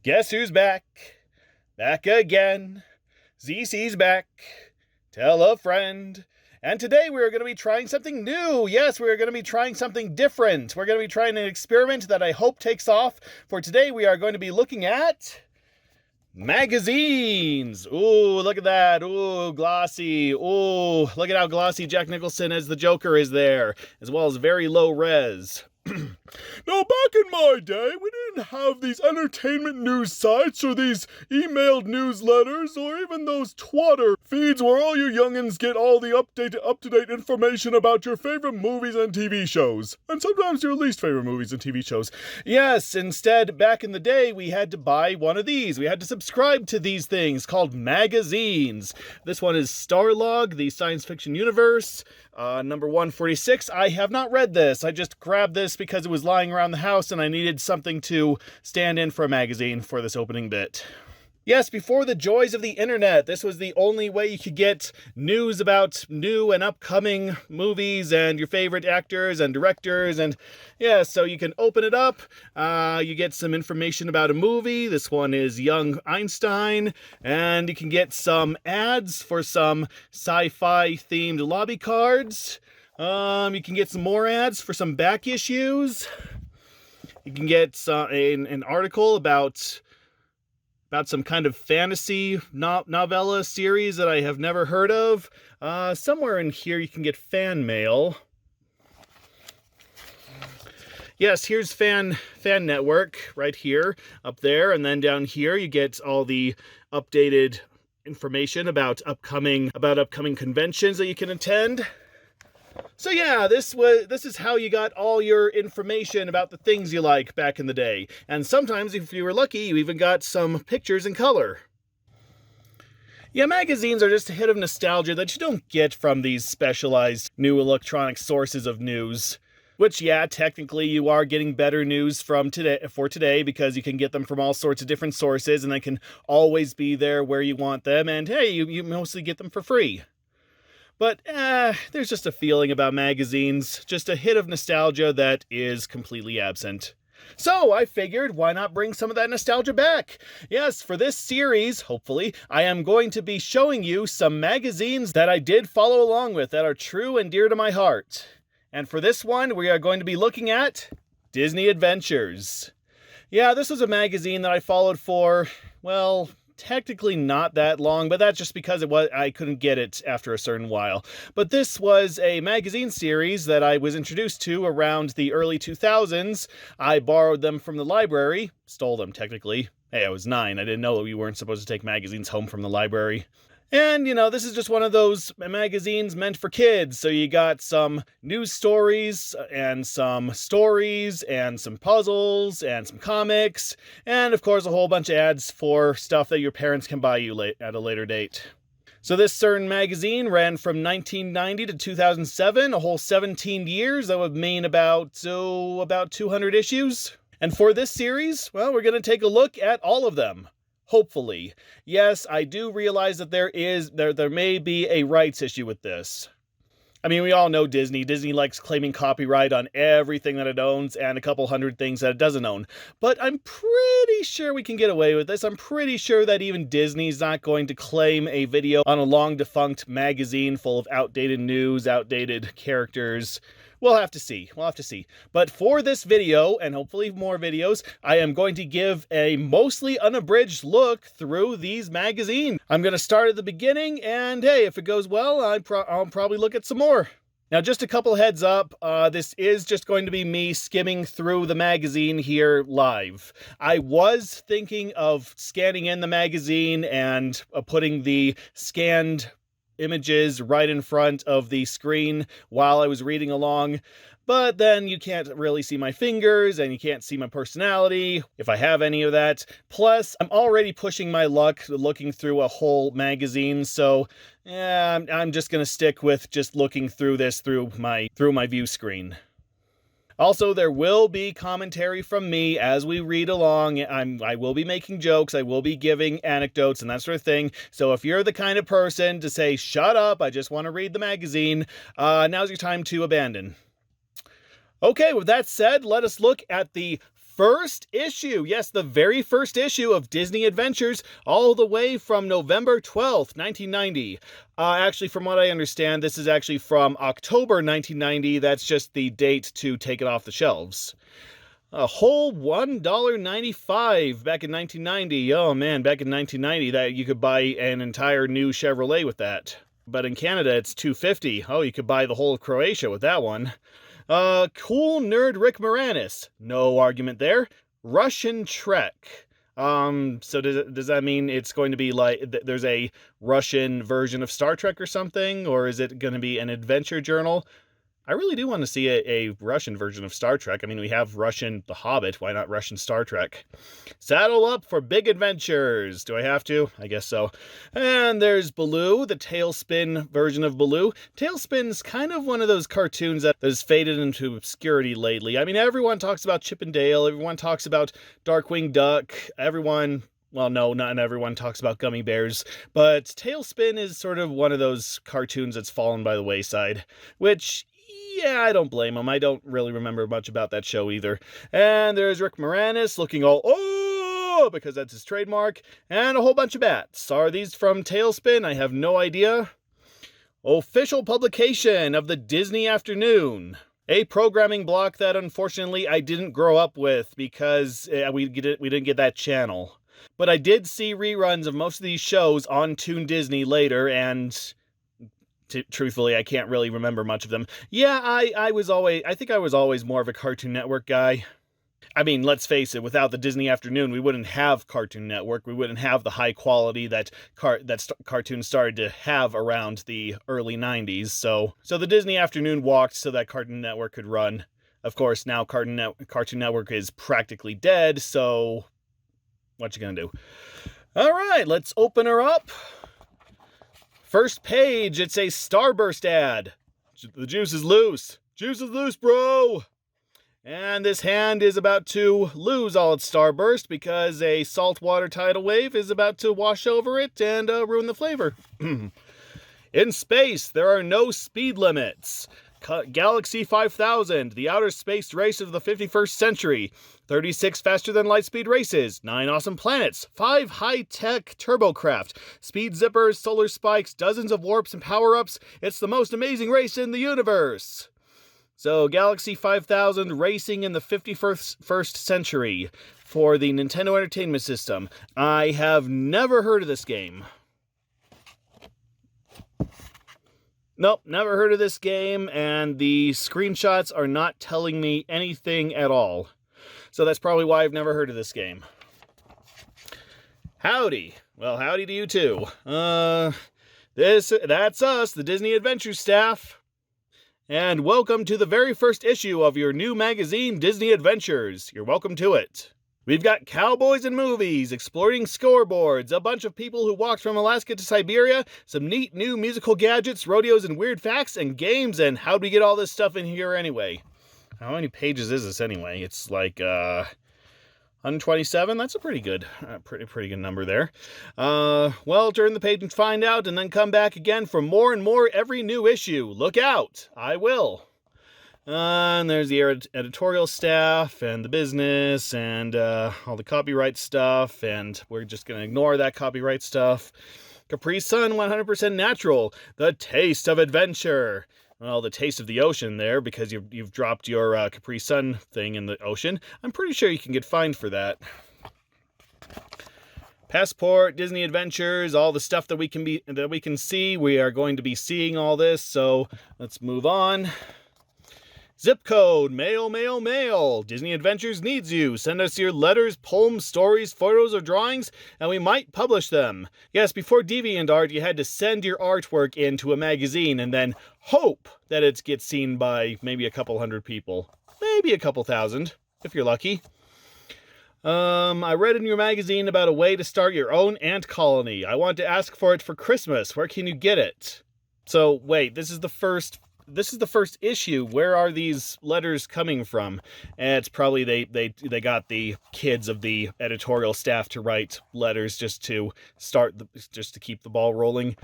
Guess who's back? Back again. ZC's back. Tell a friend. And today we are going to be trying something new. Yes, we are going to be trying something different. We're going to be trying an experiment that I hope takes off. For today we are going to be looking at magazines. Ooh, look at that. Ooh, glossy. Ooh, look at how glossy Jack Nicholson as the Joker is there, as well as very low res. Now, back in my day, we didn't have these entertainment news sites or these emailed newsletters or even those twatter feeds where all you youngins get all the up-to-date information about your favorite movies and TV shows. And sometimes your least favorite movies and TV shows. Yes, instead, back in the day, we had to buy one of these. We had to subscribe to these things called magazines. This one is Starlog, the science fiction universe. Number 146. I have not read this. I just grabbed this because it was lying around the house and I needed something to stand in for a magazine for this opening bit. Yes, before the joys of the internet, this was the only way you could get news about new and upcoming movies and your favorite actors and directors. And yeah, so you can open it up. You get some information about a movie. This one is Young Einstein. And you can get some ads for some sci-fi themed lobby cards. You can get some more ads for some back issues. You can get an article about some kind of fantasy novella series that I have never heard of. Somewhere in here you can get fan mail. Yes, here's Fan Network right here, up there, and then down here you get all the updated information about upcoming conventions that you can attend. So yeah, this is how you got all your information about the things you like back in the day. And sometimes, if you were lucky, you even got some pictures in color. Yeah, magazines are just a hit of nostalgia that you don't get from these specialized new electronic sources of news. Which, yeah, technically you are getting better news for today because you can get them from all sorts of different sources and they can always be there where you want them. And hey, you mostly get them for free. But, there's just a feeling about magazines, just a hit of nostalgia that is completely absent. So I figured, why not bring some of that nostalgia back? Yes, for this series, hopefully, I am going to be showing you some magazines that I did follow along with that are true and dear to my heart. And for this one, we are going to be looking at Disney Adventures. Yeah, this was a magazine that I followed for, well, technically not that long, but that's just because I couldn't get it after a certain while. But this was a magazine series that I was introduced to around the early 2000s. I borrowed them from the library, stole them technically. Hey, I was 9. I didn't know you weren't supposed to take magazines home from the library. And, this is just one of those magazines meant for kids. So you got some news stories and some puzzles and some comics. And, of course, a whole bunch of ads for stuff that your parents can buy you at a later date. So this certain magazine ran from 1990 to 2007, a whole 17 years. That would mean about 200 issues. And for this series, well, we're going to take a look at all of them. Hopefully. Yes, I do realize that there may be a rights issue with this. I mean, we all know Disney. Disney likes claiming copyright on everything that it owns and a couple hundred things that it doesn't own. But I'm pretty sure we can get away with this. I'm pretty sure that even Disney's not going to claim a video on a long-defunct magazine full of outdated news, outdated characters. We'll have to see. But for this video, and hopefully more videos, I am going to give a mostly unabridged look through these magazines. I'm going to start at the beginning, and hey, if it goes well, I'll probably look at some more. Now, just a couple heads up, this is just going to be me skimming through the magazine here live. I was thinking of scanning in the magazine and putting the scanned images right in front of the screen while I was reading along, but then you can't really see my fingers and you can't see my personality, if I have any of that. Plus, I'm already pushing my luck looking through a whole magazine, so yeah, I'm just gonna stick with just looking through this through my view screen. Also, there will be commentary from me as we read along. I will be making jokes, I will be giving anecdotes and that sort of thing. So if you're the kind of person to say, shut up, I just want to read the magazine, now's your time to abandon. Okay, with that said, let us look at the first issue. Yes, the very first issue of Disney Adventures, all the way from November 12th, 1990. Actually, from what I understand, this is actually from October 1990. That's just the date to take it off the shelves. A whole $1.95 back in 1990. Oh man, back in 1990, that you could buy an entire new Chevrolet with that. But in Canada, it's $2.50. Oh, you could buy the whole of Croatia with that one. Cool nerd Rick Moranis. No argument there. Russian Trek. So does that mean it's going to be like, there's a Russian version of Star Trek or something? Or is it going to be an adventure journal? I really do want to see a Russian version of Star Trek. I mean, we have Russian The Hobbit. Why not Russian Star Trek? Saddle up for big adventures. Do I have to? I guess so. And there's Baloo, the Tailspin version of Baloo. Tailspin's kind of one of those cartoons that has faded into obscurity lately. I mean, everyone talks about Chip and Dale. Everyone talks about Darkwing Duck. Well, no, not everyone talks about Gummy Bears, but Tailspin is sort of one of those cartoons that's fallen by the wayside, which, yeah, I don't blame him. I don't really remember much about that show either. And there's Rick Moranis looking all, oh, because that's his trademark, and a whole bunch of bats. Are these from Tailspin? I have no idea. Official publication of the Disney Afternoon. A programming block that, unfortunately, I didn't grow up with because we didn't get that channel. But I did see reruns of most of these shows on Toon Disney later, and truthfully, I can't really remember much of them. Yeah, I think I was always more of a Cartoon Network guy. I mean, let's face it, without the Disney Afternoon, we wouldn't have Cartoon Network. We wouldn't have the high quality that cartoons started to have around the early 90s. So the Disney Afternoon walked so that Cartoon Network could run. Of course, now Cartoon Network is practically dead, so what you gonna do? All right, let's open her up. First page, it's a Starburst ad. The juice is loose. Juice is loose, bro! And this hand is about to lose all its Starburst because a saltwater tidal wave is about to wash over it and ruin the flavor. In space, there are no speed limits. Galaxy 5000, the outer space race of the 51st century. 36 faster-than-light-speed races, 9 awesome planets, 5 high-tech turbocraft, speed zippers, solar spikes, dozens of warps and power-ups. It's the most amazing race in the universe. So, Galaxy 5000 racing in the 51st century for the Nintendo Entertainment System. I have never heard of this game. Nope, never heard of this game, and the screenshots are not telling me anything at all. So that's probably why I've never heard of this game. Howdy. Well, howdy to you too. That's us, the Disney Adventure staff. And welcome to the very first issue of your new magazine, Disney Adventures. You're welcome to it. We've got Cowboys and movies, exploring scoreboards, a bunch of people who walked from Alaska to Siberia, some neat new musical gadgets, rodeos and weird facts, and games, and how'd we get all this stuff in here anyway? How many pages is this anyway? It's like 127. That's a pretty good number there. Well, turn the page and find out, and then come back again for more and more every new issue. Look out! I will. And there's the editorial staff and the business and all the copyright stuff, and we're just going to ignore that copyright stuff. Capri Sun 100% natural, the taste of adventure. Well, the taste of the ocean there, because you've dropped your Capri Sun thing in the ocean. I'm pretty sure you can get fined for that. Passport, Disney Adventures, all the stuff that we can see. We are going to be seeing all this, so let's move on. Zip code, mail, mail, mail. Disney Adventures needs you. Send us your letters, poems, stories, photos, or drawings, and we might publish them. Yes, before DeviantArt, you had to send your artwork into a magazine and then hope that it gets seen by maybe a couple hundred people. Maybe a couple thousand, if you're lucky. I read in your magazine about a way to start your own ant colony. I want to ask for it for Christmas. Where can you get it? So, wait, this is the first this is the first issue. Where are these letters coming from? And it's probably they got the kids of the editorial staff to write letters just to keep the ball rolling.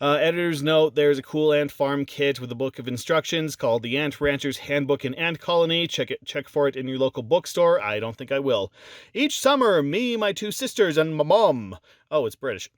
Editor's note: there's a cool ant farm kit with a book of instructions called The Ant Rancher's Handbook in Ant Colony. Check for it in your local bookstore. I don't think I will. Each summer, me, my two sisters, and my mom. Oh, it's British.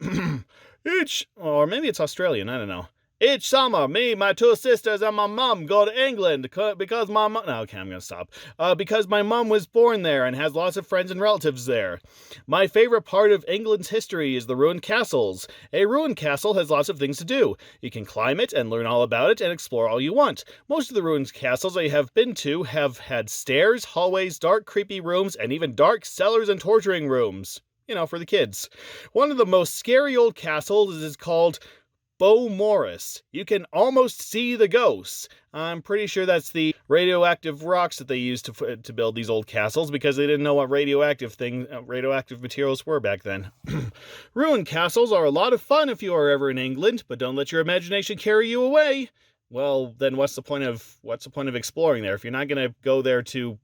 Or maybe it's Australian. I don't know. Each summer, me, my two sisters, and my mom go to England because my mom... No, okay, I'm going to stop. Because my mom was born there and has lots of friends and relatives there. My favorite part of England's history is the ruined castles. A ruined castle has lots of things to do. You can climb it and learn all about it and explore all you want. Most of the ruined castles I have been to have had stairs, hallways, dark, creepy rooms, and even dark cellars and torturing rooms. For the kids. One of the most scary old castles is called Moranis. You can almost see the ghosts. I'm pretty sure that's the radioactive rocks that they used to build these old castles, because they didn't know what radioactive materials were back then. Ruined castles are a lot of fun if you are ever in England, but don't let your imagination carry you away. Well, then what's the point of exploring there? If you're not going to go there to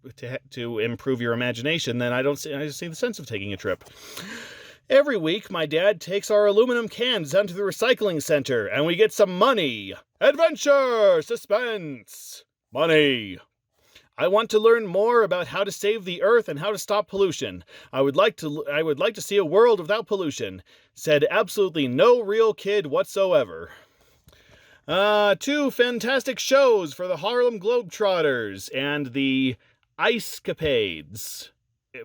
improve your imagination, then I don't see the sense of taking a trip. Every week, my dad takes our aluminum cans down to the recycling center, and we get some money. Adventure! Suspense! Money! I want to learn more about how to save the earth and how to stop pollution. I would like to see a world without pollution. Said absolutely no real kid whatsoever. 2 fantastic shows for the Harlem Globetrotters and the Ice-Capades.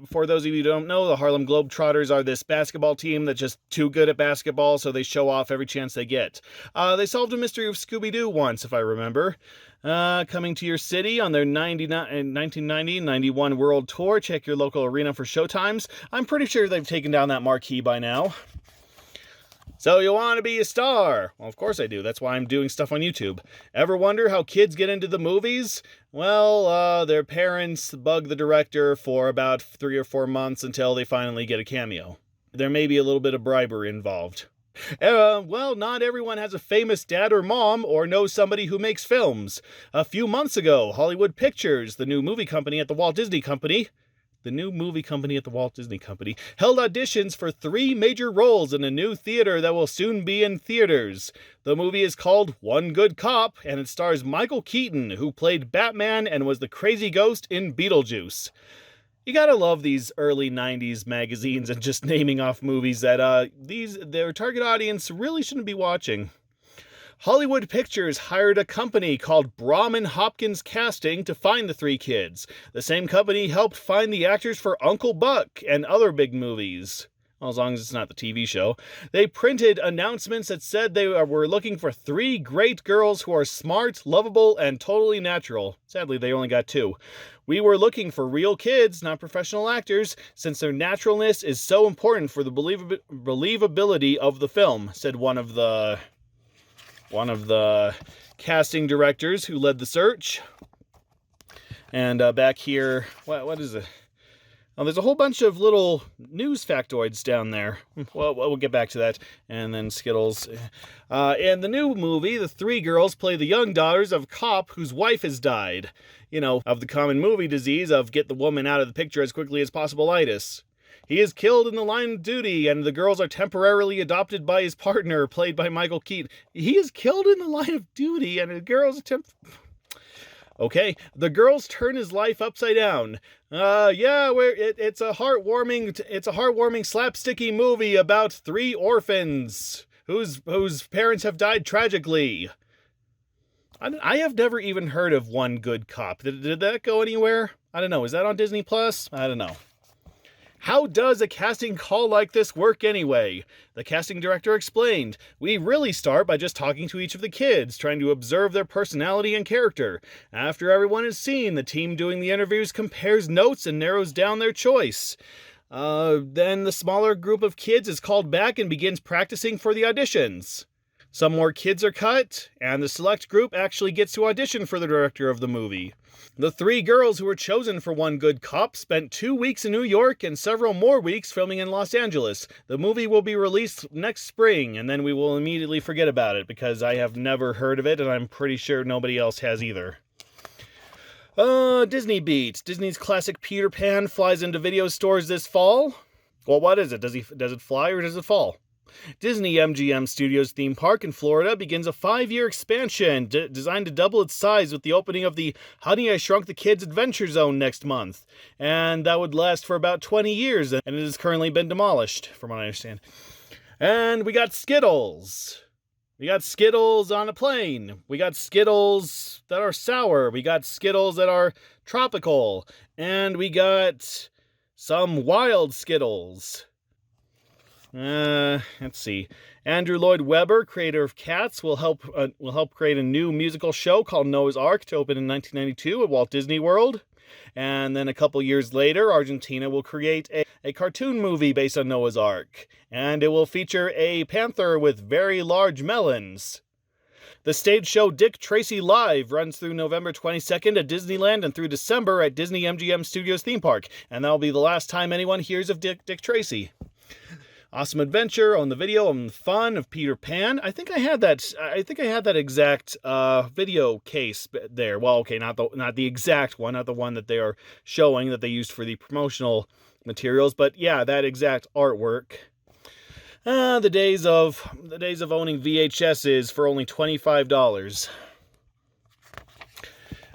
For those of you who don't know, the Harlem Globetrotters are this basketball team that's just too good at basketball, so they show off every chance they get. They solved a mystery of Scooby-Doo once, if I remember. Coming to your city on their 1990-91 World Tour. Check your local arena for showtimes. I'm pretty sure they've taken down that marquee by now. So you want to be a star? Well, of course I do. That's why I'm doing stuff on YouTube. Ever wonder how kids get into the movies? Well, their parents bug the director for about 3 or 4 months until they finally get a cameo. There may be a little bit of bribery involved. Well, not everyone has a famous dad or mom or knows somebody who makes films. A few months ago, Hollywood Pictures, the new movie company at the Walt Disney Company, held auditions for 3 major roles in a new theater that will soon be in theaters. The movie is called One Good Cop, and it stars Michael Keaton, who played Batman and was the crazy ghost in Beetlejuice. You gotta love these early 90s magazines and just naming off movies that their target audience really shouldn't be watching. Hollywood Pictures hired a company called Brahman Hopkins Casting to find the 3 kids. The same company helped find the actors for Uncle Buck and other big movies. Well, as long as it's not the TV show. They printed announcements that said they were looking for 3 great girls who are smart, lovable, and totally natural. Sadly, they only got 2. We were looking for real kids, not professional actors, since their naturalness is so important for the believability of the film, said one of the casting directors who led the search. And back here, what is it? Oh, there's a whole bunch of little news factoids down there. Well, we'll get back to that. And then Skittles. In the new movie, the 3 girls play the young daughters of a cop whose wife has died. Of the common movie disease of get the woman out of the picture as quickly as possible-itis. He is killed in the line of duty, and the girls are temporarily adopted by his partner, played by Michael Keaton. He is killed in the line of duty, and the girls Okay, the girls turn his life upside down. It's a heartwarming slapsticky movie about 3 orphans whose parents have died tragically. I have never even heard of One Good Cop. Did that go anywhere? I don't know. Is that on Disney Plus? I don't know. How does a casting call like this work anyway? The casting director explained, we really start by just talking to each of the kids, trying to observe their personality and character. After everyone is seen, the team doing the interviews compares notes and narrows down their choice. Then the smaller group of kids is called back and begins practicing for the auditions. Some more kids are cut, and the select group actually gets to audition for the director of the movie. The 3 girls who were chosen for One Good Cop spent 2 weeks in New York and several more weeks filming in Los Angeles. The movie will be released next spring, and then we will immediately forget about it because I have never heard of it, and I'm pretty sure nobody else has either. Disney Beat. Disney's classic Peter Pan flies into video stores this fall. Well, what is it? Does it fly or does it fall? Disney MGM Studios theme park in Florida begins a 5-year expansion designed to double its size with the opening of the Honey, I Shrunk the Kids Adventure Zone next month. And that would last for about 20 years, and it has currently been demolished, from what I understand. And we got Skittles. We got Skittles on a plane. We got Skittles that are sour. We got Skittles that are tropical. And we got some wild Skittles. Let's see. Andrew Lloyd Webber, creator of Cats, will help create a new musical show called Noah's Ark to open in 1992 at Walt Disney World. And then a couple years later, Argentina will create a cartoon movie based on Noah's Ark. And it will feature a panther with very large melons. The stage show Dick Tracy Live runs through November 22nd at Disneyland and through December at Disney MGM Studios theme park. And that'll be the last time anyone hears of Dick Tracy. Awesome adventure on the video on the fun of Peter Pan. I think I had that exact video case there. Well, okay, not the exact one, not the one that they are showing that they used for the promotional materials, but yeah, that exact artwork. The days of owning VHSs for only $25.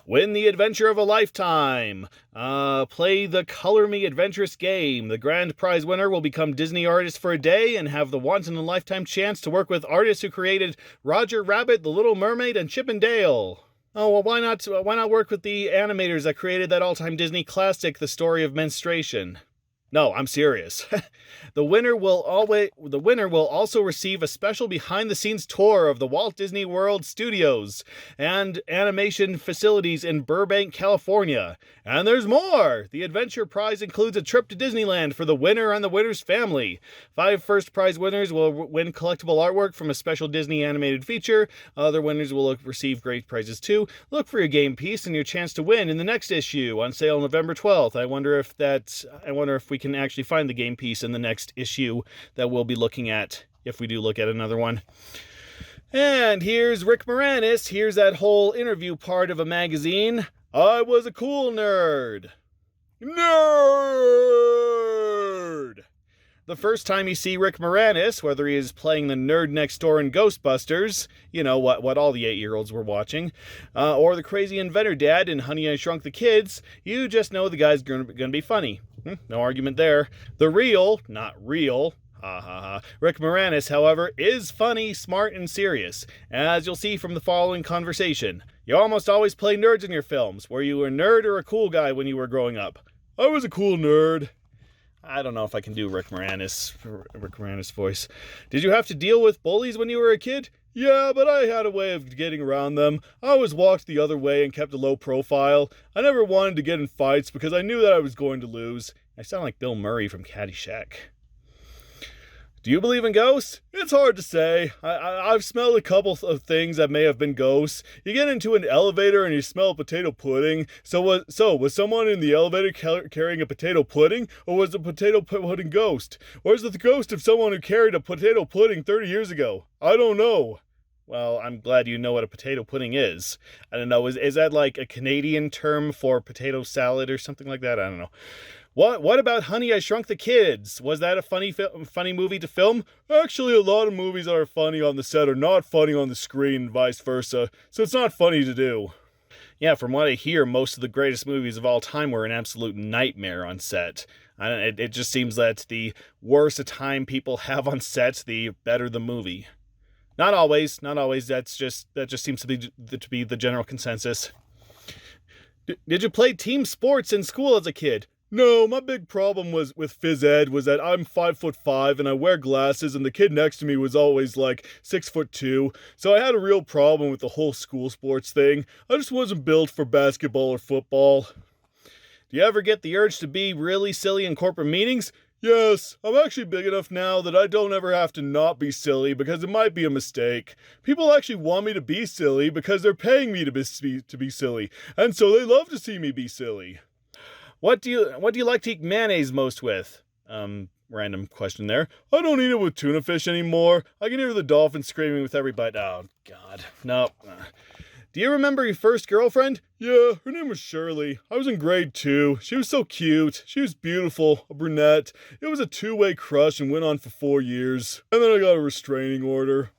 Win the adventure of a lifetime. Play the Color Me Adventurous game. The grand prize winner will become Disney artist for a day and have the once-in-a-lifetime chance to work with artists who created Roger Rabbit, The Little Mermaid, and Chip and Dale. Oh, well, why not work with the animators that created that all-time Disney classic, The Story of Menstruation? No, I'm serious. The winner will also receive a special behind-the-scenes tour of the Walt Disney World Studios and animation facilities in Burbank, California. And there's more! The adventure prize includes a trip to Disneyland for the winner and the winner's family. 5 first prize winners will win collectible artwork from a special Disney animated feature. Other winners will receive great prizes too. Look for your game piece and your chance to win in the next issue, on sale November 12th. I wonder if we can actually find the game piece in the next issue that we'll be looking at, if we do look at another one. And here's Rick Moranis. Here's that whole interview part of a magazine. I was a cool nerd. Nerd! The first time you see Rick Moranis, whether he is playing the nerd next door in Ghostbusters, you know, what all the 8-year-olds were watching, or the crazy inventor dad in Honey, I Shrunk the Kids, you just know the guy's going to be funny. No argument there. The real, not real, Rick Moranis, however, is funny, smart, and serious, as you'll see from the following conversation. You almost always play nerds in your films. Were you a nerd or a cool guy when you were growing up? I was a cool nerd. I don't know if I can do Rick Moranis voice. Did you have to deal with bullies when you were a kid? Yeah, but I had a way of getting around them. I always walked the other way and kept a low profile. I never wanted to get in fights because I knew that I was going to lose. I sound like Bill Murray from Caddyshack. Do you believe in ghosts? It's hard to say. I've smelled a couple of things that may have been ghosts. You get into an elevator and you smell potato pudding. So was someone in the elevator carrying a potato pudding? Or was the potato pudding ghost? Or is it the ghost of someone who carried a potato pudding 30 years ago? I don't know. Well, I'm glad you know what a potato pudding is. I don't know, is that like a Canadian term for potato salad or something like that? I don't know. What about Honey, I Shrunk the Kids? Was that a funny movie to film? Actually, a lot of movies that are funny on the set are not funny on the screen and vice versa, so it's not funny to do. Yeah, from what I hear, most of the greatest movies of all time were an absolute nightmare on set. It just seems that the worse a time people have on set, the better the movie. Not always. That just seems to be the general consensus. Did you play team sports in school as a kid? No, my big problem with phys ed was that I'm 5'5" and I wear glasses, and the kid next to me was always like 6'2", so I had a real problem with the whole school sports thing. I just wasn't built for basketball or football. Do you ever get the urge to be really silly in corporate meetings? Yes, I'm actually big enough now that I don't ever have to not be silly because it might be a mistake. People actually want me to be silly because they're paying me to be silly, and so they love to see me be silly. What do you like to eat mayonnaise most with? Random question there. I don't eat it with tuna fish anymore. I can hear the dolphins screaming with every bite. Oh, God. No. Do you remember your first girlfriend? Yeah, her name was Shirley. I was in grade 2. She was so cute. She was beautiful, a brunette. It was a two-way crush and went on for 4 years. And then I got a restraining order.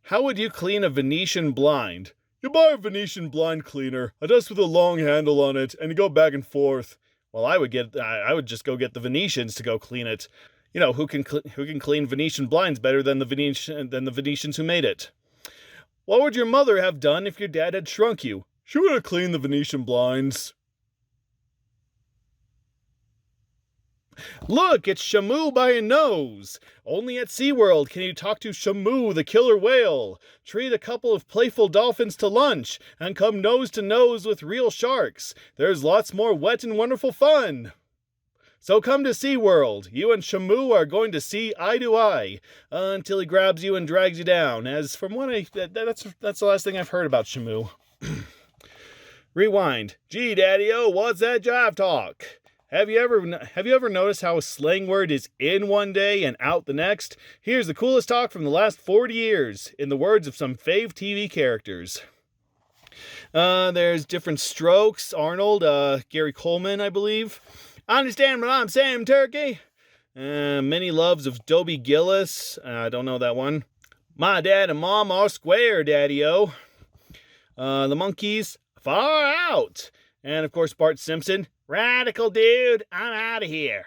How would you clean a Venetian blind? You buy a Venetian blind cleaner, a dust with a long handle on it, and you go back and forth. Well, I would just go get the Venetians to go clean it. You know, who can clean Venetian blinds better than the Venetians who made it? What would your mother have done if your dad had shrunk you? She would have cleaned the Venetian blinds. Look, it's Shamu by a nose. Only at SeaWorld can you talk to Shamu, the killer whale. Treat a couple of playful dolphins to lunch and come nose to nose with real sharks. There's lots more wet and wonderful fun. So come to SeaWorld. You and Shamu are going to see eye to eye until he grabs you and drags you down. As from what that's the last thing I've heard about Shamu. Rewind. Gee, Daddy-O, what's that jive talk? Have you ever noticed how a slang word is in one day and out the next? Here's the coolest talk from the last 40 years, in the words of some fave TV characters. There's different strokes. Arnold, Gary Coleman, I believe. Understand what I'm saying, turkey? Many loves of Dobie Gillis. I don't know that one. My dad and mom are square, Daddy-O. The Monkees, far out. And, of course, Bart Simpson. Radical dude, I'm out of here.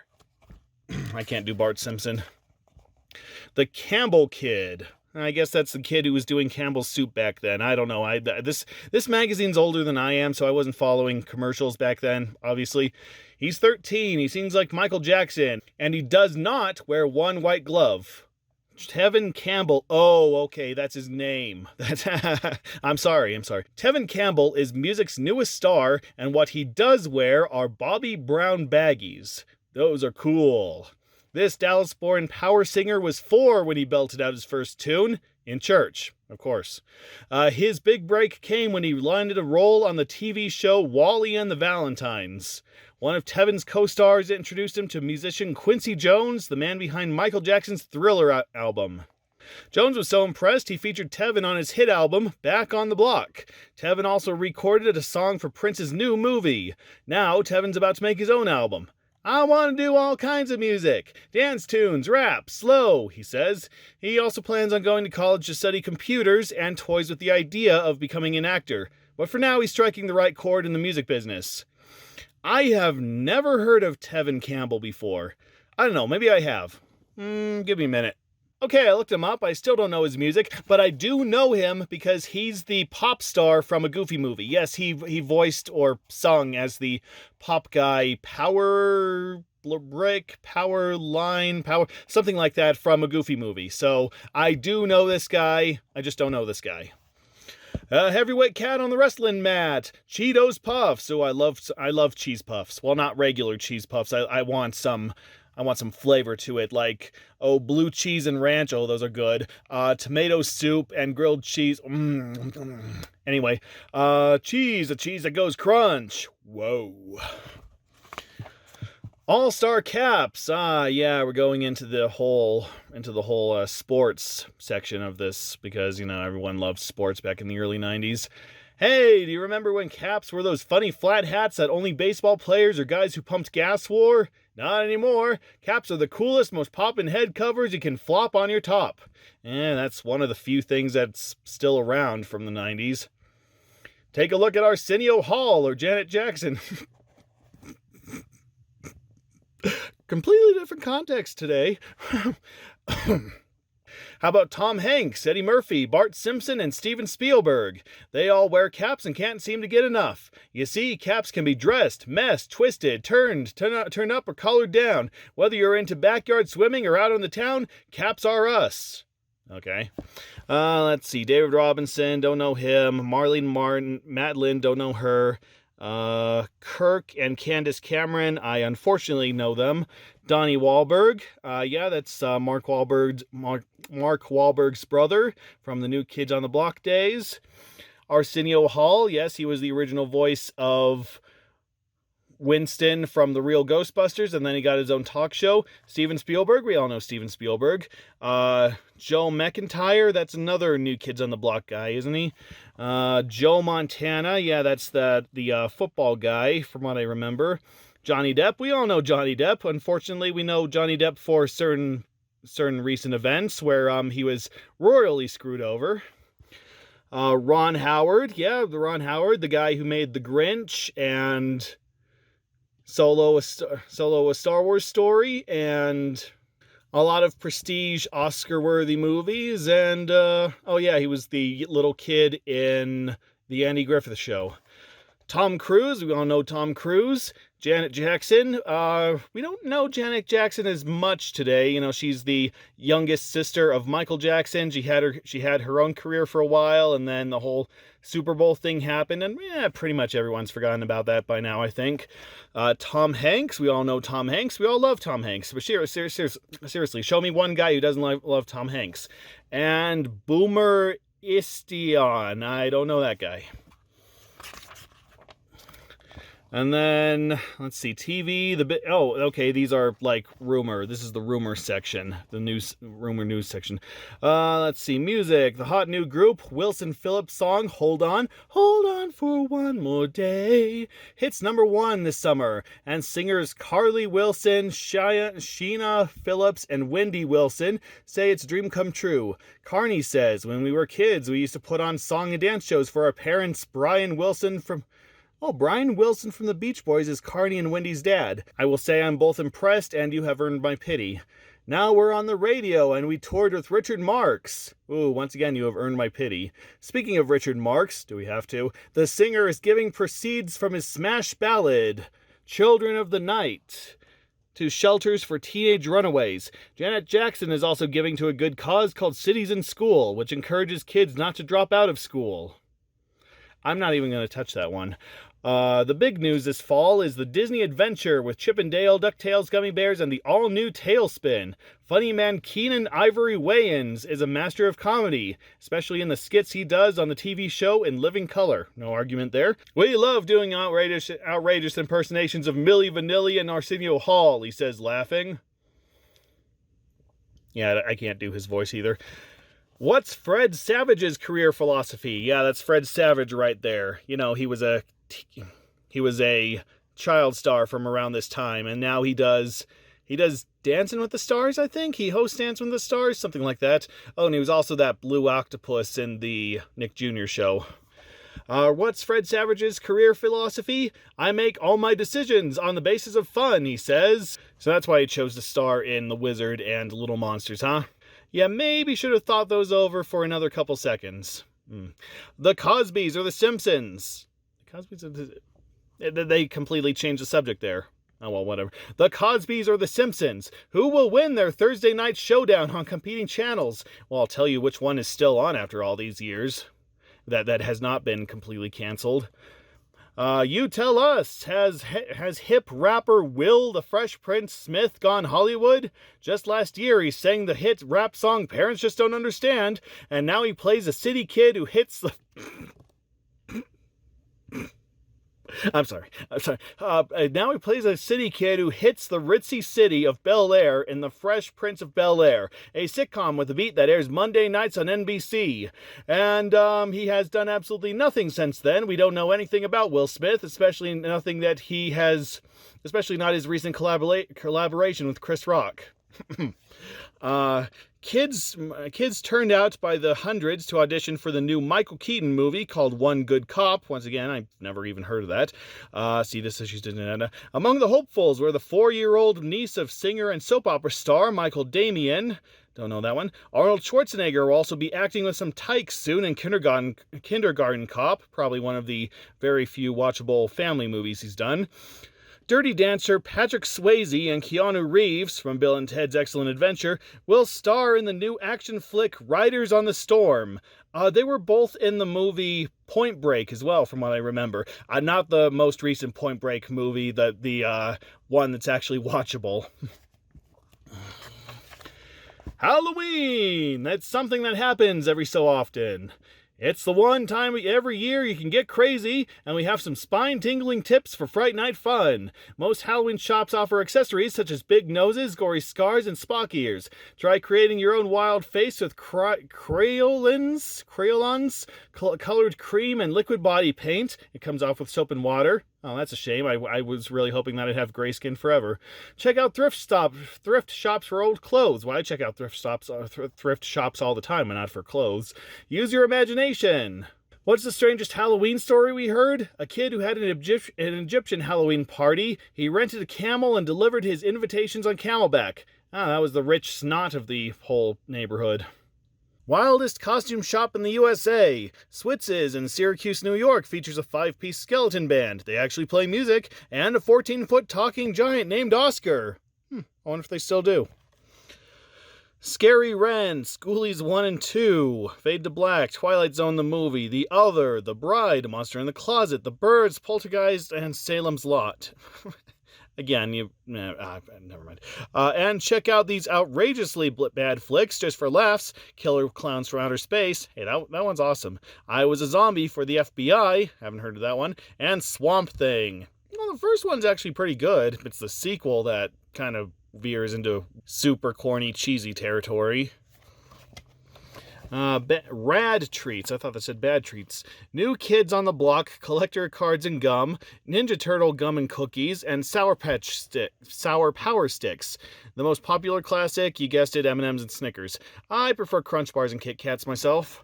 I can't do Bart Simpson. The Campbell Kid. I guess that's the kid who was doing Campbell's soup back then. I don't know. This magazine's older than I am, so I wasn't following commercials back then, obviously. He's 13. He sings like Michael Jackson. And he does not wear one white glove. Tevin Campbell. Oh, okay, that's his name. I'm sorry. Tevin Campbell is music's newest star, and what he does wear are Bobby Brown baggies. Those are cool. This Dallas-born power singer was 4 when he belted out his first tune, in church, of course. His big break came when he landed a role on the TV show Wally and the Valentines. One of Tevin's co-stars introduced him to musician Quincy Jones, the man behind Michael Jackson's Thriller album. Jones was so impressed he featured Tevin on his hit album, Back on the Block. Tevin also recorded a song for Prince's new movie. Now Tevin's about to make his own album. I want to do all kinds of music. Dance tunes, rap, slow, he says. He also plans on going to college to study computers and toys with the idea of becoming an actor. But for now, he's striking the right chord in the music business. I have never heard of Tevin Campbell before. I don't know, maybe I have. Give me a minute. Okay, I looked him up. I still don't know his music, but I do know him because he's the pop star from a Goofy movie. Yes, he voiced or sung as the pop guy Power Brick, Power Line, Power, something like that from a Goofy movie. So I do know this guy. I just don't know this guy. Heavyweight cat on the wrestling mat. Cheetos Puffs. Oh, I love cheese puffs. Well, not regular cheese puffs. I want some flavor to it, like, blue cheese and ranch. Oh, those are good. Tomato soup and grilled cheese. Anyway, cheese, a cheese that goes crunch. Whoa. All-Star Caps. Yeah, we're going into the whole sports section of this because, everyone loved sports back in the early 90s. Hey, do you remember when caps were those funny flat hats that only baseball players or guys who pumped gas wore? Not anymore. Caps are the coolest, most poppin' head covers you can flop on your top. And that's one of the few things that's still around from the 90s. Take a look at Arsenio Hall or Janet Jackson. Completely different context today. How about Tom Hanks, Eddie Murphy, Bart Simpson, and Steven Spielberg? They all wear caps and can't seem to get enough. You see, caps can be dressed, messed, twisted, turned up, or colored down. Whether you're into backyard swimming or out on the town, caps are us. Okay. Let's see. David Robinson, don't know him. Marlene Martin, Madeline, don't know her. Kirk and Candace Cameron, I unfortunately know them. Donnie Wahlberg, yeah, that's Mark Wahlberg's brother from the New Kids on the Block days. Arsenio Hall, yes, he was the original voice of Winston from the real Ghostbusters, and then he got his own talk show. Steven Spielberg, we all know Steven Spielberg. Joe McIntyre, that's another New Kids on the Block guy, isn't he? Joe Montana, yeah, that's the football guy, from what I remember. Johnny Depp, we all know Johnny Depp. Unfortunately, we know Johnny Depp for certain recent events where he was royally screwed over. Ron Howard, yeah, Ron Howard, the guy who made The Grinch and Solo, a Star Wars Story, and a lot of prestige Oscar-worthy movies, and, oh yeah, he was the little kid in The Andy Griffith Show. Tom Cruise, we all know Tom Cruise. Janet Jackson, we don't know Janet Jackson as much today. You know, she's the youngest sister of Michael Jackson. She had her own career for a while, and then the whole Super Bowl thing happened, and yeah, pretty much everyone's forgotten about that by now, I think. Tom Hanks, we all know Tom Hanks. We all love Tom Hanks. But seriously, show me one guy who doesn't love Tom Hanks. And Boomer Istion, I don't know that guy. And then, let's see, TV, okay, these are like rumor. This is the rumor section, the rumor news section. Let's see, music, the hot new group, Wilson Phillips song, Hold On for One More Day, hits #1 this summer, and singers Carly Wilson, Sheena Phillips, and Wendy Wilson say it's a dream come true. Carney says, when we were kids, we used to put on song and dance shows for our parents. Brian Wilson from the Beach Boys is Carney and Wendy's dad. I will say I'm both impressed and you have earned my pity. Now we're on the radio and we toured with Richard Marx. Ooh, once again, you have earned my pity. Speaking of Richard Marx, do we have to? The singer is giving proceeds from his smash ballad, Children of the Night, to shelters for teenage runaways. Janet Jackson is also giving to a good cause called Cities in School, which encourages kids not to drop out of school. I'm not even going to touch that one. The big news this fall is the Disney Adventure with Chip and Dale, DuckTales, Gummy Bears, and the all-new Tailspin. Funny man Keenan Ivory Wayans is a master of comedy, especially in the skits he does on the TV show In Living Color. No argument there. We love doing outrageous impersonations of Milli Vanilli and Arsenio Hall, he says, laughing. Yeah, I can't do his voice either. What's Fred Savage's career philosophy? Yeah, that's Fred Savage right there. You know, he was a child star from around this time, and now he does Dancing with the Stars, I think. He hosts Dancing with the Stars, something like that. Oh, and he was also that blue octopus in the Nick Jr. show. What's Fred Savage's career philosophy? I make all my decisions on the basis of fun, he says. So that's why he chose to star in The Wizard and Little Monsters, huh? Yeah, maybe should have thought those over for another couple seconds. The Cosbys or The Simpsons? The Cosbys, they completely changed the subject there. Oh, well, whatever. The Cosbys or The Simpsons? Who will win their Thursday night showdown on competing channels? Well, I'll tell you which one is still on after all these years. That has not been completely canceled. You tell us, has hip rapper Will the Fresh Prince Smith gone Hollywood? Just last year he sang the hit rap song Parents Just Don't Understand, and now he plays a city kid who hits the... I'm sorry. Now he plays a city kid who hits the ritzy city of Bel Air in The Fresh Prince of Bel Air, a sitcom with a beat that airs Monday nights on NBC. And he has done absolutely nothing since then. We don't know anything about Will Smith, especially not his recent collaboration with Chris Rock. Kids turned out by the hundreds to audition for the new Michael Keaton movie called One Good Cop. Once again, I've never even heard of that. See, this is she's among the hopefuls were the 4-year-old niece of singer and soap opera star Michael Damian. Don't know that one. Arnold Schwarzenegger will also be acting with some tykes soon in Kindergarten Cop, probably one of the very few watchable family movies he's done. Dirty Dancer Patrick Swayze and Keanu Reeves from Bill and Ted's Excellent Adventure will star in the new action flick Riders on the Storm. They were both in the movie Point Break as well, from what I remember. Not the most recent Point Break movie, the one that's actually watchable. Halloween! That's something that happens every so often. It's the one time every year you can get crazy, and we have some spine-tingling tips for Fright Night fun. Most Halloween shops offer accessories such as big noses, gory scars, and Spock ears. Try creating your own wild face with crayons, colored cream, and liquid body paint. It comes off with soap and water. Oh, that's a shame. I was really hoping that I'd have gray skin forever. Check out thrift shops for old clothes. Well, I check out thrift shops all the time, and not for clothes. Use your imagination. What's the strangest Halloween story we heard? A kid who had an Egyptian Halloween party. He rented a camel and delivered his invitations on camelback. That was the rich snot of the whole neighborhood. Wildest costume shop in the USA. Switz's in Syracuse, New York features a 5-piece skeleton band. They actually play music, and a 14-foot talking giant named Oscar. I wonder if they still do. Scary Ren, Schoolies 1 and 2, Fade to Black, Twilight Zone the movie, The Other, The Bride, Monster in the Closet, The Birds, Poltergeist, and Salem's Lot. Again, never mind. And check out these outrageously bad flicks just for laughs. Killer Clowns from Outer Space. Hey, that one's awesome. I Was a Zombie for the FBI. Haven't heard of that one. And Swamp Thing. Well, the first one's actually pretty good. It's the sequel that kind of veers into super corny, cheesy territory. Rad Treats. I thought that said Bad Treats. New Kids on the Block, Collector Cards and Gum, Ninja Turtle Gum and Cookies, and Sour Power Sticks. The most popular classic, you guessed it, M&M's and Snickers. I prefer Crunch Bars and Kit Kats myself.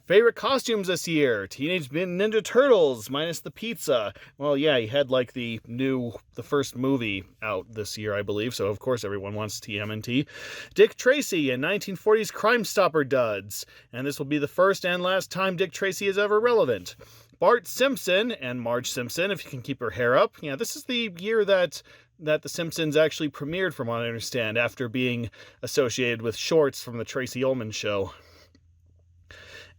Favorite costumes this year? Teenage Mutant Ninja Turtles, minus the pizza. Well, yeah, you had like the first movie out this year, I believe, so of course everyone wants TMNT. Dick Tracy and 1940s Crime Stopper duds. And this will be the first and last time Dick Tracy is ever relevant. Bart Simpson and Marge Simpson, if you can keep her hair up. Yeah, this is the year that The Simpsons actually premiered, from what I understand, after being associated with shorts from the Tracy Ullman Show.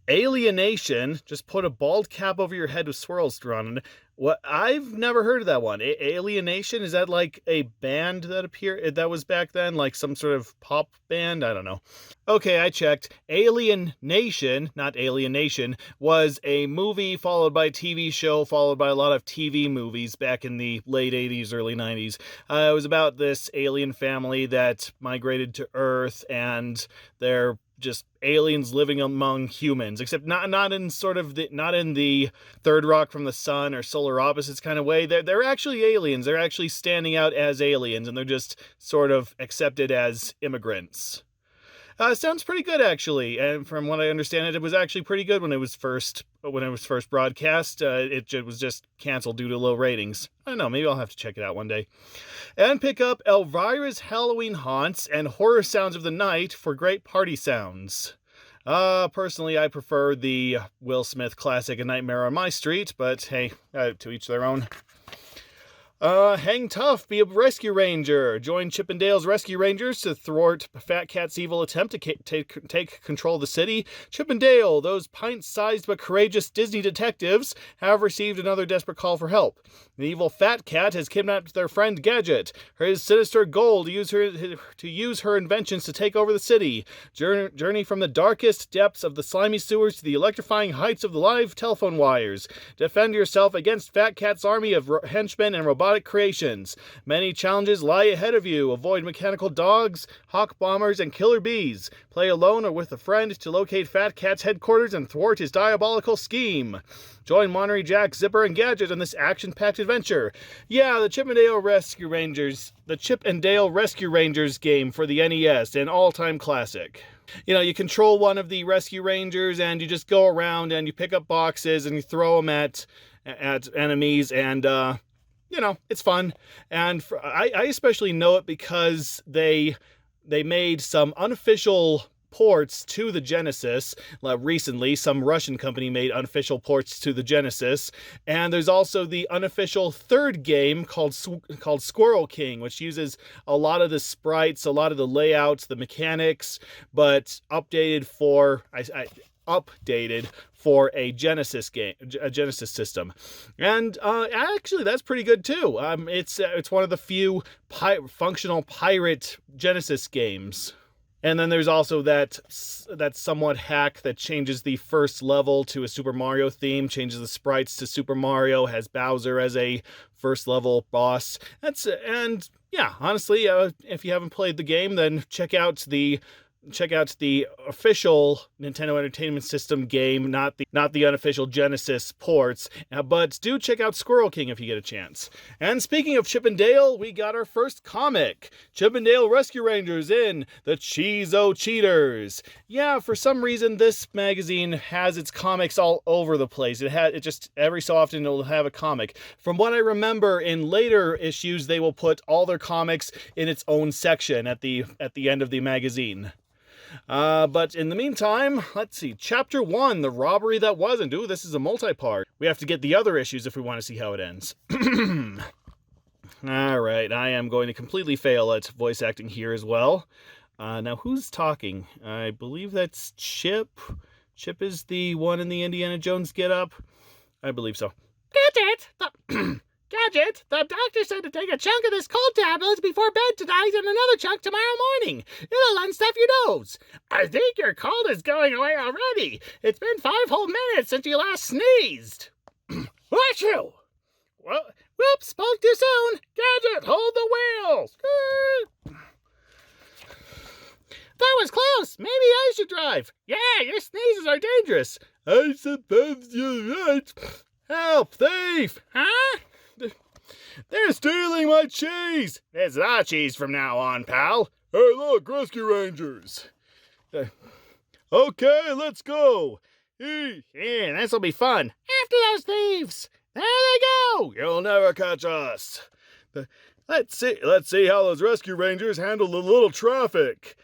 Alienation, just put a bald cap over your head with swirls drawn. What? I've never heard of that one. Alienation, is that like a band that was back then, like some sort of pop band? I don't know. Okay, I checked. Alienation, not Alienation, was a movie followed by a TV show, followed by a lot of TV movies back in the late 80s, early 90s. It was about this alien family that migrated to Earth, and they're just aliens living among humans, except not in the Third Rock from the Sun or Solar Opposites kind of way. They're actually aliens. They're actually standing out as aliens, and they're just sort of accepted as immigrants. Sounds pretty good, actually, and from what I understand, it was actually pretty good when it was first broadcast. It was just canceled due to low ratings. I don't know, maybe I'll have to check it out one day. And pick up Elvira's Halloween Haunts and Horror Sounds of the Night for great party sounds. Personally, I prefer the Will Smith classic A Nightmare on My Street, but hey, to each their own. Hang tough, be a rescue ranger. Join Chip and Dale's Rescue Rangers to thwart Fat Cat's evil attempt to take control of the city. Chip and Dale, those pint-sized but courageous Disney detectives, have received another desperate call for help. The evil Fat Cat has kidnapped their friend Gadget. His sinister goal to use her inventions to take over the city. Journey from the darkest depths of the slimy sewers to the electrifying heights of the live telephone wires. Defend yourself against Fat Cat's army of henchmen and robotic creations. Many challenges lie ahead of you. Avoid mechanical dogs, hawk bombers, and killer bees. Play alone or with a friend to locate Fat Cat's headquarters and thwart his diabolical scheme. Join Monterey Jack, Zipper, and Gadget on this action-packed adventure. Yeah, the Chip and Dale Rescue Rangers game for the NES, an all-time classic. You know, you control one of the Rescue Rangers, and you just go around and you pick up boxes and you throw them at enemies, and it's fun. And I especially know it because they made some unofficial ports to the Genesis. Recently, some Russian company made unofficial ports to the Genesis. And there's also the unofficial third game called Squirrel King, which uses a lot of the sprites, a lot of the layouts, the mechanics, but updated for a Genesis game, a Genesis system. And actually, that's pretty good too. It's one of the few functional pirate Genesis games. And then there's also that somewhat hack that changes the first level to a Super Mario theme, changes the sprites to Super Mario, has Bowser as a first level boss. And yeah, honestly, if you haven't played the game, then check out the official Nintendo Entertainment System game, not the unofficial Genesis ports, but do check out Squirrel King if you get a chance. And speaking of Chip and Dale, we got our first comic, Chip and Dale Rescue Rangers in the Cheezo Cheaters. Yeah, for some reason this magazine has its comics all over the place. It just every so often it'll have a comic. From what I remember, in later issues they will put all their comics in its own section at the end of the magazine. But in the meantime, let's see. Chapter 1, The Robbery That Wasn't. Ooh, this is a multi-part. We have to get the other issues if we want to see how it ends. Alright, I am going to completely fail at voice acting here as well. Now, who's talking? I believe that's Chip. Chip is the one in the Indiana Jones get-up. I believe so. Gadget, the doctor said to take a chunk of this cold tablets before bed tonight and another chunk tomorrow morning. It'll unstuff your nose. I think your cold is going away already. It's been 5 whole minutes since you last sneezed. Achoo! Well, whoops, spoke too soon. Gadget, hold the wheel. That was close. Maybe I should drive. Yeah, your sneezes are dangerous. I suppose you're right. Help, thief! Huh? They're stealing my cheese! It's our cheese from now on, pal. Hey, look, Rescue Rangers! Okay, let's go! Yeah, this'll be fun. After those thieves! There they go! You'll never catch us! Let's see how those Rescue Rangers handle the little traffic.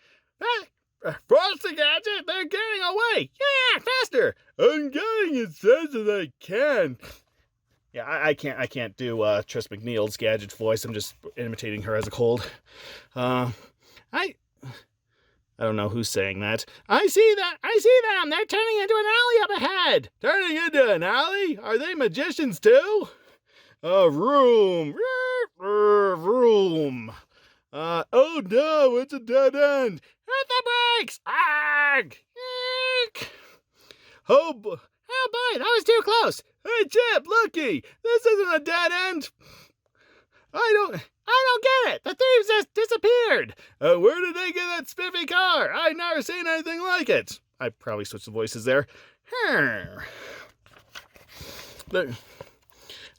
Faster, Gadget! They're getting away! Yeah, faster! I'm getting as fast as I can. Yeah, I can't do Tris McNeil's Gadget voice. I'm just imitating her as a cold. I don't know who's saying that. I see them! They're turning into an alley up ahead! Turning into an alley? Are they magicians too? Vroom! Vroom! Oh no, it's a dead end! Hit the brakes! Arg! Eek! Oh boy, that was too close! Hey, Chip, looky! This isn't a dead end! I don't get it! The thieves just disappeared! Where did they get that spiffy car? I've never seen anything like it! I probably switched the voices there.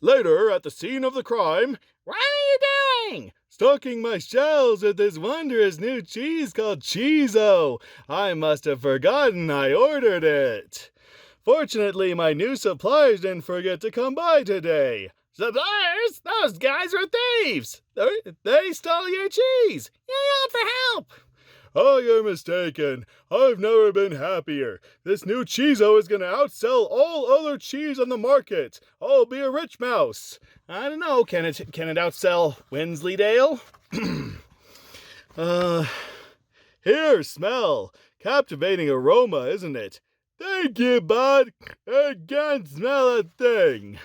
Later, at the scene of the crime... What are you doing? Stocking my shelves with this wondrous new cheese called Cheezo. I must have forgotten I ordered it. Fortunately, my new suppliers didn't forget to come by today. Suppliers? Those guys were thieves! They stole your cheese! You yelled for help! Oh, you're mistaken. I've never been happier. This new Cheezo is going to outsell all other cheese on the market. I'll be a rich mouse. I don't know, can it outsell Wensleydale? Here, smell. Captivating aroma, isn't it? Thank you, bud. I can't smell a thing.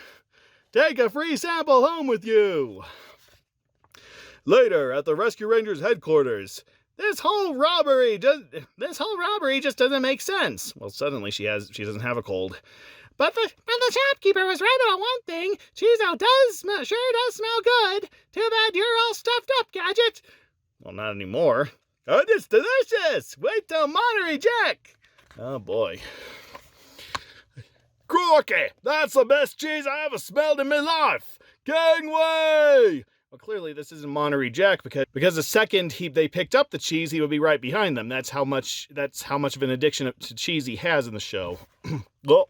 Take a free sample home with you. Later, at the Rescue Rangers headquarters. This whole robbery just doesn't make sense. Well, suddenly she doesn't have a cold. But the shopkeeper was right about one thing. Cheezo sure does smell good. Too bad you're all stuffed up, Gadget. Well, not anymore. Oh, it's delicious. Wait till Monterey Jack. Oh, boy. Crocky, that's the best cheese I ever smelled in my life. Gangway! Well, clearly this isn't Monterey Jack because the second they picked up the cheese, he would be right behind them. That's how much of an addiction to cheese he has in the show. Oh,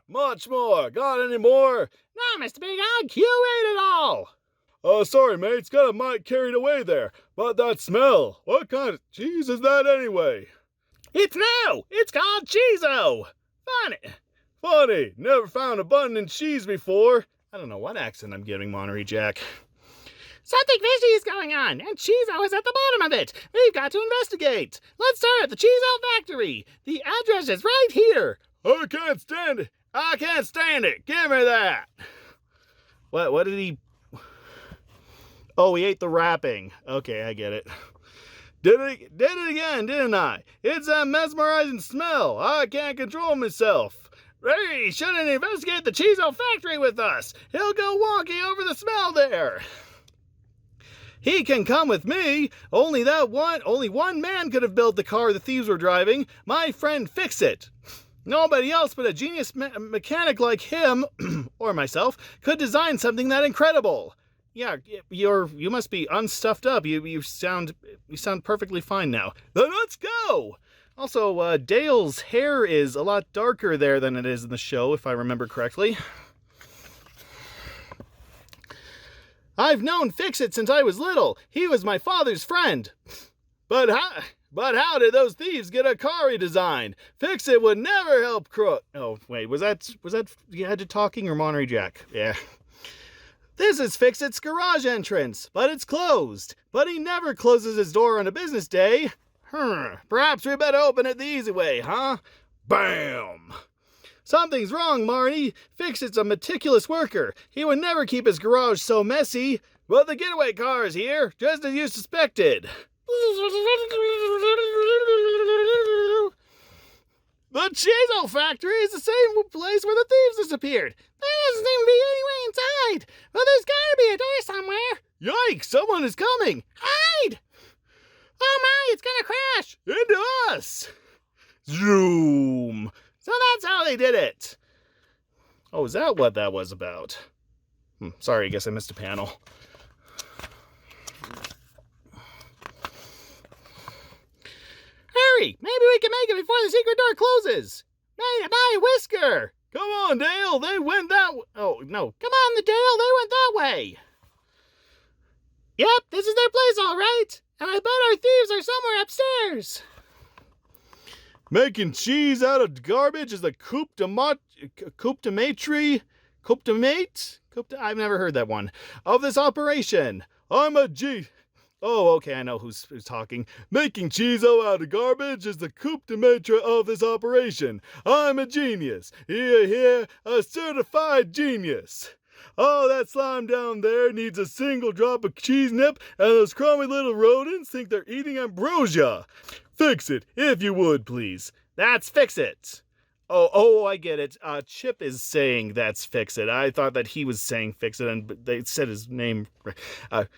much more. Got any more? No, Mr. Big Hog, you ate it all. Oh, sorry, mates. Got a mite carried away there. But that smell. What kind of cheese is that anyway? It's new! It's called Cheezo! Funny, never found a button in cheese before. I don't know what accent I'm giving Monterey Jack. Something fishy is going on, and Cheezo is at the bottom of it. We've got to investigate. Let's start at the Cheezo factory. The address is right here. I can't stand it. Give me that. What did he... Oh, he ate the wrapping. Okay, I get it. Did it again, didn't I? It's that mesmerizing smell. I can't control myself. Hey, shouldn't investigate the Cheezo factory with us. He'll go wonky over the smell there. He can come with me. Only one man could have built the car the thieves were driving. My friend Fix-It. Nobody else but a genius mechanic like him, or myself, could design something that incredible. Yeah, you must be unstuffed up. You sound perfectly fine now. Then let's go. Also, Dale's hair is a lot darker there than it is in the show, if I remember correctly. I've known Fix-It since I was little. He was my father's friend. But how did those thieves get a car he designed? Fix-It would never help crook. Oh, wait, was that you had to talking or Monterey Jack? Yeah. This is Fix-It's garage entrance, but it's closed. But he never closes his door on a business day. Perhaps we better open it the easy way, huh? Bam! Something's wrong, Marty. Fix-It's a meticulous worker. He would never keep his garage so messy. But the getaway car is here, just as you suspected. The Cheezo factory is the same place where the thieves disappeared. There doesn't seem to be any way inside. But there's gotta be a door somewhere. Yikes, someone is coming. Hide! Oh my, it's gonna crash. Into us. Zoom. So that's how they did it. Oh, is that what that was about? Sorry, I guess I missed a panel. Hurry! Maybe we can make it before the secret door closes. My whisker! Come on, Dale. They went that way. Oh, no. Come on, the Dale. They went that way. Yep, this is their place, all right. And I bet our thieves are somewhere upstairs. Making cheese out of garbage is the I've never heard that one. Of this operation. I'm a G. Oh, okay, I know who's talking. Making Cheezo out of garbage is the coup de maître of this operation. I'm a genius. Here, a certified genius. Oh, that slime down there needs a single drop of cheese nip, and those crummy little rodents think they're eating ambrosia. Fix it, if you would, please. That's Fix-It. Oh, I get it. Chip is saying that's Fix-It. I thought that he was saying Fix-It, and they said his name. That's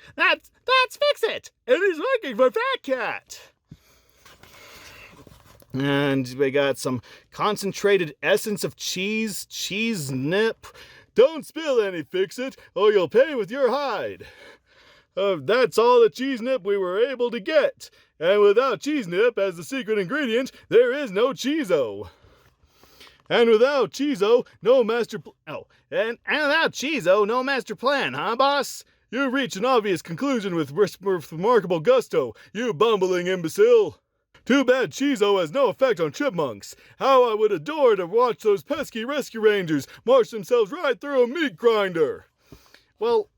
Fix-It, and he's looking for Fat Cat. And we got some concentrated essence of cheese nip. Don't spill any, Fix-It, or you'll pay with your hide. That's all the cheese nip we were able to get. And without cheese nip as the secret ingredient, there is no Cheezo. And without Cheezo, no master and without Cheezo, no master plan, huh, boss? You reach an obvious conclusion with remarkable gusto, you bumbling imbecile. Too bad Cheezo has no effect on chipmunks. How I would adore to watch those pesky rescue rangers march themselves right through a meat grinder. Well,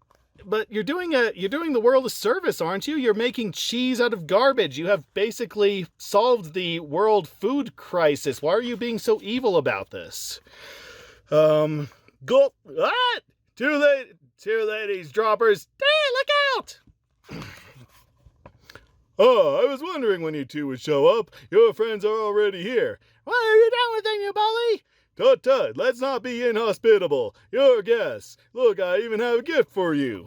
but you're doing the world a service, aren't you? You're making cheese out of garbage. You have basically solved the world food crisis. Why are you being so evil about this? Go. What? Two ladies droppers. Hey, look out! Oh, I was wondering when you two would show up. Your friends are already here. What are you doing with them, you bully? Tut, let's not be inhospitable. Your guests. Look, I even have a gift for you.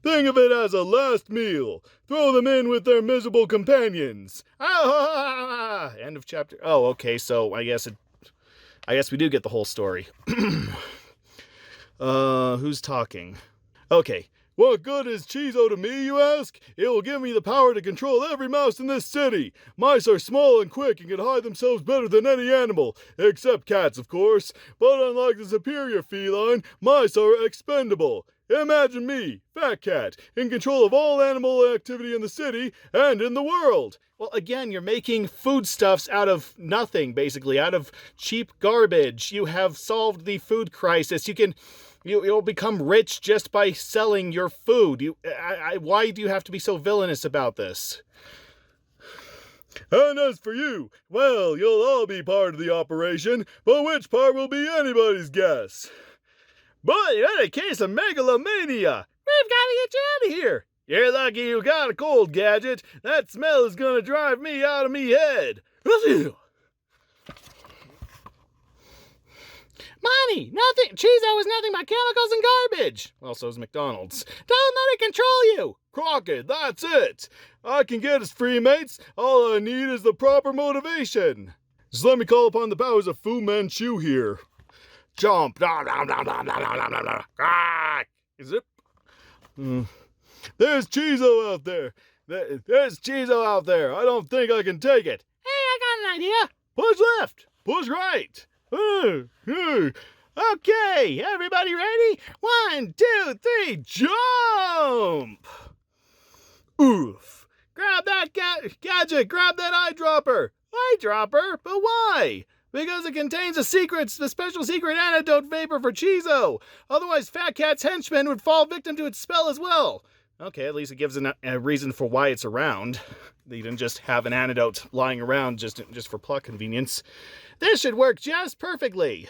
Think of it as a last meal. Throw them in with their miserable companions. Ah! End of chapter. Oh, okay, so I guess we do get the whole story. Who's talking? Okay. What good is Cheezo to me, you ask? It will give me the power to control every mouse in this city. Mice are small and quick and can hide themselves better than any animal, except cats, of course. But unlike the superior feline, mice are expendable. Imagine me, Fat Cat, in control of all animal activity in the city and in the world. Well, again, you're making foodstuffs out of nothing, basically, out of cheap garbage. You have solved the food crisis. You'll become rich just by selling your food. Why do you have to be so villainous about this? And as for you, well, you'll all be part of the operation, but which part will be anybody's guess. But in any case of megalomania, we've got to get you out of here. You're lucky you got a cold, Gadget. That smell is gonna drive me out of me head. Monty, nothing. Chizo is nothing but chemicals and garbage. Well, so's McDonald's. Don't let it control you. Crockett, that's it. I can get us free, mates. All I need is the proper motivation. Just let me call upon the powers of Fu Manchu here. Jump. Is it? There's Chizo out there. There's Chizo out there. I don't think I can take it. Hey, I got an idea. Push left. Push right. Okay, everybody ready? 1, 2, 3, jump! Oof. Grab that Gadget, grab that eyedropper. Eyedropper? But why? Because it contains the special secret antidote vapor for Chizo. Otherwise, Fat Cat's henchmen would fall victim to its spell as well. Okay, at least it gives a reason for why it's around. You didn't just have an antidote lying around just for plot convenience. This should work just perfectly.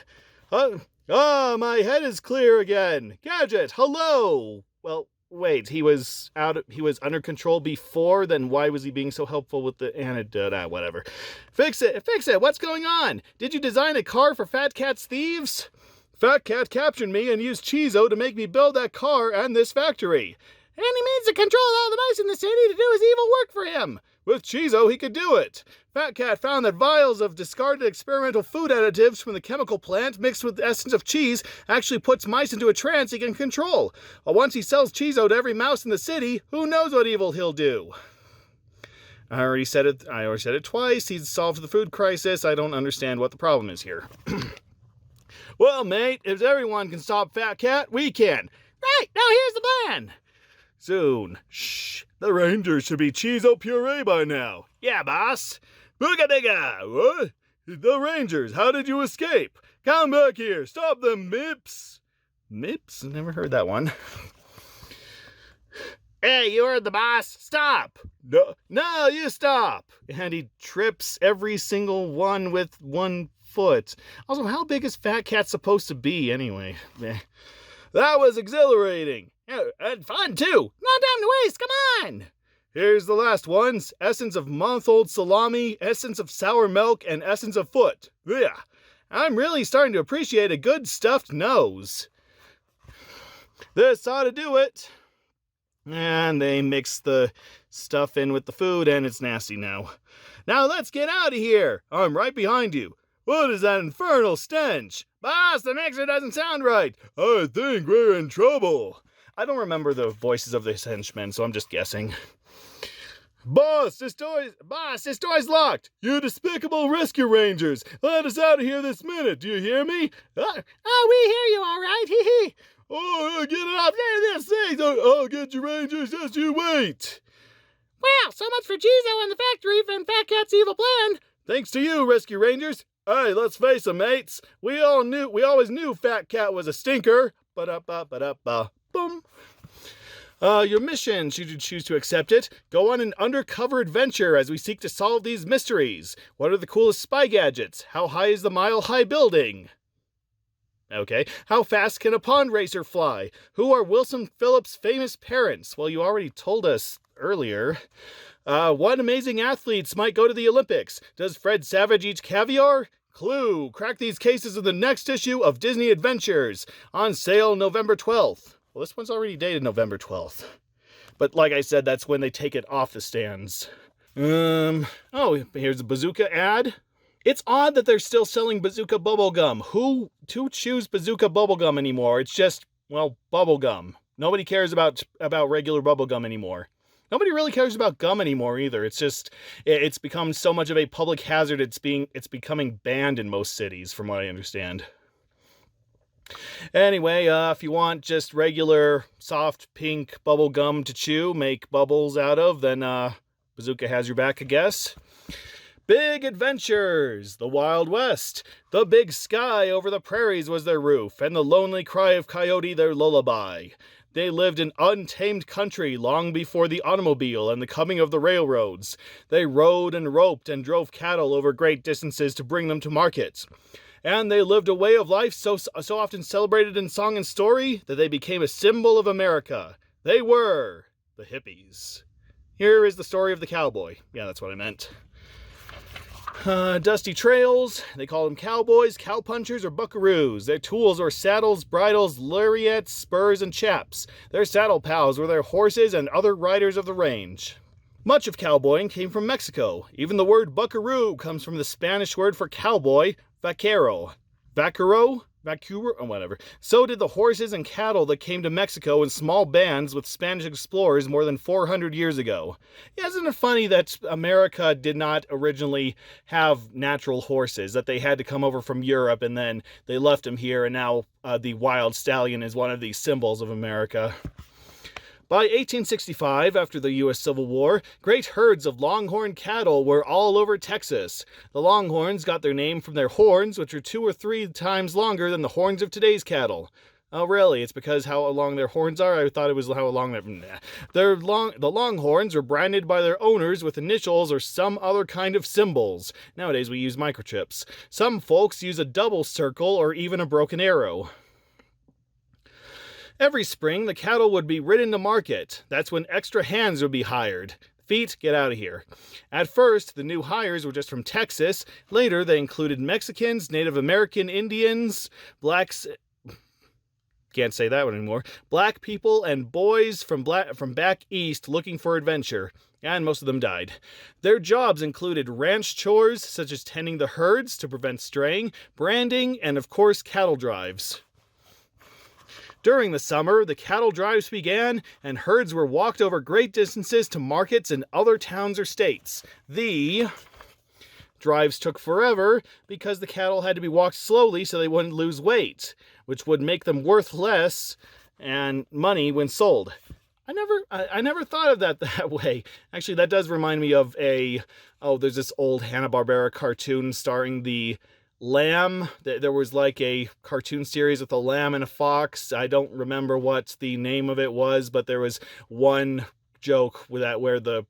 My head is clear again. Gadget, hello. Well, wait, he was under control before, then why was he being so helpful with the antidote? Whatever. Fix it. What's going on? Did you design a car for Fat Cat's thieves? Fat Cat captured me and used Chizo to make me build that car and this factory. And he means to control all the mice in the city to do his evil work for him. With Chizo, he could do it. Fat Cat found that vials of discarded experimental food additives from the chemical plant mixed with the essence of cheese actually puts mice into a trance he can control. Once he sells Chizo to every mouse in the city, who knows what evil he'll do? I already said it twice. He's solved the food crisis. I don't understand what the problem is here. Well, mate, if everyone can stop Fat Cat, we can. Right, now here's the plan. Soon. Shh. The Rangers should be Chizo puree by now. Yeah, boss. Booga digga. What? The Rangers, how did you escape? Come back here. Stop them, Mips. Mips? Never heard that one. Hey, you heard the boss. Stop. No, you stop. And he trips every single one with one foot. Also, how big is Fat Cat supposed to be anyway? That was exhilarating. And fun, too. No time to waste. Come on. Here's the last ones. Essence of month-old salami, essence of sour milk, and essence of foot. Yeah. I'm really starting to appreciate a good stuffed nose. This ought to do it. And they mix the stuff in with the food, and it's nasty now. Now let's get out of here. I'm right behind you. What is that infernal stench? Boss, the mixer doesn't sound right. I think we're in trouble. I don't remember the voices of the henchmen, so I'm just guessing. Boss, this door's locked. You despicable rescue rangers. Let us out of here this minute. Do you hear me? We hear you all right. Hee hee. Oh, get it off there, this thing. I'll get you, Rangers. Just you wait. Well, so much for Chizo and the factory and Fat Cat's evil plan. Thanks to you, Rescue Rangers. Hey, let's face it, mates. We always knew Fat Cat was a stinker. Boom. Your mission, should you choose to accept it, go on an undercover adventure as we seek to solve these mysteries. What are the coolest spy gadgets? How high is the mile-high building? Okay. How fast can a pond racer fly? Who are Wilson Phillips' famous parents? Well, you already told us earlier. What amazing athletes might go to the Olympics? Does Fred Savage eat caviar? Clue. Crack these cases in the next issue of Disney Adventures. On sale November 12th. Well, this one's already dated November 12th. But like I said, that's when they take it off the stands. Here's a Bazooka ad. It's odd that they're still selling Bazooka bubblegum. Who chews Bazooka bubblegum anymore? It's just, bubblegum. Nobody cares about regular bubblegum anymore. Nobody really cares about gum anymore either. It's just, it's become so much of a public hazard, it's becoming banned in most cities, from what I understand. Anyway, if you want just regular soft pink bubble gum to chew, make bubbles out of, then Bazooka has your back, I guess. Big adventures, the Wild West. The big sky over the prairies was their roof, and the lonely cry of coyote their lullaby. They lived in untamed country long before the automobile and the coming of the railroads. They rode and roped and drove cattle over great distances to bring them to market. And they lived a way of life so often celebrated in song and story that they became a symbol of America. They were the hippies. Here is the story of the cowboy. Yeah, that's what I meant. Dusty trails, they call them cowboys, cowpunchers, or buckaroos. Their tools were saddles, bridles, lariats, spurs, and chaps. Their saddle pals were their horses and other riders of the range. Much of cowboying came from Mexico. Even the word buckaroo comes from the Spanish word for cowboy, vaquero. Vaquero, or whatever. So did the horses and cattle that came to Mexico in small bands with Spanish explorers more than 400 years ago. Yeah, isn't it funny that America did not originally have natural horses, that they had to come over from Europe and then they left them here, and now the wild stallion is one of the symbols of America. By 1865, after the U.S. Civil War, great herds of longhorn cattle were all over Texas. The longhorns got their name from their horns, which are 2 or 3 times longer than the horns of today's cattle. Oh, really? It's because how long their horns are? I thought it was how long their... The longhorns were branded by their owners with initials or some other kind of symbols. Nowadays we use microchips. Some folks use a double circle or even a broken arrow. Every spring, the cattle would be ridden to market. That's when extra hands would be hired. Feet, get out of here. At first, the new hires were just from Texas. Later, they included Mexicans, Native American Indians, blacks... Can't say that one anymore. Black people and boys from back east looking for adventure. And most of them died. Their jobs included ranch chores, such as tending the herds to prevent straying, branding, and of course, cattle drives. During the summer, the cattle drives began, and herds were walked over great distances to markets in other towns or states. The drives took forever because the cattle had to be walked slowly so they wouldn't lose weight, which would make them worth less and money when sold. I never thought of that way. Actually, that does remind me of there's this old Hanna-Barbera cartoon starring the lamb. There was like a cartoon series with a lamb and a fox. I don't remember what the name of it was, but there was one joke with that where the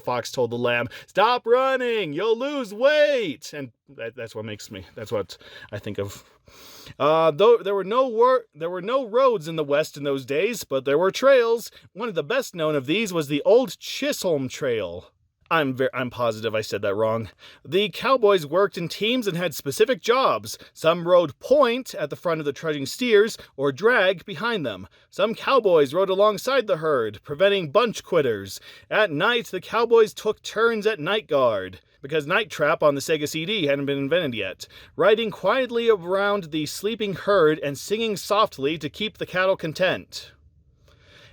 fox told the lamb, "Stop running, you'll lose weight," and that's what I think of. Though there were no roads in the West in those days, but there were trails. One of the best known of these was the Old Chisholm Trail. I'm positive I said that wrong. The cowboys worked in teams and had specific jobs. Some rode point at the front of the trudging steers or drag behind them. Some cowboys rode alongside the herd, preventing bunch quitters. At night, the cowboys took turns at night guard, because Night Trap on the Sega CD hadn't been invented yet, riding quietly around the sleeping herd and singing softly to keep the cattle content.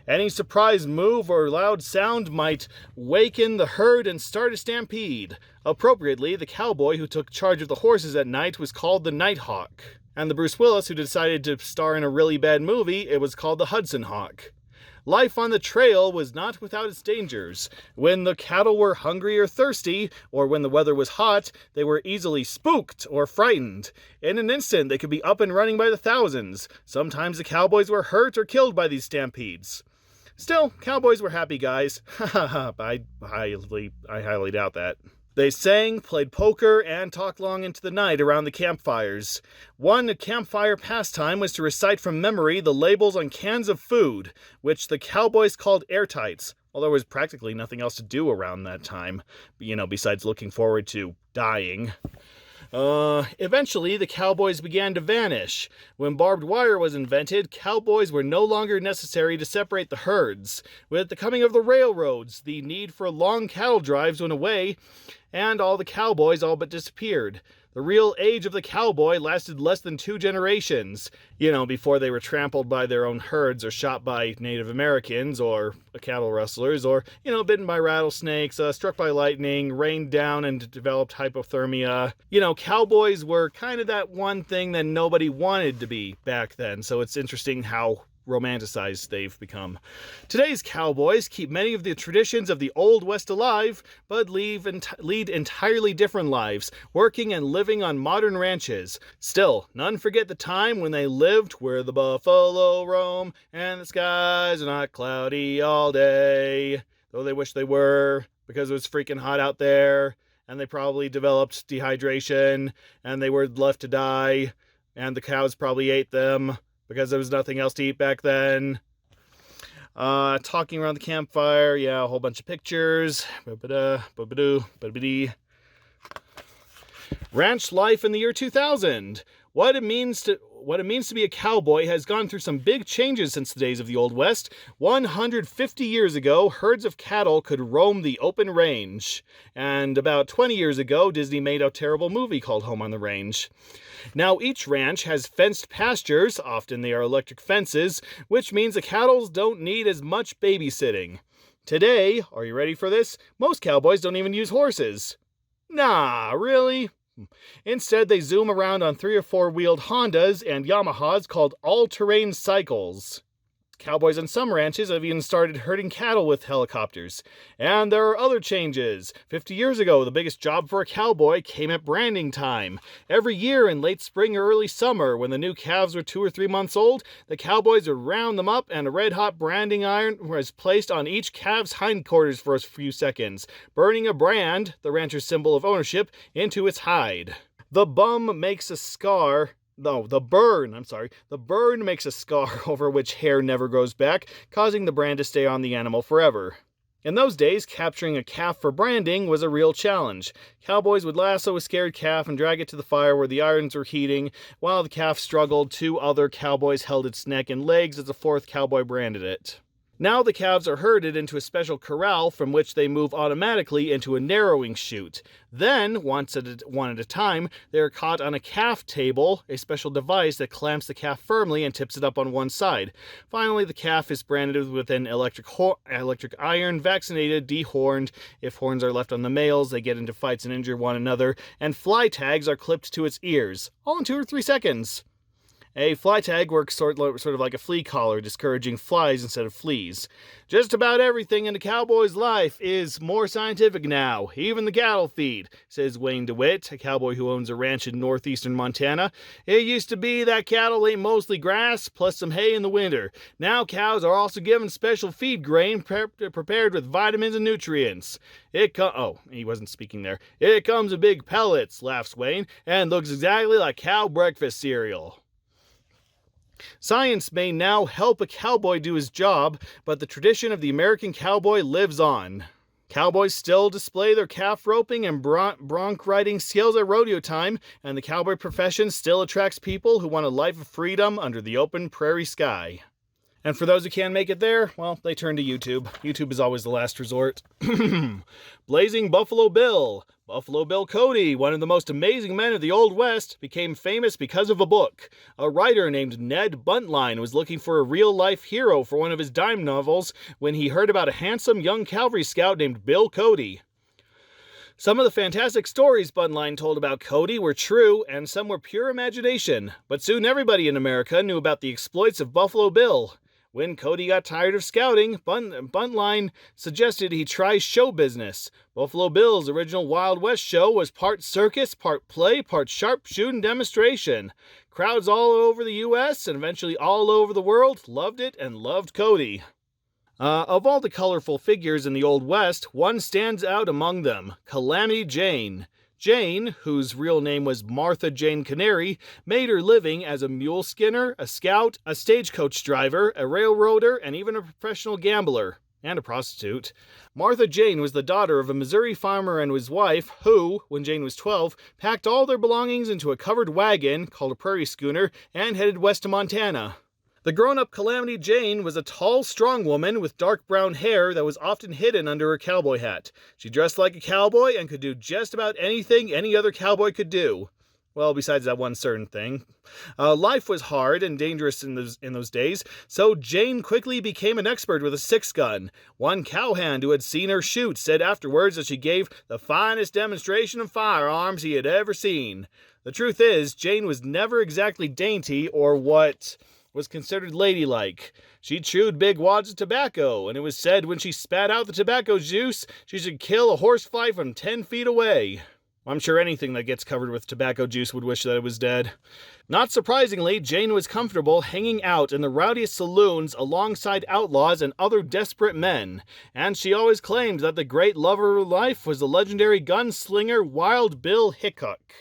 Any surprise move or loud sound might waken the herd and start a stampede. Appropriately, the cowboy who took charge of the horses at night was called the Nighthawk. And the Bruce Willis who decided to star in a really bad movie, it was called the Hudson Hawk. Life on the trail was not without its dangers. When the cattle were hungry or thirsty, or when the weather was hot, they were easily spooked or frightened. In an instant, they could be up and running by the thousands. Sometimes the cowboys were hurt or killed by these stampedes. Still, cowboys were happy guys. I highly doubt that. They sang, played poker, and talked long into the night around the campfires. One campfire pastime was to recite from memory the labels on cans of food, which the cowboys called airtights. Well, there was practically nothing else to do around that time, besides looking forward to dying. Eventually, the cowboys began to vanish. When barbed wire was invented, cowboys were no longer necessary to separate the herds. With the coming of the railroads, the need for long cattle drives went away, and all the cowboys all but disappeared. The real age of the cowboy lasted less than 2 generations, before they were trampled by their own herds or shot by Native Americans or cattle rustlers or, bitten by rattlesnakes, struck by lightning, rained down and developed hypothermia. Cowboys were kind of that one thing that nobody wanted to be back then, so it's interesting how romanticized they've become. Today's cowboys keep many of the traditions of the Old West alive, but lead entirely different lives, working and living on modern ranches. Still, none forget the time when they lived where the buffalo roam and the skies are not cloudy all day. Though they wish they were, because it was freaking hot out there, and they probably developed dehydration, and they were left to die, and the cows probably ate them, because there was nothing else to eat back then. Talking around the campfire, yeah, a whole bunch of pictures. Ranch life in the year 2000. What it means to be a cowboy has gone through some big changes since the days of the Old West. 150 years ago, herds of cattle could roam the open range. And about 20 years ago, Disney made a terrible movie called Home on the Range. Now each ranch has fenced pastures, often they are electric fences, which means the cattle don't need as much babysitting. Today, are you ready for this? Most cowboys don't even use horses. Nah, really? Instead, they zoom around on 3 or 4-wheeled Hondas and Yamahas called all-terrain cycles. Cowboys on some ranches have even started herding cattle with helicopters. And there are other changes. 50 years ago, the biggest job for a cowboy came at branding time. Every year in late spring or early summer, when the new calves were 2 or 3 months old, the cowboys would round them up and a red-hot branding iron was placed on each calf's hindquarters for a few seconds, burning a brand, the rancher's symbol of ownership, into its hide. The burn makes a scar over which hair never grows back, causing the brand to stay on the animal forever. In those days, capturing a calf for branding was a real challenge. Cowboys would lasso a scared calf and drag it to the fire where the irons were heating. While the calf struggled, 2 other cowboys held its neck and legs as a 4th cowboy branded it. Now the calves are herded into a special corral from which they move automatically into a narrowing chute. Then, one at a time, they are caught on a calf table, a special device that clamps the calf firmly and tips it up on one side. Finally, the calf is branded with an electric iron, vaccinated, dehorned. If horns are left on the males, they get into fights and injure one another, and fly tags are clipped to its ears, all in 2 or 3 seconds. A fly tag works sort of like a flea collar, discouraging flies instead of fleas. Just about everything in a cowboy's life is more scientific now, even the cattle feed, says Wayne DeWitt, a cowboy who owns a ranch in northeastern Montana. It used to be that cattle ate mostly grass, plus some hay in the winter. Now cows are also given special feed grain prepared with vitamins and nutrients. He wasn't speaking there. It comes in big pellets, laughs Wayne, and looks exactly like cow breakfast cereal. Science may now help a cowboy do his job, but the tradition of the American cowboy lives on. Cowboys still display their calf roping and bronc riding skills at rodeo time, and the cowboy profession still attracts people who want a life of freedom under the open prairie sky. And for those who can't make it there, well, they turn to YouTube. YouTube is always the last resort. Blazing Buffalo Bill. Buffalo Bill Cody, one of the most amazing men of the Old West, became famous because of a book. A writer named Ned Buntline was looking for a real-life hero for one of his dime novels when he heard about a handsome young cavalry scout named Bill Cody. Some of the fantastic stories Buntline told about Cody were true, and some were pure imagination, but soon everybody in America knew about the exploits of Buffalo Bill. When Cody got tired of scouting, Buntline suggested he try show business. Buffalo Bill's original Wild West show was part circus, part play, part sharpshooting demonstration. Crowds all over the U.S. and eventually all over the world loved it and loved Cody. Of all the colorful figures in the Old West, one stands out among them, Calamity Jane. Jane, whose real name was Martha Jane Canary, made her living as a mule skinner, a scout, a stagecoach driver, a railroader, and even a professional gambler, and a prostitute. Martha Jane was the daughter of a Missouri farmer and his wife, who, when Jane was 12, packed all their belongings into a covered wagon, called a prairie schooner, and headed west to Montana. The grown-up Calamity Jane was a tall, strong woman with dark brown hair that was often hidden under her cowboy hat. She dressed like a cowboy and could do just about anything any other cowboy could do. Well, besides that one certain thing. Life was hard and dangerous in those days, so Jane quickly became an expert with a 6-gun. One cowhand who had seen her shoot said afterwards that she gave the finest demonstration of firearms he had ever seen. The truth is, Jane was never exactly dainty or what was considered ladylike. She chewed big wads of tobacco, and it was said when she spat out the tobacco juice, she should kill a horsefly from 10 feet away. I'm sure anything that gets covered with tobacco juice would wish that it was dead. Not surprisingly, Jane was comfortable hanging out in the rowdiest saloons alongside outlaws and other desperate men, and she always claimed that the great lover of life was the legendary gunslinger Wild Bill Hickok.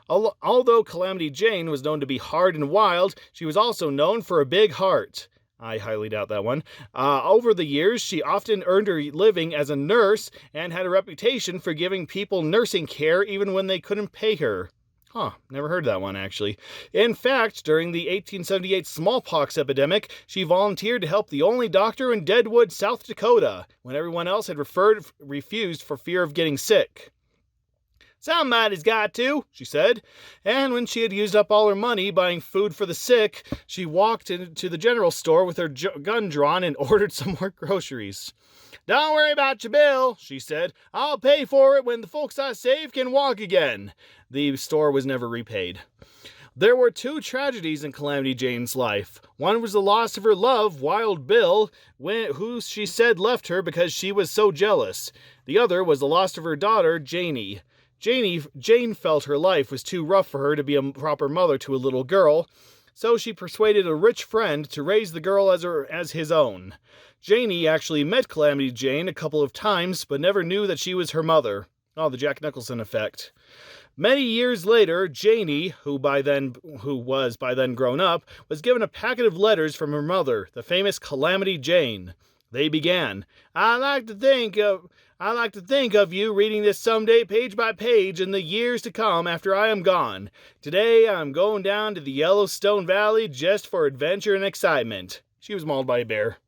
Although Calamity Jane was known to be hard and wild, she was also known for a big heart. I highly doubt that one. Over the years, she often earned her living as a nurse and had a reputation for giving people nursing care even when they couldn't pay her. Never heard that one, actually. In fact, during the 1878 smallpox epidemic, she volunteered to help the only doctor in Deadwood, South Dakota, when everyone else had refused for fear of getting sick. "Somebody's got to," she said, and when she had used up all her money buying food for the sick, she walked into the general store with her gun drawn and ordered some more groceries. "Don't worry about your bill," she said. "I'll pay for it when the folks I save can walk again." The store was never repaid. There were two tragedies in Calamity Jane's life. One was the loss of her love, Wild Bill, who she said left her because she was so jealous. The other was the loss of her daughter, Janie. Jane felt her life was too rough for her to be a proper mother to a little girl, so she persuaded a rich friend to raise the girl as his own. Janie actually met Calamity Jane a couple of times, but never knew that she was her mother. The Jack Nicholson effect. Many years later, Janie, who was by then grown up, was given a packet of letters from her mother, the famous Calamity Jane. They began, I like to think of you reading this someday page by page in the years to come after I am gone. Today I am going down to the Yellowstone Valley just for adventure and excitement." She was mauled by a bear.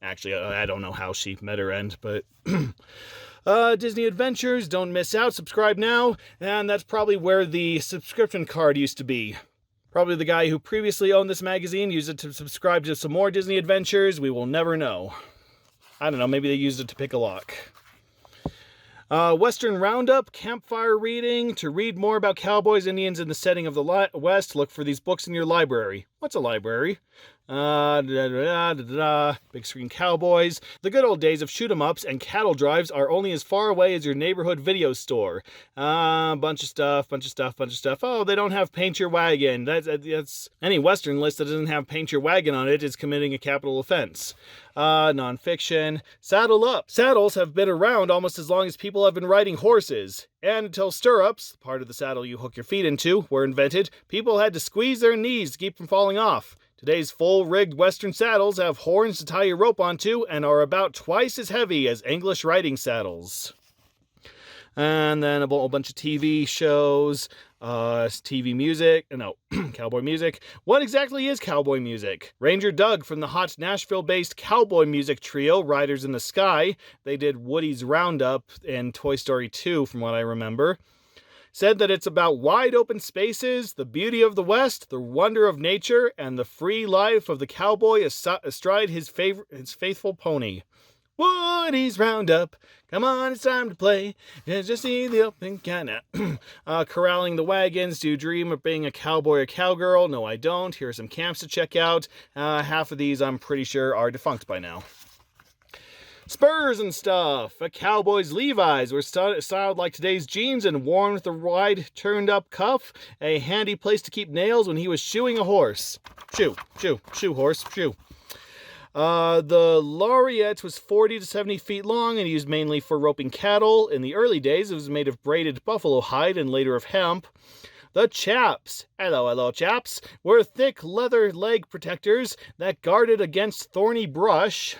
Actually, I don't know how she met her end, but... Disney Adventures, don't miss out, subscribe now, and that's probably where the subscription card used to be. Probably the guy who previously owned this magazine used it to subscribe to some more Disney Adventures, we will never know. I don't know, maybe they used it to pick a lock. Western Roundup, campfire reading. To read more about cowboys, Indians, and the setting of the West, look for these books in your library. What's a library? Big Screen Cowboys. The good old days of shoot-em-ups and cattle drives are only as far away as your neighborhood video store. Bunch of stuff. Oh, they don't have Paint Your Wagon. That's any Western list that doesn't have Paint Your Wagon on it is committing a capital offense. Nonfiction. Saddle Up. Saddles have been around almost as long as people have been riding horses. And until stirrups, part of the saddle you hook your feet into, were invented, people had to squeeze their knees to keep from falling off. Today's full-rigged Western saddles have horns to tie your rope onto and are about twice as heavy as English riding saddles. And then a whole bunch of TV shows, TV music, cowboy music. What exactly is cowboy music? Ranger Doug from the hot Nashville-based cowboy music trio Riders in the Sky, they did Woody's Roundup in Toy Story 2 from what I remember, said that it's about wide open spaces, the beauty of the West, the wonder of nature, and the free life of the cowboy astride his faithful pony. Woody's Roundup, come on, it's time to play. Just see the open kind of corralling the wagons. Do you dream of being a cowboy or cowgirl? No, I don't. Here are some camps to check out. Half of these, I'm pretty sure, are defunct by now. Spurs and stuff. A cowboy's Levi's were styled like today's jeans and worn with a wide turned-up cuff. A handy place to keep nails when he was shoeing a horse. Shoe, horse, shoe. The lariat was 40 to 70 feet long and used mainly for roping cattle. In the early days, it was made of braided buffalo hide and later of hemp. The chaps, hello chaps, were thick leather leg protectors that guarded against thorny brush.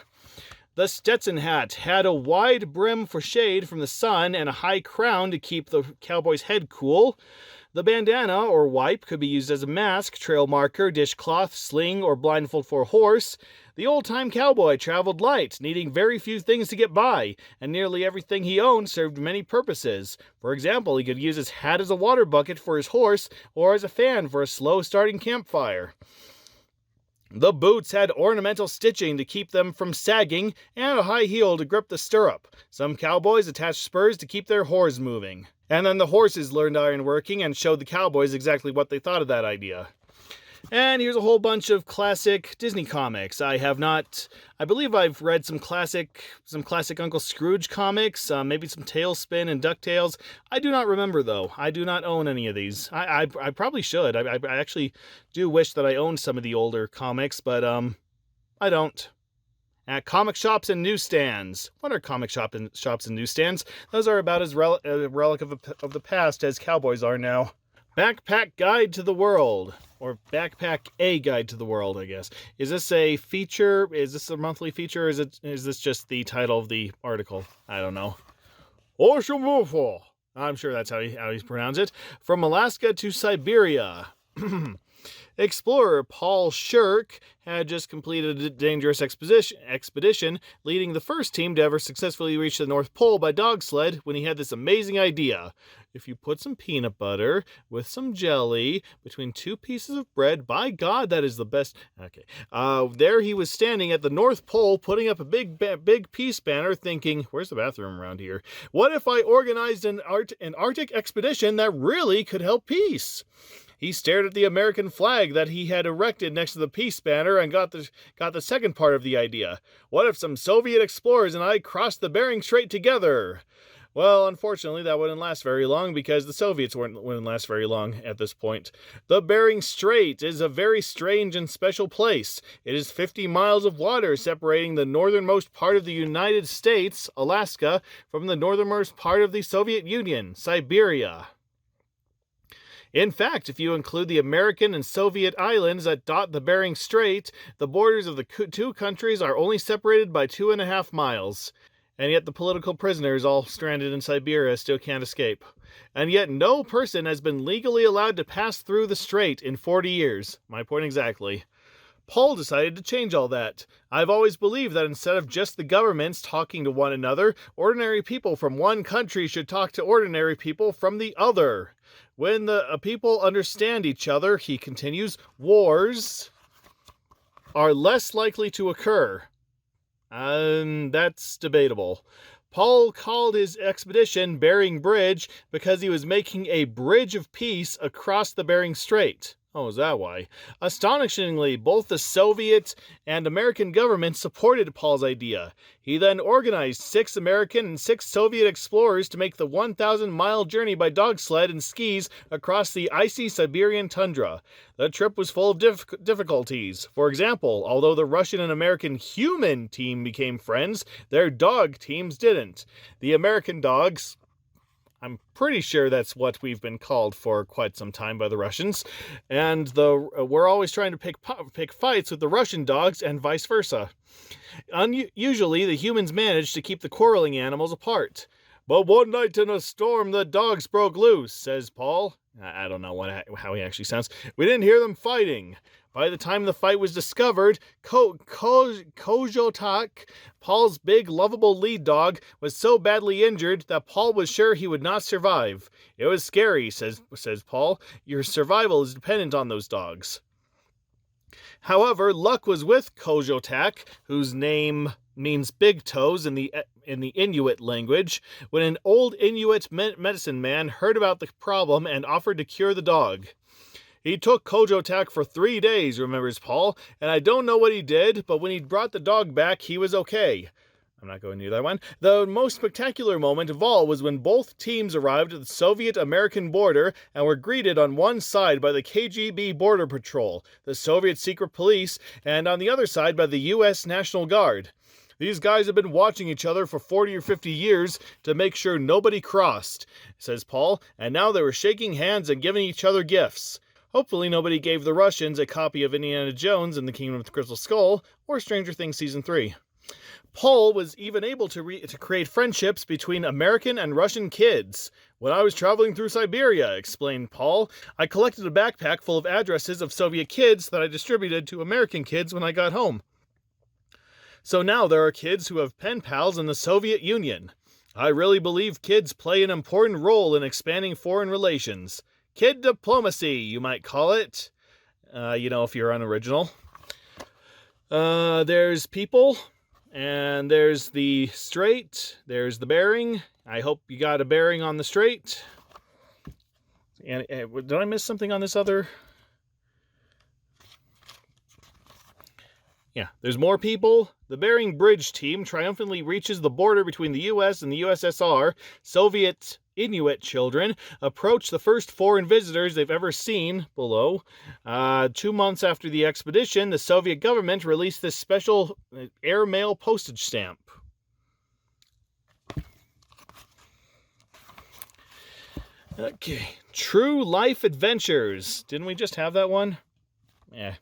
The Stetson hat had a wide brim for shade from the sun and a high crown to keep the cowboy's head cool. The bandana, or wipe, could be used as a mask, trail marker, dishcloth, sling, or blindfold for a horse. The old-time cowboy traveled light, needing very few things to get by, and nearly everything he owned served many purposes. For example, he could use his hat as a water bucket for his horse, or as a fan for a slow-starting campfire. The boots had ornamental stitching to keep them from sagging, and a high heel to grip the stirrup. Some cowboys attached spurs to keep their horses moving. And then the horses learned ironworking and showed the cowboys exactly what they thought of that idea. And here's a whole bunch of classic Disney comics. I believe I've read some classic Uncle Scrooge comics, maybe some Tailspin and DuckTales. I do not remember, though. I do not own any of these. I probably should. I actually do wish that I owned some of the older comics, but I don't. At comic shops and newsstands. What are comic shops and newsstands? Those are about as a relic of the past as Cowboys are now. Backpack Guide to the World. Or Backpack A Guide to the World, I guess. Is this a feature? Is this a monthly feature? Or is this just the title of the article? I don't know. Oshimufo. I'm sure that's how you pronounce it. From Alaska to Siberia. Explorer Paul Shirk had just completed a dangerous expedition, leading the first team to ever successfully reach the North Pole by dog sled when he had this amazing idea. If you put some peanut butter with some jelly between two pieces of bread, by God, that is the best. Okay. There he was standing at the North Pole, putting up a big peace banner, thinking, where's the bathroom around here? What if I organized an Arctic expedition that really could help peace? He stared at the American flag that he had erected next to the peace banner and got the second part of the idea. What if some Soviet explorers and I crossed the Bering Strait together? Well, unfortunately, that wouldn't last very long because the Soviets wouldn't last very long at this point. The Bering Strait is a very strange and special place. It is 50 miles of water separating the northernmost part of the United States, Alaska, from the northernmost part of the Soviet Union, Siberia. In fact, if you include the American and Soviet islands that dot the Bering Strait, the borders of the two countries are only separated by 2.5 miles. And yet the political prisoners all stranded in Siberia still can't escape. And yet no person has been legally allowed to pass through the strait in 40 years. My point exactly. Paul decided to change all that. I've always believed that instead of just the governments talking to one another, ordinary people from one country should talk to ordinary people from the other. When the people understand each other, he continues, wars are less likely to occur. That's debatable. Paul called his expedition Bering Bridge because he was making a bridge of peace across the Bering Strait. Oh, is that why? Astonishingly, both the Soviet and American governments supported Paul's idea. He then organized 6 American and 6 Soviet explorers to make the 1,000-mile journey by dog sled and skis across the icy Siberian tundra. The trip was full of difficulties. For example, although the Russian and American human team became friends, their dog teams didn't. The American dogs... I'm pretty sure that's what we've been called for quite some time by the Russians. And we're always trying to pick fights with the Russian dogs and vice versa. Usually, the humans manage to keep the quarreling animals apart. But one night in a storm, the dogs broke loose, says Paul. I don't know how he actually sounds. We didn't hear them fighting. By the time the fight was discovered, Kojotak, Paul's big, lovable lead dog, was so badly injured that Paul was sure he would not survive. It was scary, says Paul. Your survival is dependent on those dogs. However, luck was with Kojotak, whose name means big toes in the Inuit language, when an old Inuit medicine man heard about the problem and offered to cure the dog. He took Kojotak for 3 days, remembers Paul, and I don't know what he did, but when he brought the dog back, he was okay. I'm not going near that one. The most spectacular moment of all was when both teams arrived at the Soviet-American border and were greeted on one side by the KGB Border Patrol, the Soviet secret police, and on the other side by the U.S. National Guard. These guys have been watching each other for 40 or 50 years to make sure nobody crossed, says Paul, and now they were shaking hands and giving each other gifts. Hopefully nobody gave the Russians a copy of Indiana Jones and the Kingdom of the Crystal Skull, or Stranger Things Season 3. Paul was even able to create friendships between American and Russian kids. When I was traveling through Siberia, explained Paul, I collected a backpack full of addresses of Soviet kids that I distributed to American kids when I got home. So now there are kids who have pen pals in the Soviet Union. I really believe kids play an important role in expanding foreign relations. Kid diplomacy, you might call it. If you're unoriginal. There's people, and there's the strait, there's the bearing. I hope you got a bearing on the strait. And did I miss something on this other? Yeah, there's more people. The Bering Bridge team triumphantly reaches the border between the US and the USSR. Soviet Inuit children approach the first foreign visitors they've ever seen below. 2 months after the expedition, the Soviet government released this special airmail postage stamp. Okay, True Life Adventures. Didn't we just have that one? Yeah.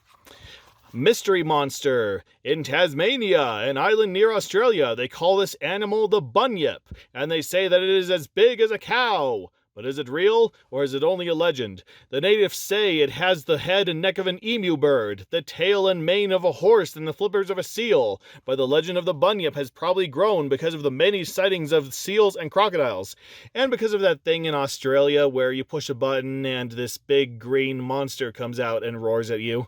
Mystery monster. In Tasmania, an island near Australia, they call this animal the bunyip, and they say that it is as big as a cow. But is it real, or is it only a legend? The natives say it has the head and neck of an emu bird, the tail and mane of a horse, and the flippers of a seal. But the legend of the bunyip has probably grown because of the many sightings of seals and crocodiles, and because of that thing in Australia where you push a button and this big green monster comes out and roars at you.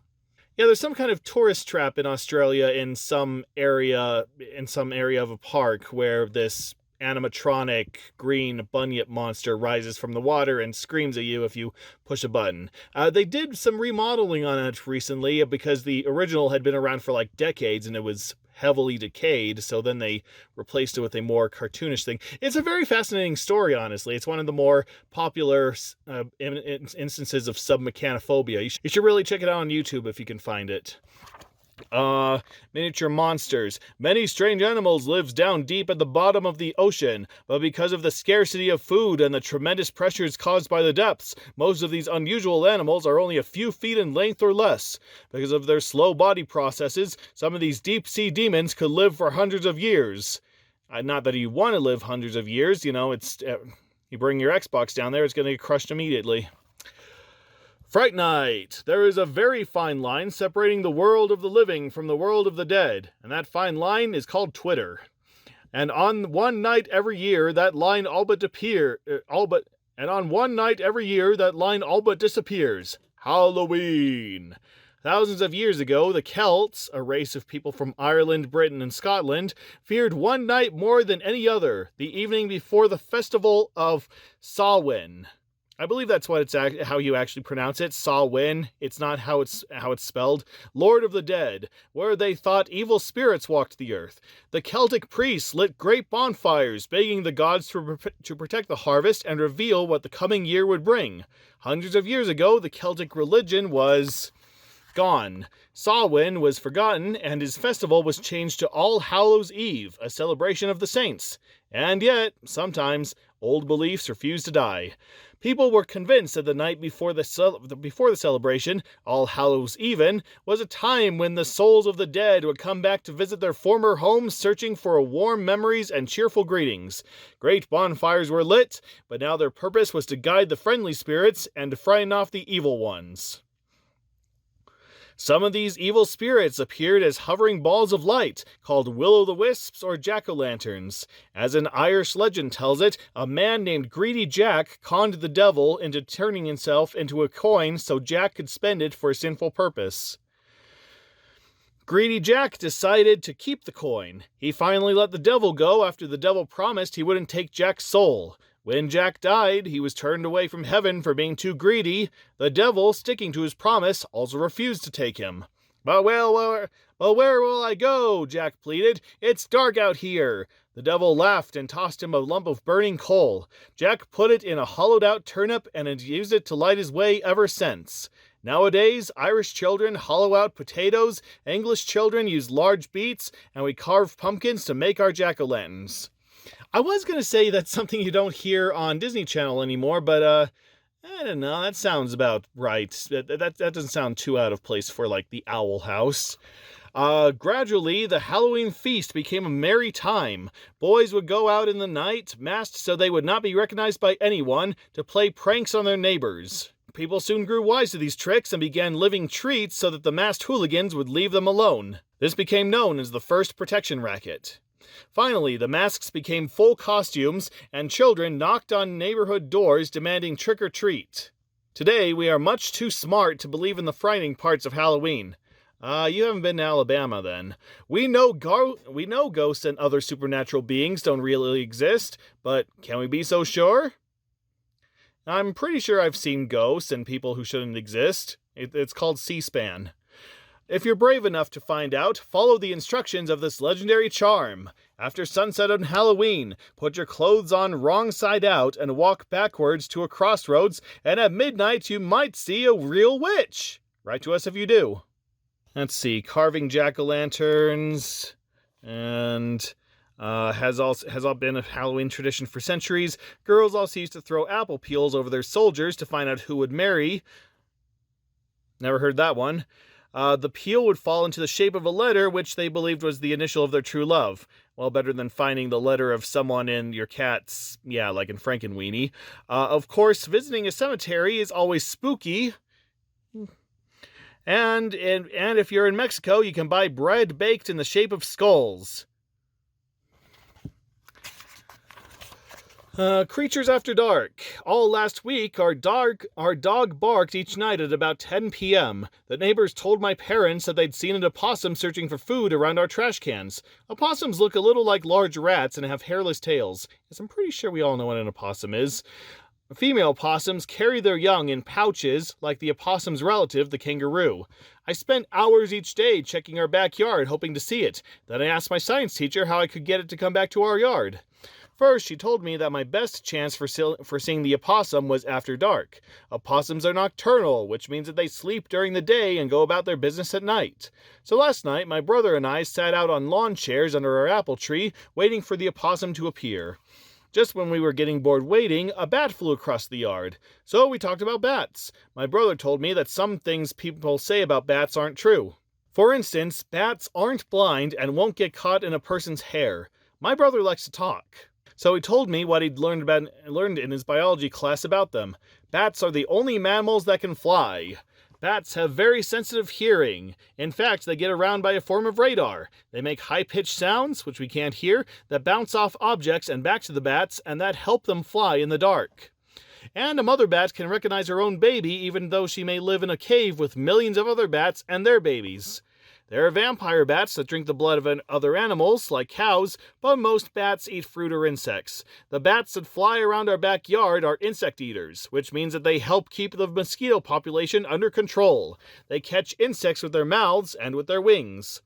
Yeah, there's some kind of tourist trap in Australia in some area of a park where this animatronic green bunyip monster rises from the water and screams at you if you push a button. They did some remodeling on it recently because the original had been around for like decades and it was heavily decayed, so then they replaced it with a more cartoonish thing. It's a very fascinating story, honestly. It's one of the more popular instances of submechanophobia. You should really check it out on YouTube if you can find it. Miniature monsters. Many strange animals live down deep at the bottom of the ocean, but because of the scarcity of food and the tremendous pressures caused by the depths, most of these unusual animals are only a few feet in length or less. Because of their slow body processes, some of these deep-sea demons could live for hundreds of years. Not that you want to live hundreds of years, it's you bring your Xbox down there, it's going to get crushed immediately. Fright Night! There is a very fine line separating the world of the living from the world of the dead, and that fine line is called Twitter. And on one night every year, that line all but disappears. Halloween! Thousands of years ago, the Celts, a race of people from Ireland, Britain, and Scotland, feared one night more than any other, the evening before the festival of Samhain. I believe that's how you actually pronounce it, Samhain. It's not how it's spelled. Lord of the Dead, where they thought evil spirits walked the earth. The Celtic priests lit great bonfires, begging the gods to protect the harvest and reveal what the coming year would bring. Hundreds of years ago, the Celtic religion was gone. Samhain was forgotten, and his festival was changed to All Hallows Eve, a celebration of the saints. And yet, sometimes, old beliefs refuse to die. People were convinced that the night before the celebration, All Hallows Even, was a time when the souls of the dead would come back to visit their former homes, searching for warm memories and cheerful greetings. Great bonfires were lit, but now their purpose was to guide the friendly spirits and to frighten off the evil ones. Some of these evil spirits appeared as hovering balls of light, called will-o'-the-wisps or jack-o'-lanterns. As an Irish legend tells it, a man named Greedy Jack conned the devil into turning himself into a coin so Jack could spend it for a sinful purpose. Greedy Jack decided to keep the coin. He finally let the devil go after the devil promised he wouldn't take Jack's soul. When Jack died, he was turned away from heaven for being too greedy. The devil, sticking to his promise, also refused to take him. But where will I go? Jack pleaded. It's dark out here. The devil laughed and tossed him a lump of burning coal. Jack put it in a hollowed-out turnip and has used it to light his way ever since. Nowadays, Irish children hollow out potatoes, English children use large beets, and we carve pumpkins to make our jack-o'-lanterns. I was going to say that's something you don't hear on Disney Channel anymore, but I don't know, that sounds about right. That doesn't sound too out of place for, like, the Owl House. Gradually, the Halloween feast became a merry time. Boys would go out in the night, masked so they would not be recognized by anyone, to play pranks on their neighbors. People soon grew wise to these tricks and began living treats so that the masked hooligans would leave them alone. This became known as the first protection racket. Finally, the masks became full costumes, and children knocked on neighborhood doors demanding trick-or-treat. Today, we are much too smart to believe in the frightening parts of Halloween. You haven't been to Alabama, then. We know ghosts and other supernatural beings don't really exist, but can we be so sure? I'm pretty sure I've seen ghosts and people who shouldn't exist. It's called C-SPAN. If you're brave enough to find out, follow the instructions of this legendary charm. After sunset on Halloween, put your clothes on wrong side out and walk backwards to a crossroads, and at midnight you might see a real witch. Write to us if you do. Let's see, carving jack-o'-lanterns, and has all been a Halloween tradition for centuries. Girls also used to throw apple peels over their soldiers to find out who would marry. Never heard that one. The peel would fall into the shape of a letter, which they believed was the initial of their true love. Well, better than finding the letter of someone in your cat's, like in Frankenweenie. Of course, visiting a cemetery is always spooky. And if you're in Mexico, you can buy bread baked in the shape of skulls. Creatures after dark. All last week, our dog barked each night at about 10 p.m. The neighbors told my parents that they'd seen an opossum searching for food around our trash cans. Opossums look a little like large rats and have hairless tails. Yes, I'm pretty sure we all know what an opossum is. Female opossums carry their young in pouches like the opossum's relative, the kangaroo. I spent hours each day checking our backyard hoping to see it. Then I asked my science teacher how I could get it to come back to our yard. First, she told me that my best chance for seeing the opossum was after dark. Opossums are nocturnal, which means that they sleep during the day and go about their business at night. So last night, my brother and I sat out on lawn chairs under our apple tree, waiting for the opossum to appear. Just when we were getting bored waiting, a bat flew across the yard. So we talked about bats. My brother told me that some things people say about bats aren't true. For instance, bats aren't blind and won't get caught in a person's hair. My brother likes to talk. So he told me what he'd learned in his biology class about them. Bats are the only mammals that can fly. Bats have very sensitive hearing. In fact, they get around by a form of radar. They make high-pitched sounds, which we can't hear, that bounce off objects and back to the bats, and that help them fly in the dark. And a mother bat can recognize her own baby even though she may live in a cave with millions of other bats and their babies. There are vampire bats that drink the blood of other animals, like cows, but most bats eat fruit or insects. The bats that fly around our backyard are insect eaters, which means that they help keep the mosquito population under control. They catch insects with their mouths and with their wings.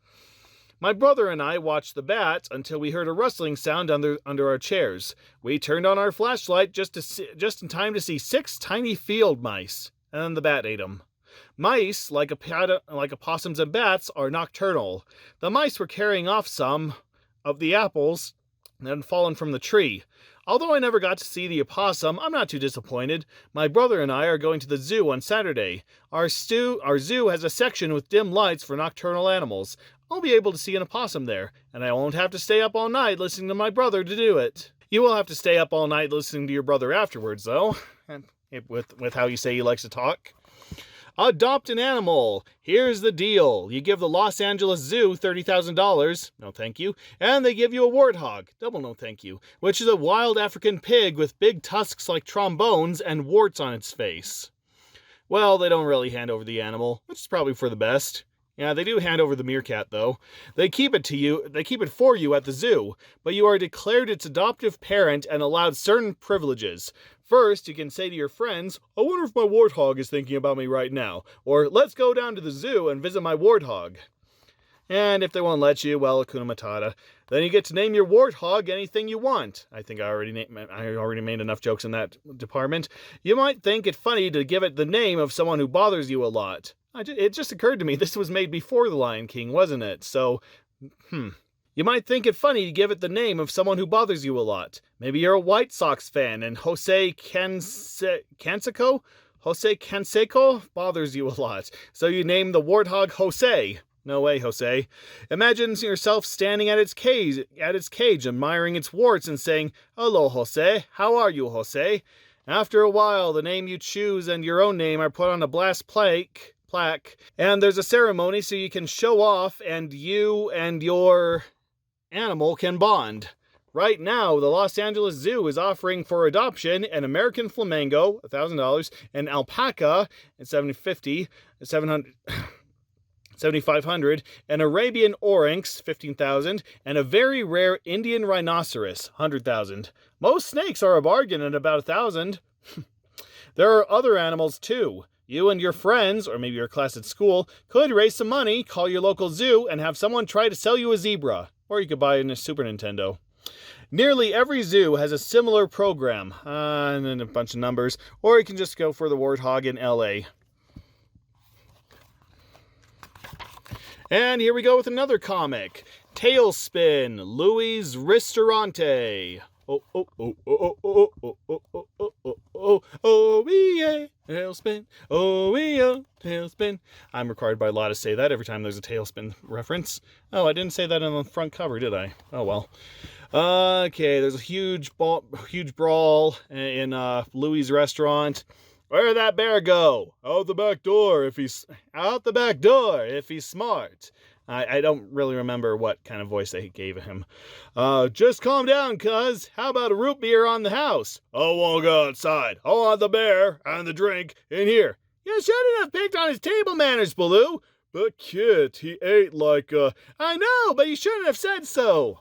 My brother and I watched the bat until we heard a rustling sound under our chairs. We turned on our flashlight just in time to see 6 tiny field mice, and then the bat ate them. Mice, like opossums and bats, are nocturnal. The mice were carrying off some of the apples that had fallen from the tree. Although I never got to see the opossum, I'm not too disappointed. My brother and I are going to the zoo on Saturday. Our zoo has a section with dim lights for nocturnal animals. I'll be able to see an opossum there, and I won't have to stay up all night listening to my brother to do it. You will have to stay up all night listening to your brother afterwards, though, with how you say he likes to talk. Adopt an animal. Here's the deal. You give the Los Angeles Zoo $30,000, no thank you, and they give you a warthog, double no thank you, which is a wild African pig with big tusks like trombones and warts on its face. Well, they don't really hand over the animal, which is probably for the best. Yeah, they do hand over the meerkat, though. They keep it for you at the zoo, but you are declared its adoptive parent and allowed certain privileges. First, you can say to your friends, I wonder if my warthog is thinking about me right now, or let's go down to the zoo and visit my warthog. And if they won't let you, well, Hakuna Matata. Then you get to name your warthog anything you want. I think I already made enough jokes in that department. You might think it funny to give it the name of someone who bothers you a lot. It just occurred to me this was made before The Lion King, wasn't it? So, You might think it funny to give it the name of someone who bothers you a lot. Maybe you're a White Sox fan and Jose Canseco bothers you a lot. So you name the warthog Jose. No way, Jose. Imagine yourself standing at its cage, admiring its warts and saying, Hello, Jose. How are you, Jose? After a while, the name you choose and your own name are put on a brass plaque, and there's a ceremony so you can show off and you and your animal can bond. Right now, the Los Angeles Zoo is offering for adoption an American flamingo, $1,000, an alpaca, $7,500, an Arabian oryx, $15,000, and a very rare Indian rhinoceros, $100,000. Most snakes are a bargain at about $1,000. There are other animals too. You and your friends, or maybe your class at school, could raise some money, call your local zoo, and have someone try to sell you a zebra. Or you could buy it in a Super Nintendo. Nearly every zoo has a similar program, and then a bunch of numbers, or you can just go for the Warthog in LA. And here we go with another comic. Tailspin, Louis Ristorante. Oh, oh, oh, oh, oh, oh, oh, oh, oh, oh, oh, oh, yeah, tailspin, oh, yeah, tailspin. I'm required by law to say that every time there's a tailspin reference. Oh, I didn't say that on the front cover, did I? Oh, well. Okay, there's a huge brawl in Louis' restaurant. Where'd that bear go? Out the back door if he's smart. I don't really remember what kind of voice they gave him. Just calm down, cuz. How about a root beer on the house? I won't go outside. I want the bear and the drink in here. You shouldn't have picked on his table manners, Baloo. But Kit, he ate like I know, but you shouldn't have said so.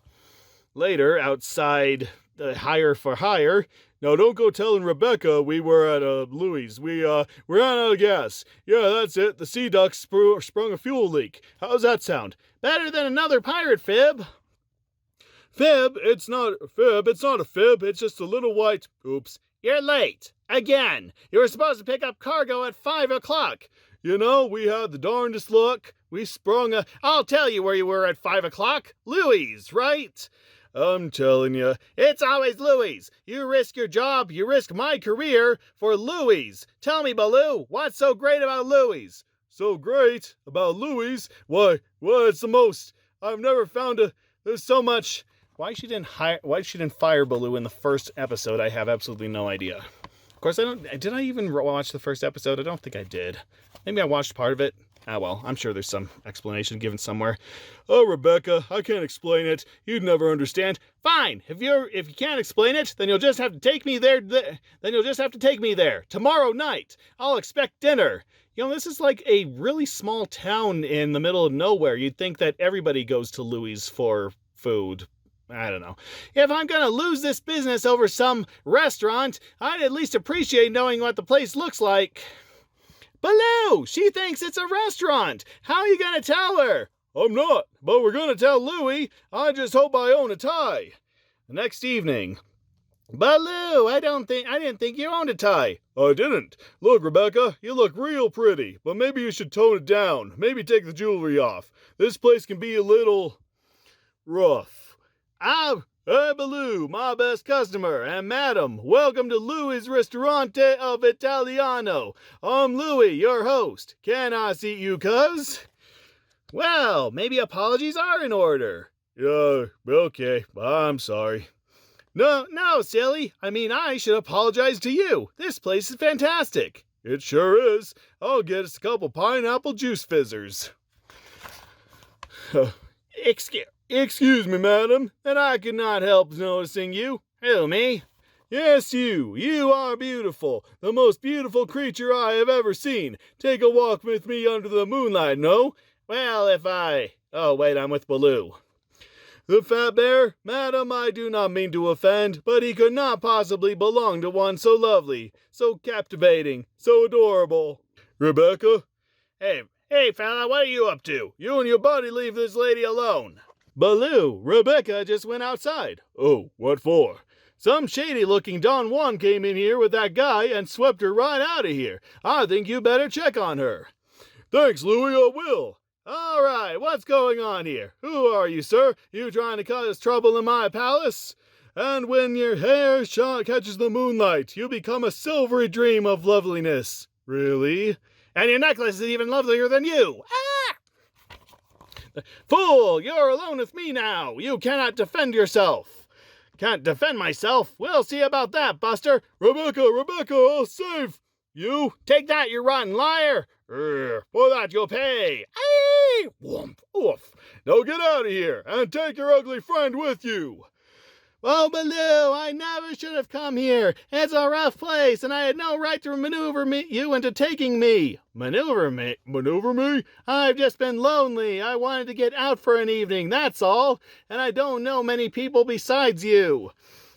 Later, outside the Hire for Hire. Now, don't go telling Rebecca we were at Louis. We ran out of gas. Yeah, that's it. The sea ducks sprung a fuel leak. How's that sound? Better than another pirate fib. Fib? It's not a fib. It's just a little white... Oops. You're late. Again. You were supposed to pick up cargo at 5 o'clock. You know, we had the darndest luck. We sprung a... I'll tell you where you were at 5 o'clock. Louis, right? I'm telling you, it's always Louis. You risk your job, you risk my career for Louis. Tell me, Baloo, what's so great about Louis? So great about Louis? Why, it's the most. I've never found there's so much. Why she didn't fire Baloo in the first episode, I have absolutely no idea. Of course, did I even watch the first episode? I don't think I did. Maybe I watched part of it. Ah, well, I'm sure there's some explanation given somewhere. Oh, Rebecca, I can't explain it. You'd never understand. Fine. If you can't explain it, then you'll just have to take me there. Tomorrow night. I'll expect dinner. You know, this is like a really small town in the middle of nowhere. You'd think that everybody goes to Louis for food. I don't know. If I'm gonna lose this business over some restaurant, I'd at least appreciate knowing what the place looks like. Baloo! She thinks it's a restaurant! How are you gonna tell her? I'm not, but we're gonna tell Louie. I just hope I own a tie. The next evening. Baloo, I didn't think you owned a tie. I didn't. Look, Rebecca, you look real pretty, but maybe you should tone it down. Maybe take the jewelry off. This place can be a little... rough. Hey, Baloo, my best customer, and madam, welcome to Louis' Ristorante of Italiano. I'm Louis, your host. Can I seat you, cuz? Well, maybe apologies are in order. Yeah, okay, I'm sorry. No, silly. I mean, I should apologize to you. This place is fantastic. It sure is. I'll get us a couple pineapple juice fizzers. Excuse me, madam, and I could not help noticing you. Who, me? Yes, you. You are beautiful. The most beautiful creature I have ever seen. Take a walk with me under the moonlight, no? Well, Oh, wait, I'm with Baloo. The fat bear? Madam, I do not mean to offend, but he could not possibly belong to one so lovely, so captivating, so adorable. Rebecca? Hey, fella, what are you up to? You and your buddy leave this lady alone. Baloo, Rebecca just went outside. Oh, what for? Some shady-looking Don Juan came in here with that guy and swept her right out of here. I think you better check on her. Thanks, Louie, I will. All right, what's going on here? Who are you, sir? You trying to cause trouble in my palace? And when your hair catches the moonlight, you become a silvery dream of loveliness. Really? And your necklace is even lovelier than you. Ah! Fool, you're alone with me now. You cannot defend yourself. Can't defend myself? We'll see about that, Buster. Rebecca, I'll save you. Take that, you rotten liar. For that you'll pay. Aye! Whoomp, oof. Now get out of here and take your ugly friend with you. Oh, Baloo, I never should have come here. It's a rough place, and I had no right to maneuver you into taking me. Maneuver me? I've just been lonely. I wanted to get out for an evening, that's all. And I don't know many people besides you.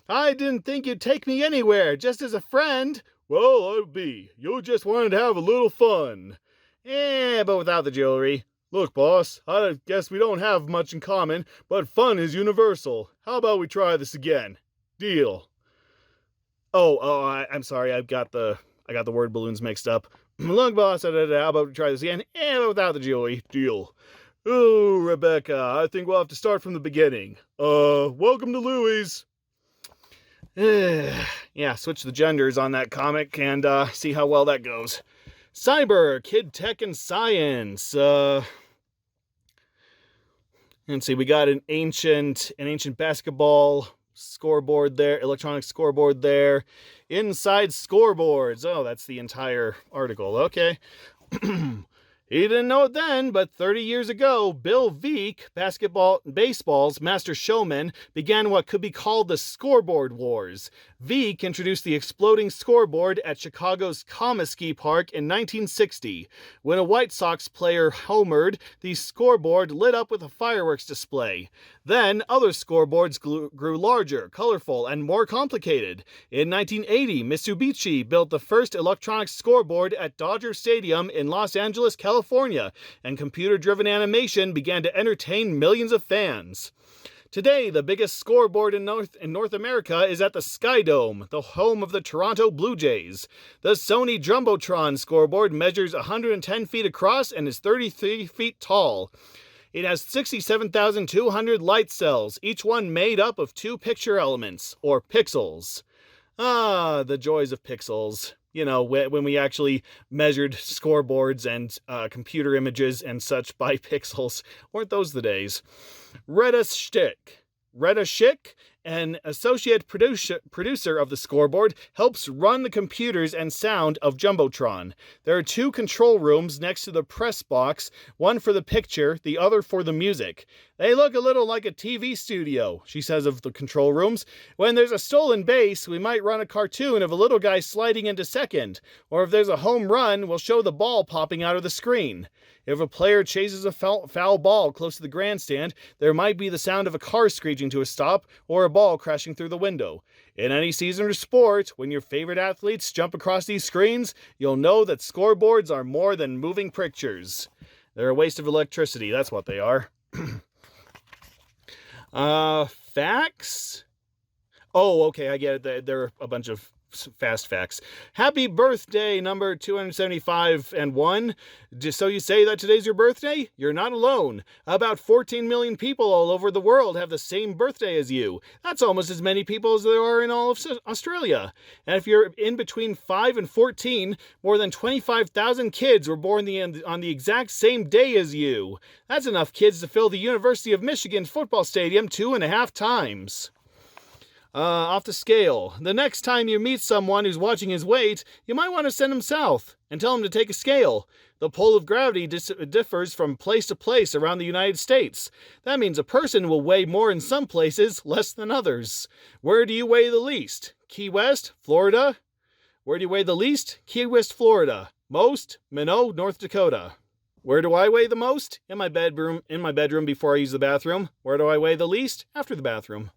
I didn't think you'd take me anywhere, just as a friend. Well, I'll be. You just wanted to have a little fun. But without the jewelry. Look, boss, I guess we don't have much in common, but fun is universal. How about we try this again? Deal. I'm sorry, I got the word balloons mixed up. Look, boss, how about we try this again? But without the jewelry. Deal. Oh, Rebecca, I think we'll have to start from the beginning. Welcome to Louie's. Yeah, switch the genders on that comic and see how well that goes. Cyber, Kid Tech and Science. Let's see, we got an ancient basketball scoreboard there, electronic scoreboard there. Inside Scoreboards. Oh, that's the entire article. Okay. He didn't know it then, but 30 years ago, Bill Veeck, baseball's master showman, began what could be called the Scoreboard Wars. Veeck introduced the exploding scoreboard at Chicago's Comiskey Park in 1960. When a White Sox player homered, the scoreboard lit up with a fireworks display. Then, other scoreboards grew larger, colorful, and more complicated. In 1980, Mitsubishi built the first electronic scoreboard at Dodger Stadium in Los Angeles, California, and computer-driven animation began to entertain millions of fans. Today, the biggest scoreboard in North America is at the Sky Dome, the home of the Toronto Blue Jays. The Sony Jumbotron scoreboard measures 110 feet across and is 33 feet tall. It has 67,200 light cells, each one made up of 2 picture elements, or pixels. Ah, the joys of pixels. You know, when we actually measured scoreboards and computer images and such by pixels. Weren't those the days? Retta Schick, an associate producer of the scoreboard, helps run the computers and sound of Jumbotron. There are 2 control rooms next to the press box, one for the picture, the other for the music. They look a little like a TV studio, she says of the control rooms. When there's a stolen base, we might run a cartoon of a little guy sliding into second. Or if there's a home run, we'll show the ball popping out of the screen. If a player chases a foul ball close to the grandstand, there might be the sound of a car screeching to a stop or a ball crashing through the window. In any season or sport, when your favorite athletes jump across these screens, you'll know that scoreboards are more than moving pictures. They're a waste of electricity, that's what they are. Facts? Oh, okay, I get it. There are a bunch of fast facts. Happy birthday, number 275 and 1. So you say that today's your birthday? You're not alone. About 14 million people all over the world have the same birthday as you. That's almost as many people as there are in all of Australia. And if you're in between 5 and 14, more than 25,000 kids were born on the exact same day as you. That's enough kids to fill the University of Michigan football stadium 2.5 times. Off the scale. The next time you meet someone who's watching his weight, you might want to send him south and tell him to take a scale. The pull of gravity differs from place to place around the United States. That means a person will weigh more in some places, less than others. Where do you weigh the least? Key West, Florida? Where do you weigh the least? Key West, Florida. Most? Minot, North Dakota. Where do I weigh the most? In my bedroom before I use the bathroom. Where do I weigh the least? After the bathroom.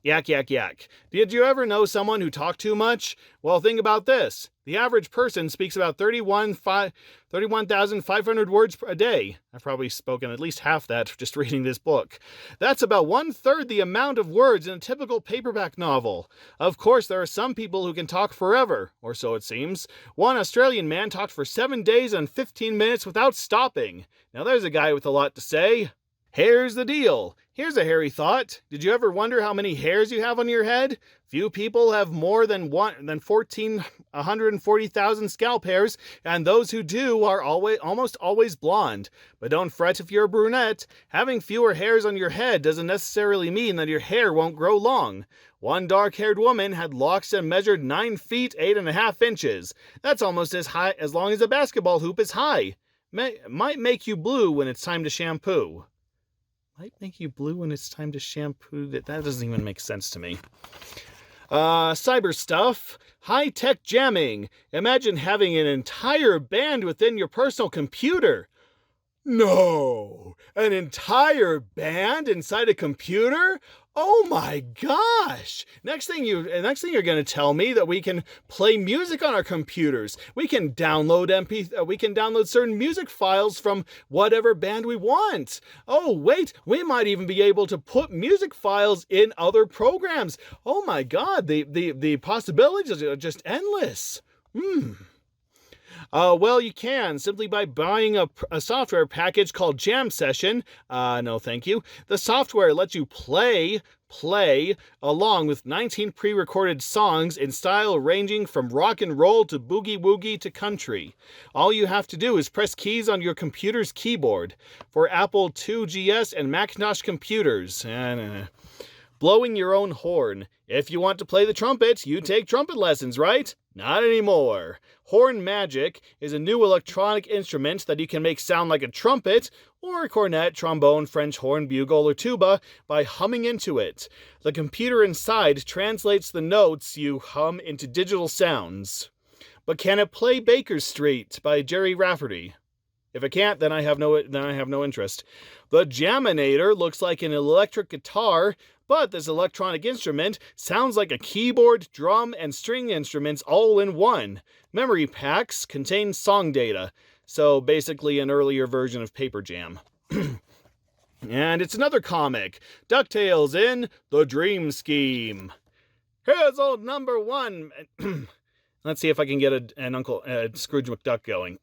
Yak, yak, yak. Did you ever know someone who talked too much? Well, think about this. The average person speaks about 31,500 words a day. I've probably spoken at least half that just reading this book. That's about 1/3 the amount of words in a typical paperback novel. Of course, there are some people who can talk forever, or so it seems. One Australian man talked for 7 days and 15 minutes without stopping. Now there's a guy with a lot to say. Here's the deal. Here's a hairy thought. Did you ever wonder how many hairs you have on your head? Few people have more than 140,000 scalp hairs, and those who do are almost always blonde. But don't fret if you're a brunette. Having fewer hairs on your head doesn't necessarily mean that your hair won't grow long. One dark-haired woman had locks that measured 9 feet 8.5 inches. That's almost as long as a basketball hoop is high. Might make you blue when it's time to shampoo. Might make you blue when it's time to shampoo. That doesn't even make sense to me. Cyber stuff. High-tech jamming. Imagine having an entire band within your personal computer. No! An entire band inside a computer? Oh my gosh! Next thing you're going to tell me that we can play music on our computers. We can download certain music files from whatever band we want. Oh wait, we might even be able to put music files in other programs. Oh my god, the possibilities are just endless. Well, you can, simply by buying a software package called Jam Session. No thank you. The software lets you play along with 19 pre-recorded songs in style ranging from rock and roll to boogie woogie to country. All you have to do is press keys on your computer's keyboard. For Apple IIgs and Macintosh computers. Blowing your own horn. If you want to play the trumpet, you take trumpet lessons, right? Not anymore. Horn magic is a new electronic instrument that you can make sound like a trumpet, or a cornet, trombone, French horn, bugle, or tuba by humming into it. The computer inside translates the notes you hum into digital sounds. But can it play Baker Street by Jerry Rafferty? If it can't, then I have no interest. The Jaminator looks like an electric guitar, but this electronic instrument sounds like a keyboard, drum, and string instruments all in one. Memory packs contain song data, so basically an earlier version of Paper Jam. And it's another comic, DuckTales in The Dream Scheme. Here's old number one. Let's see if I can get an Uncle Scrooge McDuck going.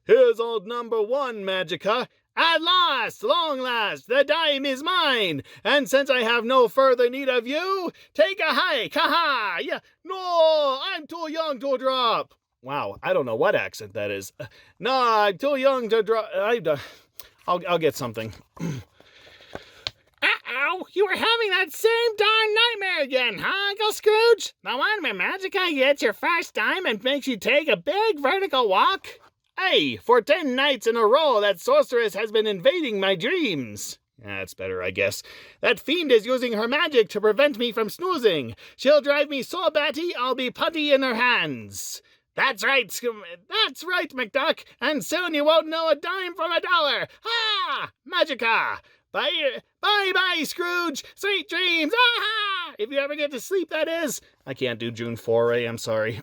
Here's old number one, Magica. At last, long last, the dime is mine, and since I have no further need of you, take a hike, ha-ha! Yeah, no, I'm too young to drop. Wow, I don't know what accent that is. No, I'm too young to drop. I'll get something. Uh-oh, you were having that same darn nightmare again, huh, Uncle Scrooge? The one where Magica gets your first dime and makes you take a big vertical walk? Hey, for 10 nights in a row, that sorceress has been invading my dreams. That's better, I guess. That fiend is using her magic to prevent me from snoozing. She'll drive me so batty, I'll be putty in her hands. That's right, McDuck, and soon you won't know a dime from a dollar. Ha! Magica! Bye, Scrooge! Sweet dreams! Ah! If you ever get to sleep, that is. I can't do June 4A, I'm sorry.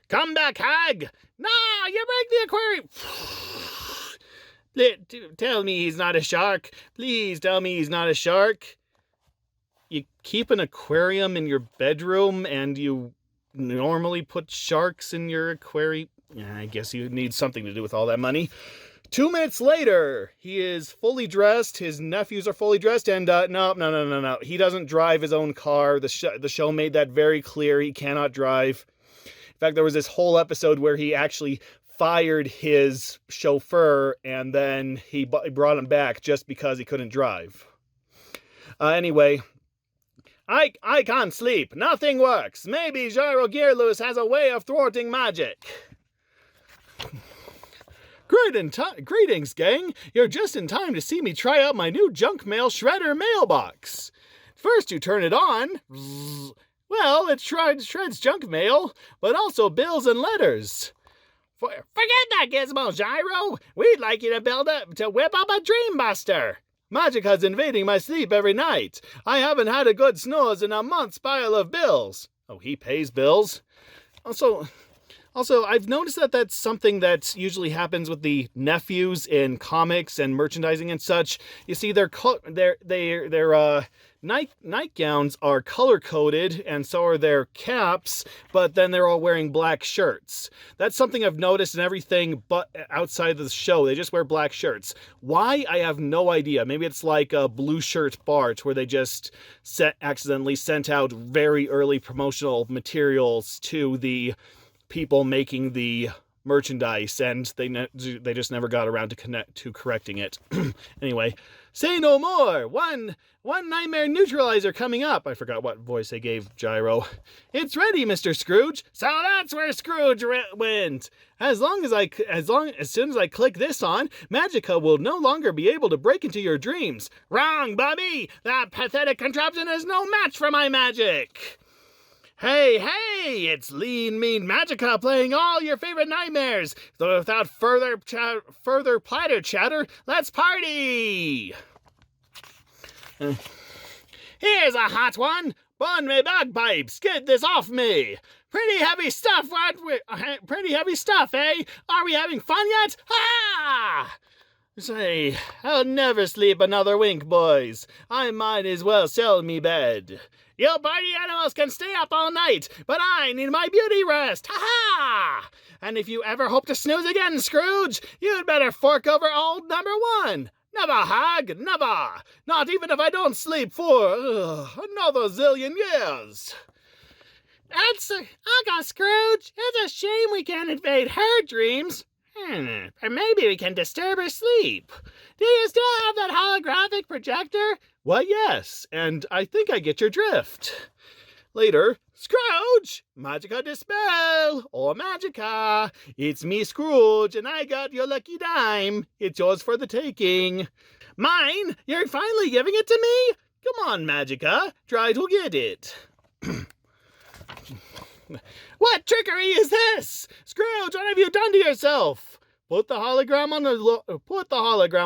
Come back, hag! No, you break the aquarium! Tell me he's not a shark. Please tell me he's not a shark. You keep an aquarium in your bedroom and you normally put sharks in your aquarium? Yeah, I guess you need something to do with all that money. 2 minutes later, he is fully dressed, his nephews are fully dressed, and no. He doesn't drive his own car. The show made that very clear. He cannot drive. In fact, there was this whole episode where he actually fired his chauffeur, and then he brought him back just because he couldn't drive. Anyway, I can't sleep. Nothing works. Maybe Gyro Gearloose has a way of thwarting magic. Greetings, gang. You're just in time to see me try out my new junk mail shredder mailbox. First, you turn it on. Well, it shreds junk mail, but also bills and letters. Forget that, Gizmo Gyro. We'd like you to whip up a Dream Buster. Magica's invading my sleep every night. I haven't had a good snooze in a month's pile of bills. Oh, he pays bills? Also, I've noticed that that's something that usually happens with the nephews in comics and merchandising and such. You see, their nightgowns are color-coded, and so are their caps, but then they're all wearing black shirts. That's something I've noticed in everything but outside of the show. They just wear black shirts. Why? I have no idea. Maybe it's like a Blue Shirt Bart, where they just accidentally sent out very early promotional materials to the people making the merchandise, and they just never got around to correcting it. Anyway, say no more. One nightmare neutralizer coming up. I forgot what voice I gave Gyro. It's ready, Mr. Scrooge. So that's where Scrooge went. As soon as I click this on, Magica will no longer be able to break into your dreams. Wrong, Bobby. That pathetic contraption is no match for my magic. Hey, it's Lean Mean Magica playing all your favorite nightmares. So without further platter chatter, let's party! Here's a hot one. Burn me bagpipes. Get this off me. Pretty heavy stuff, pretty heavy stuff, eh? Are we having fun yet? Ha! Say, I'll never sleep another wink, boys. I might as well sell me bed. You party animals can stay up all night, but I need my beauty rest. Ha-ha! And if you ever hope to snooze again, Scrooge, you'd better fork over old number one. Never, Hag, never. Not even if I don't sleep for another zillion years. That's Uncle Scrooge. It's a shame we can't invade her dreams. Or maybe we can disturb her sleep. Do you still have that holographic projector? Why, yes, and I think I get your drift. Later, Scrooge! Magica dispel! Oh, Magica! It's me, Scrooge, and I got your lucky dime. It's yours for the taking. Mine? You're finally giving it to me? Come on, Magica. Try to get it. What trickery is this? Scrooge, what have you done to yourself? Put the hologram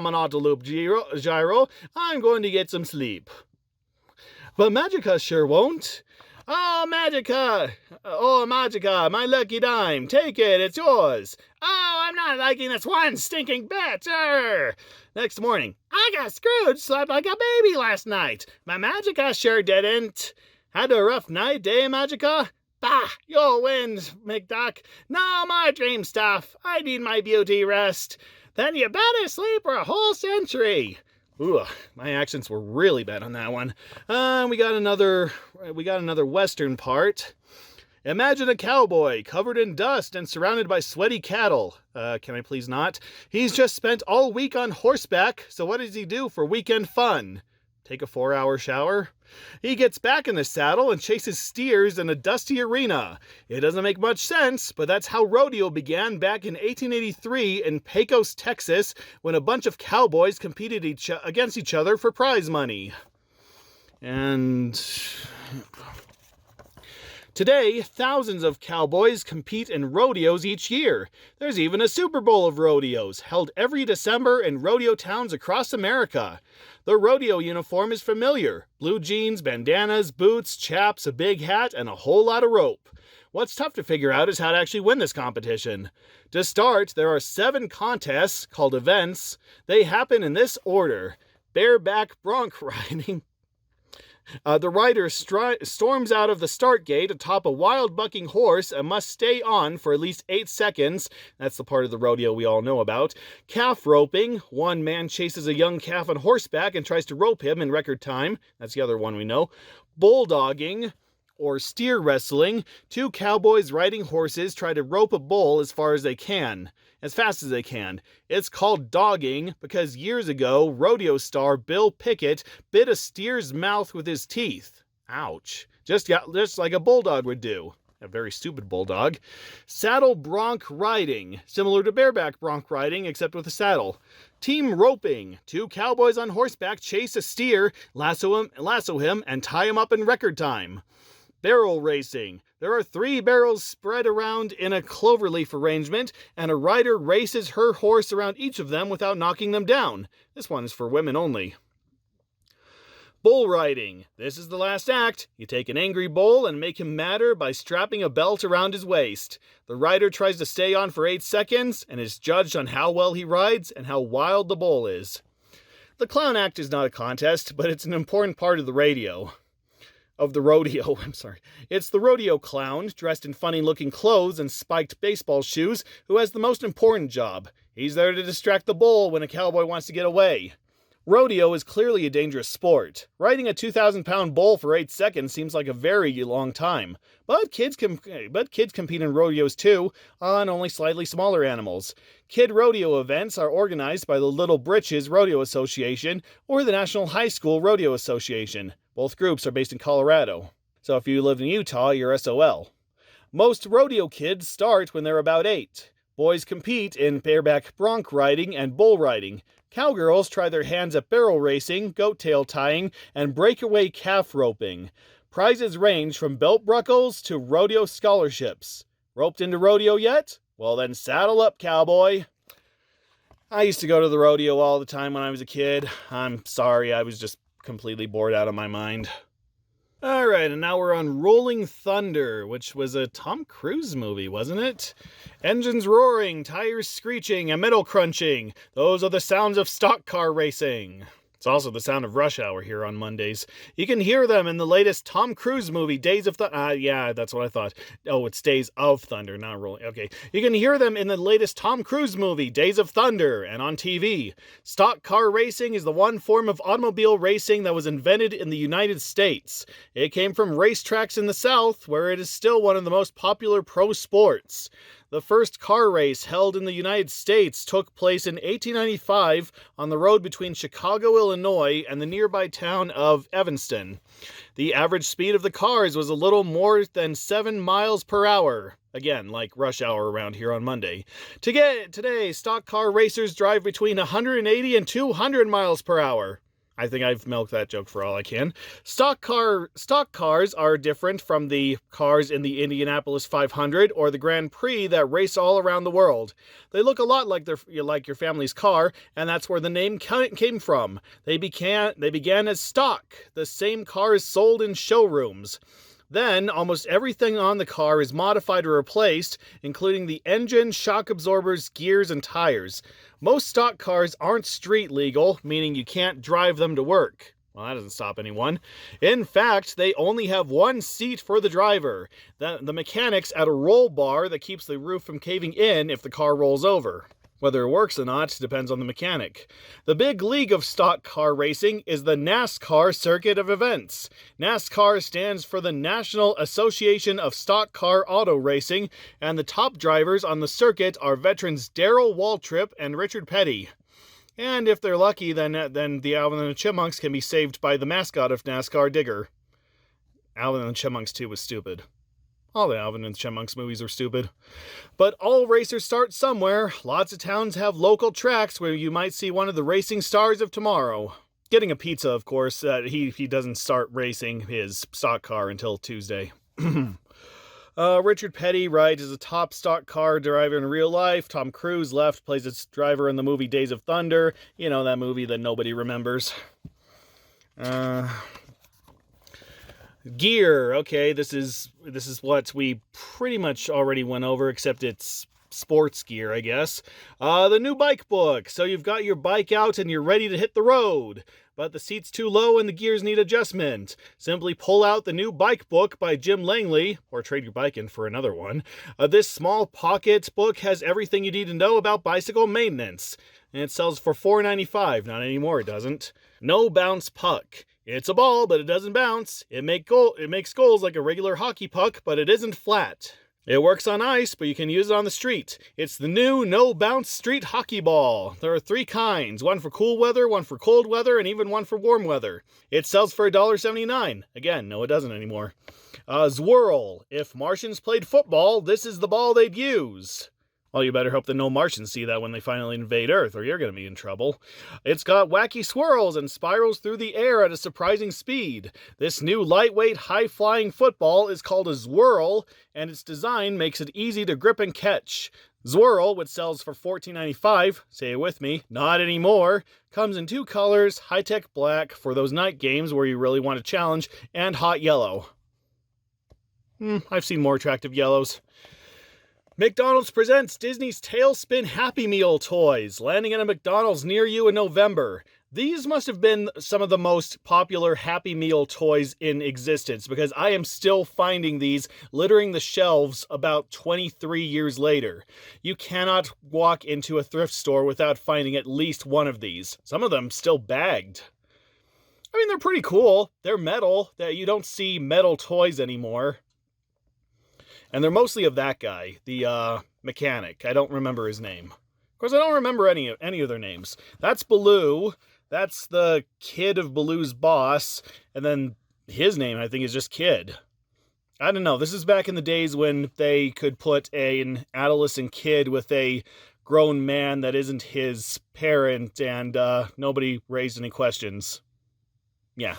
on auto loop, Gyro. I'm going to get some sleep. But Magica sure won't. Oh, Magica, my lucky dime. Take it, it's yours. Oh, I'm not liking this one stinking bit. Next morning, I got Scrooge slept like a baby last night. My Magica sure didn't. Had a rough night, eh, Magica? Bah, you'll win, McDuck. No more dream stuff. I need my beauty rest. Then you better sleep for a whole century. Ooh, my accents were really bad on that one. We got another western part. Imagine a cowboy covered in dust and surrounded by sweaty cattle. Can I please not? He's just spent all week on horseback, so what does he do for weekend fun? Take a 4-hour shower? He gets back in the saddle and chases steers in a dusty arena. It doesn't make much sense, but that's how rodeo began back in 1883 in Pecos, Texas, when a bunch of cowboys competed against each other for prize money. And today, thousands of cowboys compete in rodeos each year. There's even a Super Bowl of rodeos, held every December in rodeo towns across America. The rodeo uniform is familiar. Blue jeans, bandanas, boots, chaps, a big hat, and a whole lot of rope. What's tough to figure out is how to actually win this competition. To start, there are 7 contests, called events. They happen in this order. Bareback bronc riding. The rider storms out of the start gate atop a wild bucking horse and must stay on for at least 8 seconds. That's the part of the rodeo we all know about. Calf roping. One man chases a young calf on horseback and tries to rope him in record time. That's the other one we know. Bulldogging, or steer wrestling. 2 cowboys riding horses try to rope a bull as far as they can. As fast as they can. It's called dogging because years ago, rodeo star Bill Pickett bit a steer's mouth with his teeth. Ouch. Just like a bulldog would do. A very stupid bulldog. Saddle bronc riding. Similar to bareback bronc riding, except with a saddle. Team roping. 2 cowboys on horseback chase a steer, lasso him, and tie him up in record time. Barrel racing. There are 3 barrels spread around in a cloverleaf arrangement, and a rider races her horse around each of them without knocking them down. This one is for women only. Bull riding. This is the last act. You take an angry bull and make him madder by strapping a belt around his waist. The rider tries to stay on for 8 seconds and is judged on how well he rides and how wild the bull is. The clown act is not a contest, but it's an important part of the rodeo. It's the rodeo clown, dressed in funny-looking clothes and spiked baseball shoes, who has the most important job. He's there to distract the bull when a cowboy wants to get away. Rodeo is clearly a dangerous sport. Riding a 2,000-pound bull for 8 seconds seems like a very long time. But kids compete in rodeos too, on only slightly smaller animals. Kid rodeo events are organized by the Little Britches Rodeo Association or the National High School Rodeo Association. Both groups are based in Colorado. So if you live in Utah, you're SOL. Most rodeo kids start when they're about 8. Boys compete in bareback bronc riding and bull riding. Cowgirls try their hands at barrel racing, goat tail tying, and breakaway calf roping. Prizes range from belt buckles to rodeo scholarships. Roped into rodeo yet? Well then saddle up, cowboy. I used to go to the rodeo all the time when I was a kid. I'm sorry, I was just completely bored out of my mind. Alright, and now we're on Rolling Thunder, which was a Tom Cruise movie, wasn't it? Engines roaring, tires screeching, and metal crunching. Those are the sounds of stock car racing. It's also the sound of rush hour here on Mondays. You can hear them in the latest Tom Cruise movie, Days of Thunder. Yeah, that's what I thought. Oh, it's Days of Thunder, not Rolling. Okay. You can hear them in the latest Tom Cruise movie, Days of Thunder, and on TV. Stock car racing is the one form of automobile racing that was invented in the United States. It came from racetracks in the South, where it is still one of the most popular pro sports. The first car race held in the United States took place in 1895 on the road between Chicago, Illinois, and the nearby town of Evanston. The average speed of the cars was a little more than 7 miles per hour. Again, like rush hour around here on Monday. Today, stock car racers drive between 180 and 200 miles per hour. I think I've milked that joke for all I can. Stock cars are different from the cars in the Indianapolis 500 or the Grand Prix that race all around the world. They look a lot like your family's car, and that's where the name came from. They began as stock, the same cars sold in showrooms. Then, almost everything on the car is modified or replaced, including the engine, shock absorbers, gears, and tires. Most stock cars aren't street legal, meaning you can't drive them to work. Well, that doesn't stop anyone. In fact, they only have one seat for the driver. The mechanics add a roll bar that keeps the roof from caving in if the car rolls over. Whether it works or not depends on the mechanic. The big league of stock car racing is the NASCAR circuit of events. NASCAR stands for the National Association of Stock Car Auto Racing, and the top drivers on the circuit are veterans Darrell Waltrip and Richard Petty. And if they're lucky, then the Alvin and the Chipmunks can be saved by the mascot of NASCAR, Digger. Alvin and the Chipmunks 2 was stupid. All the Alvin and Chipmunks movies are stupid. But all racers start somewhere. Lots of towns have local tracks where you might see one of the racing stars of tomorrow. Getting a pizza, of course. He doesn't start racing his stock car until Tuesday. Richard Petty, right, is a top stock car driver in real life. Tom Cruise plays its driver in the movie Days of Thunder. You know, that movie that nobody remembers. Gear. Okay, this is what we pretty much already went over, except it's sports gear, I guess. The new bike book. So you've got your bike out and you're ready to hit the road, but the seat's too low and the gears need adjustment. Simply pull out the new bike book by Jim Langley, or trade your bike in for another one. This small pocket book has everything you need to know about bicycle maintenance. And it sells for $4.95. Not anymore, it doesn't. No bounce puck. It's a ball, but it doesn't bounce. It makes goals like a regular hockey puck, but it isn't flat. It works on ice, but you can use it on the street. It's the new no-bounce street hockey ball. There are 3 kinds, one for cool weather, one for cold weather, and even one for warm weather. It sells for $1.79. Again, no, it doesn't anymore. Zwirl. If Martians played football, this is the ball they'd use. Well, you better hope that no Martians see that when they finally invade Earth, or you're going to be in trouble. It's got wacky swirls and spirals through the air at a surprising speed. This new lightweight, high-flying football is called a Zwirl, and its design makes it easy to grip and catch. Zwirl, which sells for $14.95, say it with me, not anymore, comes in 2 colors, high-tech black for those night games where you really want a challenge, and hot yellow. I've seen more attractive yellows. McDonald's presents Disney's Tailspin Happy Meal toys, landing at a McDonald's near you in November. These must have been some of the most popular Happy Meal toys in existence, because I am still finding these littering the shelves about 23 years later. You cannot walk into a thrift store without finding at least one of these. Some of them still bagged. I mean, they're pretty cool. They're metal. You don't see metal toys anymore. And they're mostly of that guy, the mechanic. I don't remember his name. Of course, I don't remember any of their names. That's Baloo. That's the kid of Baloo's boss. And then his name, I think, is just Kid. I don't know. This is back in the days when they could put an adolescent kid with a grown man that isn't his parent, and nobody raised any questions. Yeah.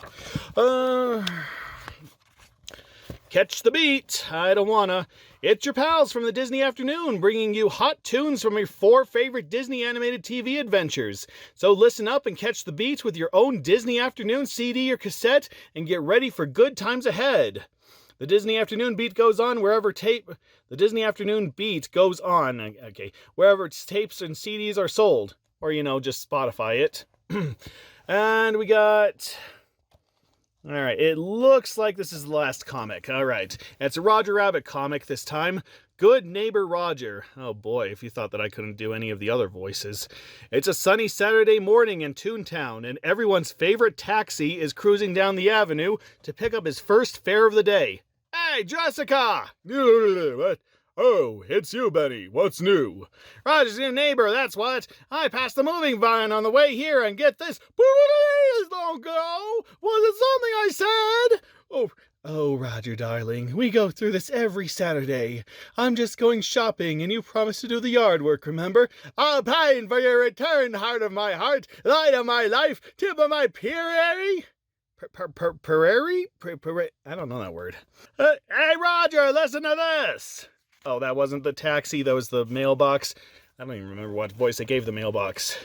Catch the beat. I don't wanna. It's your pals from the Disney Afternoon, bringing you hot tunes from your 4 favorite Disney animated TV adventures. So listen up and catch the beat with your own Disney Afternoon CD or cassette, and get ready for good times ahead. The Disney Afternoon beat goes on wherever The Disney Afternoon beat goes on, wherever tapes and CDs are sold. Or, just Spotify it. And we got... Alright, it looks like this is the last comic. Alright, it's a Roger Rabbit comic this time. Good Neighbor Roger. Oh boy, if you thought that I couldn't do any of the other voices. It's a sunny Saturday morning in Toontown, and everyone's favorite taxi is cruising down the avenue to pick up his first fare of the day. Hey, Jessica! What? Oh, it's you, Benny. What's new? Roger's your neighbor, that's what. I passed the moving van on the way here, and get this. Please don't go. Was it something I said? Oh, Roger, darling. We go through this every Saturday. I'm just going shopping, and you promised to do the yard work, remember? I'll pine for your return, heart of my heart, light of my life, tip of my prairie. Prairie? I don't know that word. Hey, Roger, listen to this. Oh, that wasn't the taxi, that was the mailbox. I don't even remember what voice I gave the mailbox.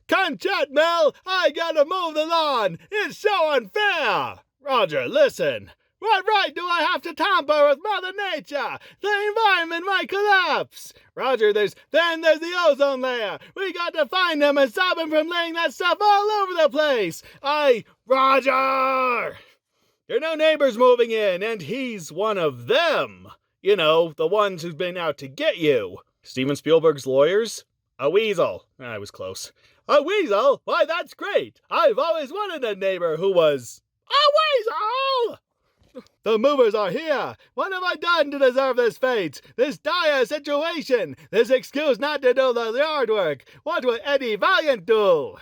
Conchette, Mel! I gotta mow the lawn! It's so unfair! Roger, listen. What right do I have to tamper with Mother Nature? The environment might collapse! Roger, there's the ozone layer! We got to find them and stop them from laying that stuff all over the place! Roger! Your new neighbor's moving in, and he's one of them! You know, the ones who've been out to get you. Steven Spielberg's lawyers? A weasel. I was close. A weasel? Why, that's great. I've always wanted a neighbor who was... a weasel! The movers are here. What have I done to deserve this fate? This dire situation? This excuse not to do the yard work? What would Eddie Valiant do?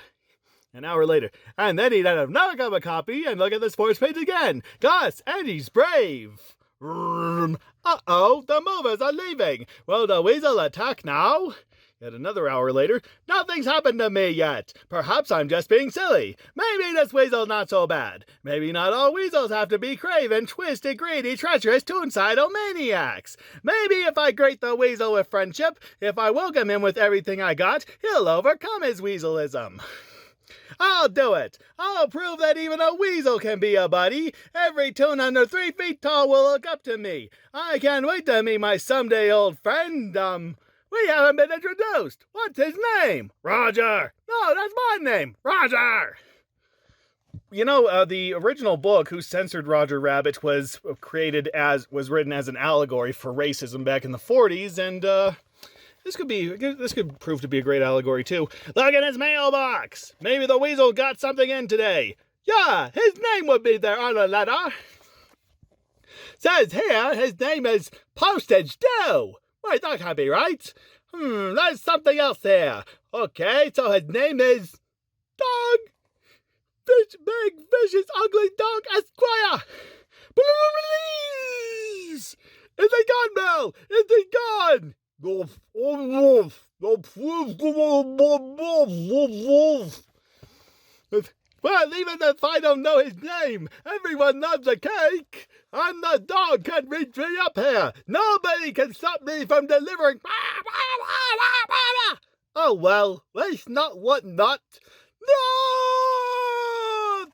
An hour later. And then he'd have another cup of coffee and look at the sports page again. Gus, Eddie's brave. Uh-oh, the movers are leaving. Will the weasel attack now? Yet another hour later. Nothing's happened to me yet. Perhaps I'm just being silly. Maybe this weasel's not so bad. Maybe not all weasels have to be craven, twisted, greedy, treacherous, toonsidal maniacs. Maybe if I greet the weasel with friendship, if I welcome him with everything I got, he'll overcome his weaselism. I'll do it. I'll prove that even a weasel can be a buddy. Every toon under 3 feet tall will look up to me. I can't wait to meet my someday old friend. We haven't been introduced. What's his name? Roger. No, that's my name. Roger. You know, the original book, Who Censored Roger Rabbit, was written as an allegory for racism back in the 40s, and, This could prove to be a great allegory, too. Look in his mailbox! Maybe the weasel got something in today. Yeah, his name would be there on the letter. Says here his name is Postage Due. Wait, that can't be right. There's something else here. Okay, so his name is... Dog. Big, vicious, ugly dog, Esquire. Please! Is he gone, Mel? Is he gone? Well, even if I don't know his name, everyone loves a cake. And the dog can reach me up here. Nobody can stop me from delivering. Oh, well, waste not, what not. Not!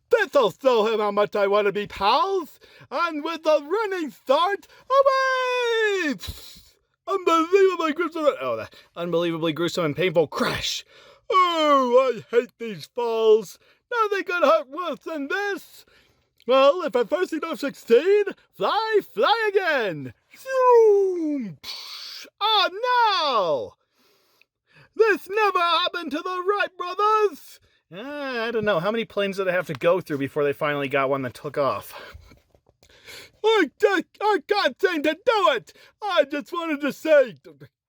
This'll show him how much I want to be pals. And with the running start, away! Unbelievably gruesome. That unbelievably gruesome and painful crash. Oh, I hate these falls. Nothing could hurt worse than this. Well, if I first enough succeed, fly again. Zoom! Oh, no! This never happened to the Wright brothers. I don't know. How many planes did I have to go through before they finally got one that took off? I can't seem to do it. I just wanted to say,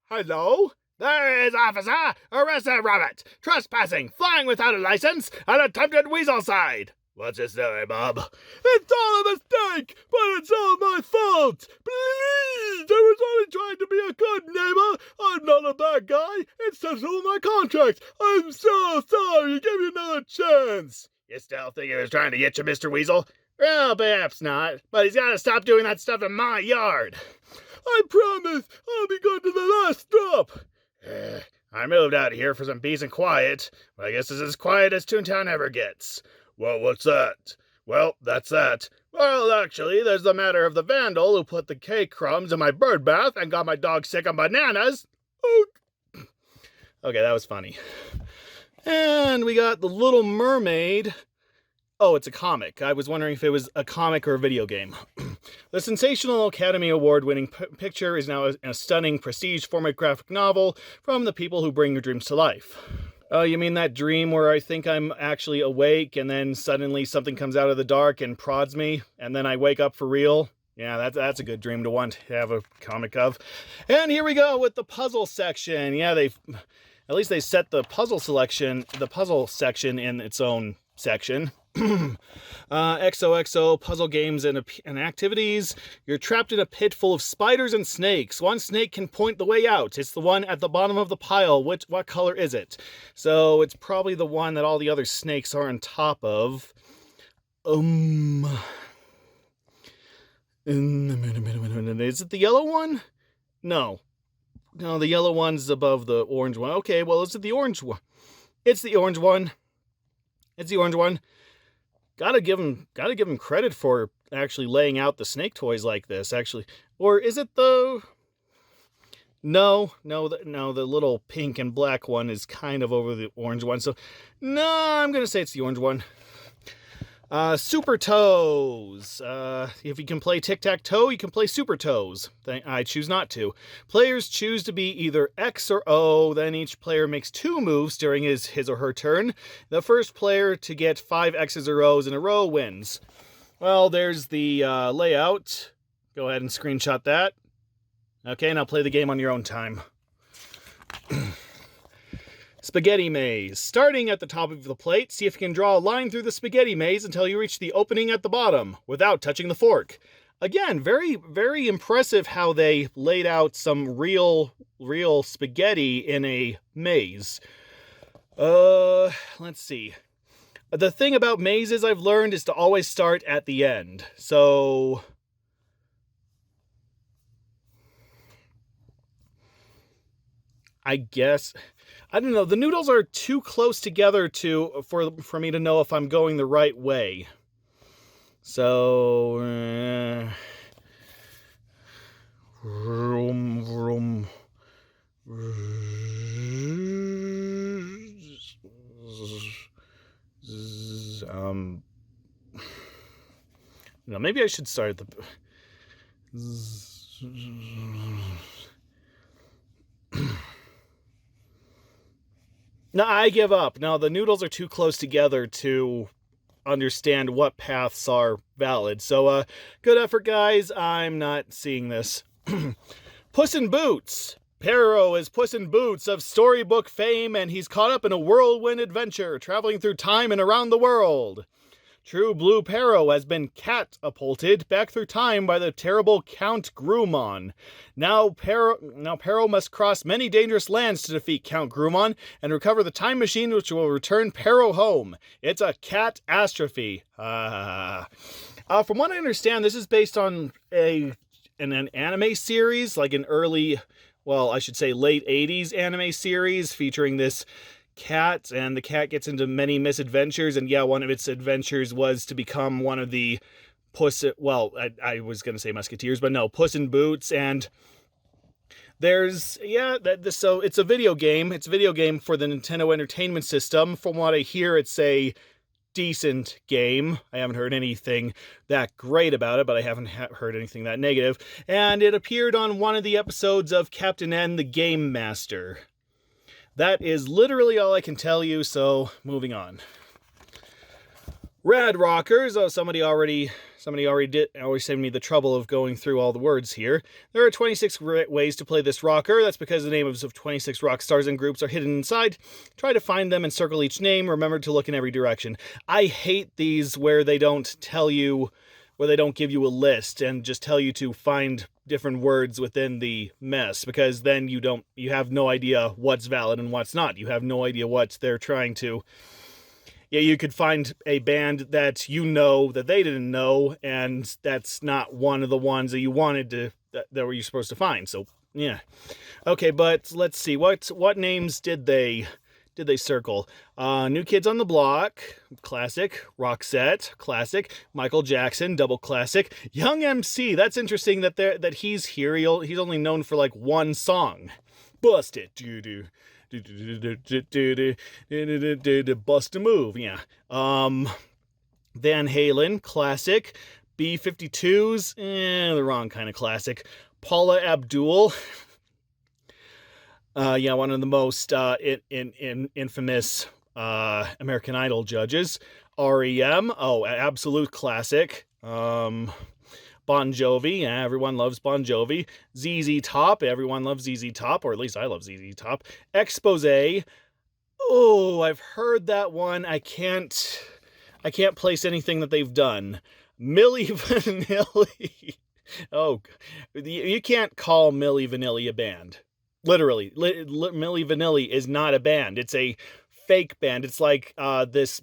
hello? There is, officer! Arrest that rabbit! Trespassing, flying without a license, and attempted weasel-side! What's your story, Bob? It's all a mistake, but it's all my fault! Please! I was only trying to be a good neighbor! I'm not a bad guy! It's just all my contract! I'm so sorry! Give me another chance! You still think he was trying to get you, Mr. Weasel? Well, perhaps not, but he's got to stop doing that stuff in my yard. I promise I'll be good to the last drop. I moved out here for some peace and quiet, but I guess it's as quiet as Toontown ever gets. Well, what's that? Well, that's that. Well, actually, there's the matter of the vandal who put the cake crumbs in my bird bath and got my dog sick on bananas. Okay, that was funny. And we got The Little Mermaid. Oh, it's a comic. I was wondering if it was a comic or a video game. The sensational Academy Award-winning picture is now a stunning prestige format graphic novel from the people who bring your dreams to life. Oh, you mean that dream where I think I'm actually awake and then suddenly something comes out of the dark and prods me, and then I wake up for real? Yeah, that's a good dream to want to have a comic of. And here we go with the puzzle section. Yeah, at least they set the puzzle section in its own section. XOXO, puzzle games and activities. You're trapped in a pit full of spiders and snakes. One snake can point the way out. It's the one at the bottom of the pile. What color is it? So it's probably the one that all the other snakes are on top of. Is it the yellow one? No, the yellow one's above the orange one. Okay, well, is it the orange one? It's the orange one. Gotta give him credit for actually laying out the snake toys like this, actually. Or is it the... No, the little pink and black one is kind of over the orange one. So, no, I'm going to say it's the orange one. Super Toes. If you can play Tic-Tac-Toe, you can play Super Toes. I choose not to. Players choose to be either X or O, then each player makes 2 moves during his or her turn. The first player to get 5 X's or O's in a row wins. Well, there's the layout. Go ahead and screenshot that. Okay, now play the game on your own time. Spaghetti maze. Starting at the top of the plate, see if you can draw a line through the spaghetti maze until you reach the opening at the bottom, without touching the fork. Again, very, very impressive how they laid out some real spaghetti in a maze. Let's see. The thing about mazes I've learned is to always start at the end. So... I guess... I don't know, the noodles are too close together for me to know if I'm going the right way. So, maybe I should start at the... No, I give up. No, the noodles are too close together to understand what paths are valid. So, good effort, guys. I'm not seeing this. Puss in Boots. Perro is Puss in Boots of storybook fame, and he's caught up in a whirlwind adventure, traveling through time and around the world. True Blue Perro has been catapulted back through time by the terrible Count Grumon. Now Perro must cross many dangerous lands to defeat Count Grumon and recover the time machine which will return Perro home. It's a catastrophe. From what I understand, this is based on an anime series, like an early, well, I should say late 80s anime series featuring this cat, and the cat gets into many misadventures, and yeah, one of its adventures was to become one of the I was going to say Musketeers, but no, Puss in Boots, and there's, so it's a video game. It's a video game for the Nintendo Entertainment System. From what I hear, it's a decent game. I haven't heard anything that great about it, but I haven't heard anything that negative, and it appeared on one of the episodes of Captain N, the Game Master. That is literally all I can tell you, so moving on. Rad Rockers. Oh, somebody already saved me the trouble of going through all the words here. There are 26 ways to play this rocker. That's because the names of 26 rock stars and groups are hidden inside. Try to find them and circle each name. Remember to look in every direction. I hate these where they don't give you a list and just tell you to find different words within the mess, because then you have no idea what's valid and what's not. You have no idea what they're trying to Yeah, you could find a band that you know that they didn't know, and that's not one of the ones that you wanted to that were you supposed to find. So yeah, okay, but let's see what names did they circle? New Kids on the Block, classic. Roxette, classic. Michael Jackson, double classic. Young MC, that's interesting that he's here. He's only known for like one song. Bust It, bust a move, yeah. Van Halen, classic. B-52s, the wrong kind of classic. Paula Abdul, yeah, one of the most infamous American Idol judges. REM, absolute classic. Bon Jovi, yeah, everyone loves Bon Jovi. ZZ Top, everyone loves ZZ Top, or at least I love ZZ Top. Exposé, oh, I've heard that one. I can't place anything that they've done. Milli Vanilli, oh, you can't call Milli Vanilli a band. Literally, Milli Vanilli is not a band. It's a fake band. It's like these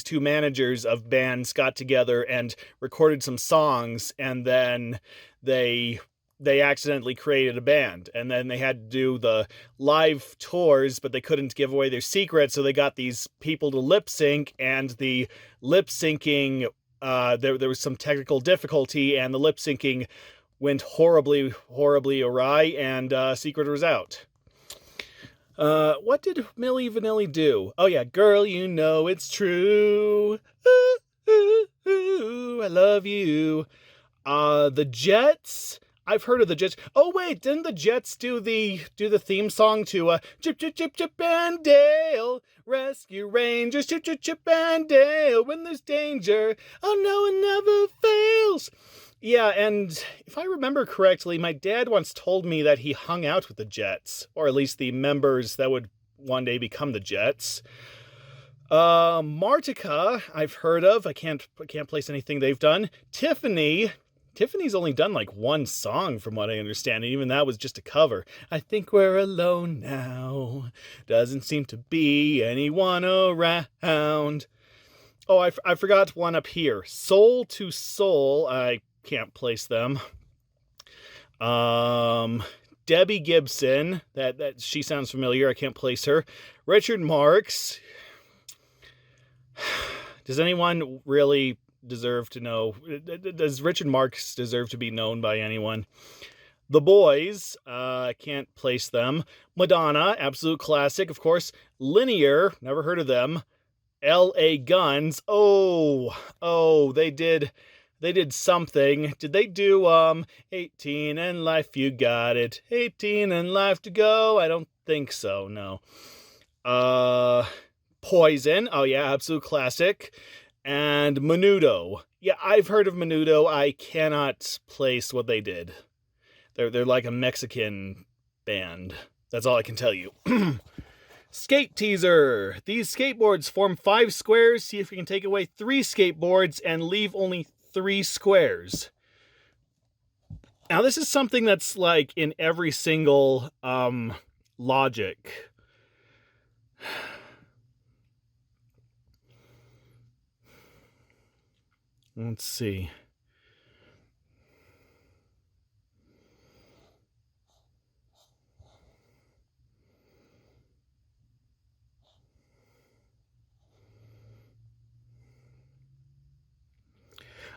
two managers of bands got together and recorded some songs, and then they accidentally created a band, and then they had to do the live tours, but they couldn't give away their secret, so they got these people to lip sync, and the lip syncing there was some technical difficulty, and the lip syncing went horribly awry, and secret was out. What did Milli Vanilli do? Oh yeah, Girl, You Know It's True. Ooh, ooh, ooh, I love you. The Jets. I've heard of the Jets. Oh wait, didn't the Jets do the theme song to Chip Chip Chip Chip and Dale? Rescue Rangers, Chip Chip Chip and Dale. When there's danger, oh no, it never fails. Yeah, and if I remember correctly, my dad once told me that he hung out with the Jets, or at least the members that would one day become the Jets. Martika, I've heard of. I can't place anything they've done. Tiffany's only done like one song from what I understand, and even that was just a cover. I think we're alone now. Doesn't seem to be anyone around. Oh, I forgot one up here. Soul to Soul. I can't place them. Debbie Gibson, that she sounds familiar. I can't place her. Richard Marx. Does anyone really deserve to know? Does Richard Marx deserve to be known by anyone? The Boys, I can't place them. Madonna, absolute classic, of course. Linear, never heard of them. L.A. Guns, oh, they did something. Did they do 18 and life, you got it. 18 and life to go? I don't think so, no. Poison, oh yeah, absolute classic. And Menudo. Yeah, I've heard of Menudo. I cannot place what they did. They're like a Mexican band. That's all I can tell you. Skate teaser. These skateboards form 5 squares. See if we can take away 3 skateboards and leave only 3 squares. Now this is something that's like in every single logic. Let's see.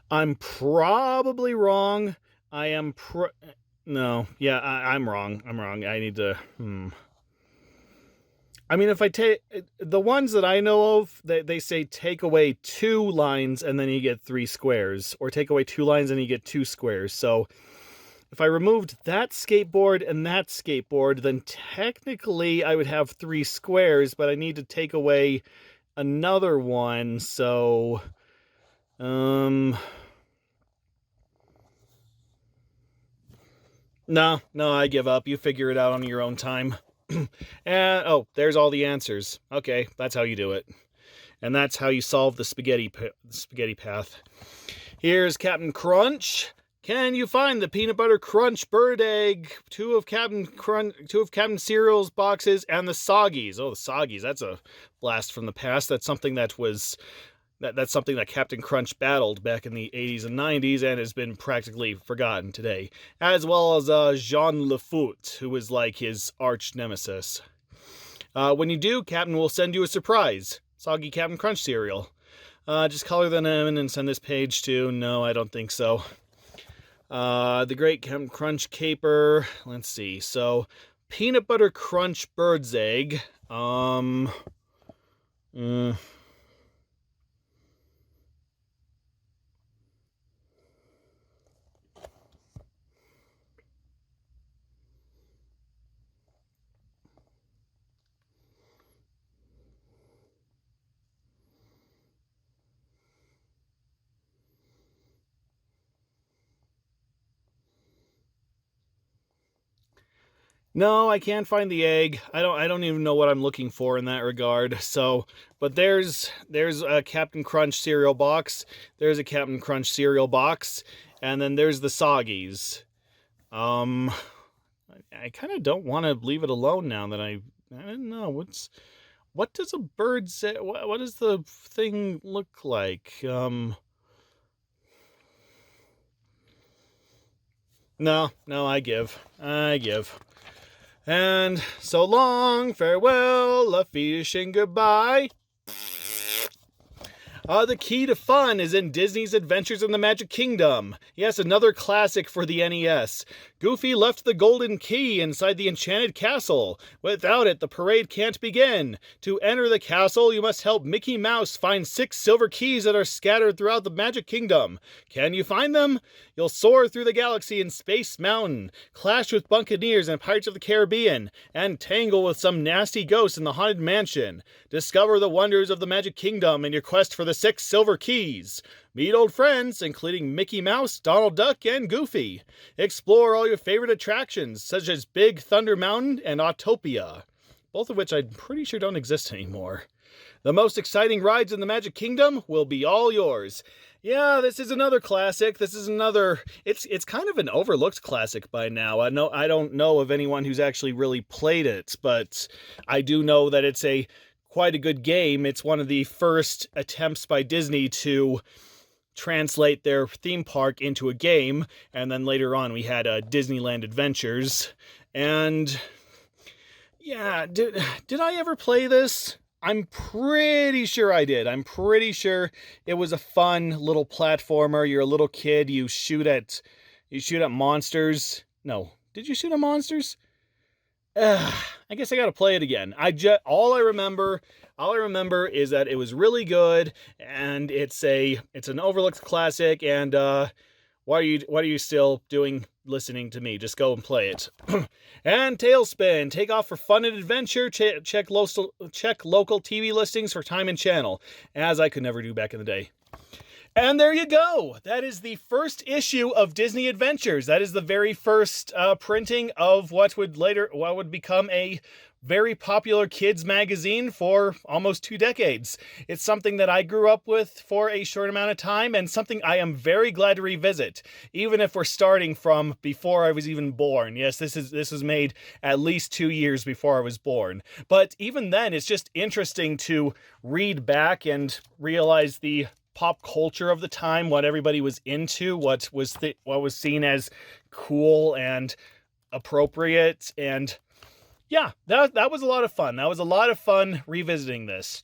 I'm probably wrong. I'm wrong. I need to, I mean, if I take the ones that I know of, they say take away 2 lines and then you get 3 squares, or take away 2 lines and you get 2 squares. So if I removed that skateboard and that skateboard, then technically I would have 3 squares, but I need to take away another one. So, No, I give up. You figure it out on your own time. And, there's all the answers. Okay, that's how you do it. And that's how you solve the spaghetti path. Here's Captain Crunch. Can you find the peanut butter crunch bird egg, two of Captain Cereal's boxes, and the Soggies? Oh, the Soggies, that's a blast from the past. That's something that that's something that Captain Crunch battled back in the 80s and 90s and has been practically forgotten today. As well as Jean Lafoot, who was like his arch nemesis. When you do, Captain will send you a surprise. Soggy Captain Crunch cereal. Just color them in and send this page to... No, I don't think so. The Great Captain Crunch Caper. Let's see. So, Peanut Butter Crunch Bird's Egg. No, I can't find the egg. I don't even know what I'm looking for in that regard. So, but there's a Captain Crunch cereal box. There's a Captain Crunch cereal box, and then there's the Soggies. I kind of don't want to leave it alone now that I don't know what does a bird say? What does the thing look like? No, I give. And so long, farewell, a fishing goodbye. The key to fun is in Disney's Adventures in the Magic Kingdom. Yes, another classic for the NES. Goofy left the golden key inside the enchanted castle. Without it, the parade can't begin. To enter the castle, you must help Mickey Mouse find 6 silver keys that are scattered throughout the Magic Kingdom. Can you find them? You'll soar through the galaxy in Space Mountain, clash with Buccaneers and Pirates of the Caribbean, and tangle with some nasty ghosts in the Haunted Mansion. Discover the wonders of the Magic Kingdom in your quest for the 6 silver keys. Meet old friends, including Mickey Mouse, Donald Duck, and Goofy. Explore all your favorite attractions, such as Big Thunder Mountain and Autopia, both of which I'm pretty sure don't exist anymore. The most exciting rides in the Magic Kingdom will be all yours. Yeah, this is another classic. It's kind of an overlooked classic by now. I don't know of anyone who's actually really played it, but I do know that it's quite a good game. It's one of the first attempts by Disney to translate their theme park into a game, and then later on we had Disneyland Adventures. And yeah, did I ever play this? I'm pretty sure I did. I'm pretty sure it was a fun little platformer. You're a little kid. You shoot at monsters. No, did you shoot at monsters? I guess I gotta play it again. All I remember is that it was really good, and it's an overlooked classic. And what are you still doing listening to me? Just go and play it. And Tailspin, take off for fun and adventure. Check local TV listings for time and channel, as I could never do back in the day. And there you go. That is the first issue of Disney Adventures. That is the very first printing of what would become a very popular kids magazine for almost 2 decades. It's something that I grew up with for a short amount of time, and something I am very glad to revisit, even if we're starting from before I was even born. Yes, this was made at least 2 years before I was born. But even then, it's just interesting to read back and realize the pop culture of the time, what everybody was into, what was seen as cool and appropriate. And yeah, that was a lot of fun. That was a lot of fun revisiting this.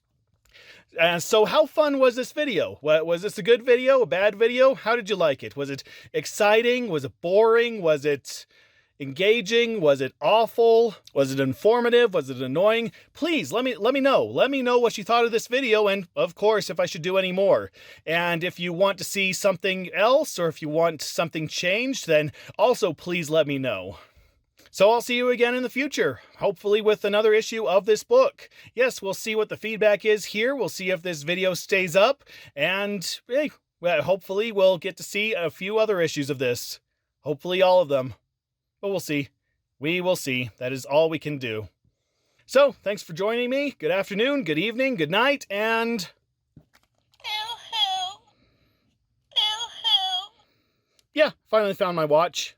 And so how fun was this video? Was this a good video, a bad video? How did you like it? Was it exciting? Was it boring? Was it engaging? Was it awful? Was it informative? Was it annoying? Please let me know. Let me know what you thought of this video, and of course if I should do any more. And if you want to see something else, or if you want something changed, then also please let me know. So I'll see you again in the future, hopefully with another issue of this book. Yes, we'll see what the feedback is here. We'll see if this video stays up, and hey, hopefully we'll get to see a few other issues of this. Hopefully all of them. But we'll see. We will see. That is all we can do. So, thanks for joining me. Good afternoon, good evening, good night, and Yeah, finally found my watch.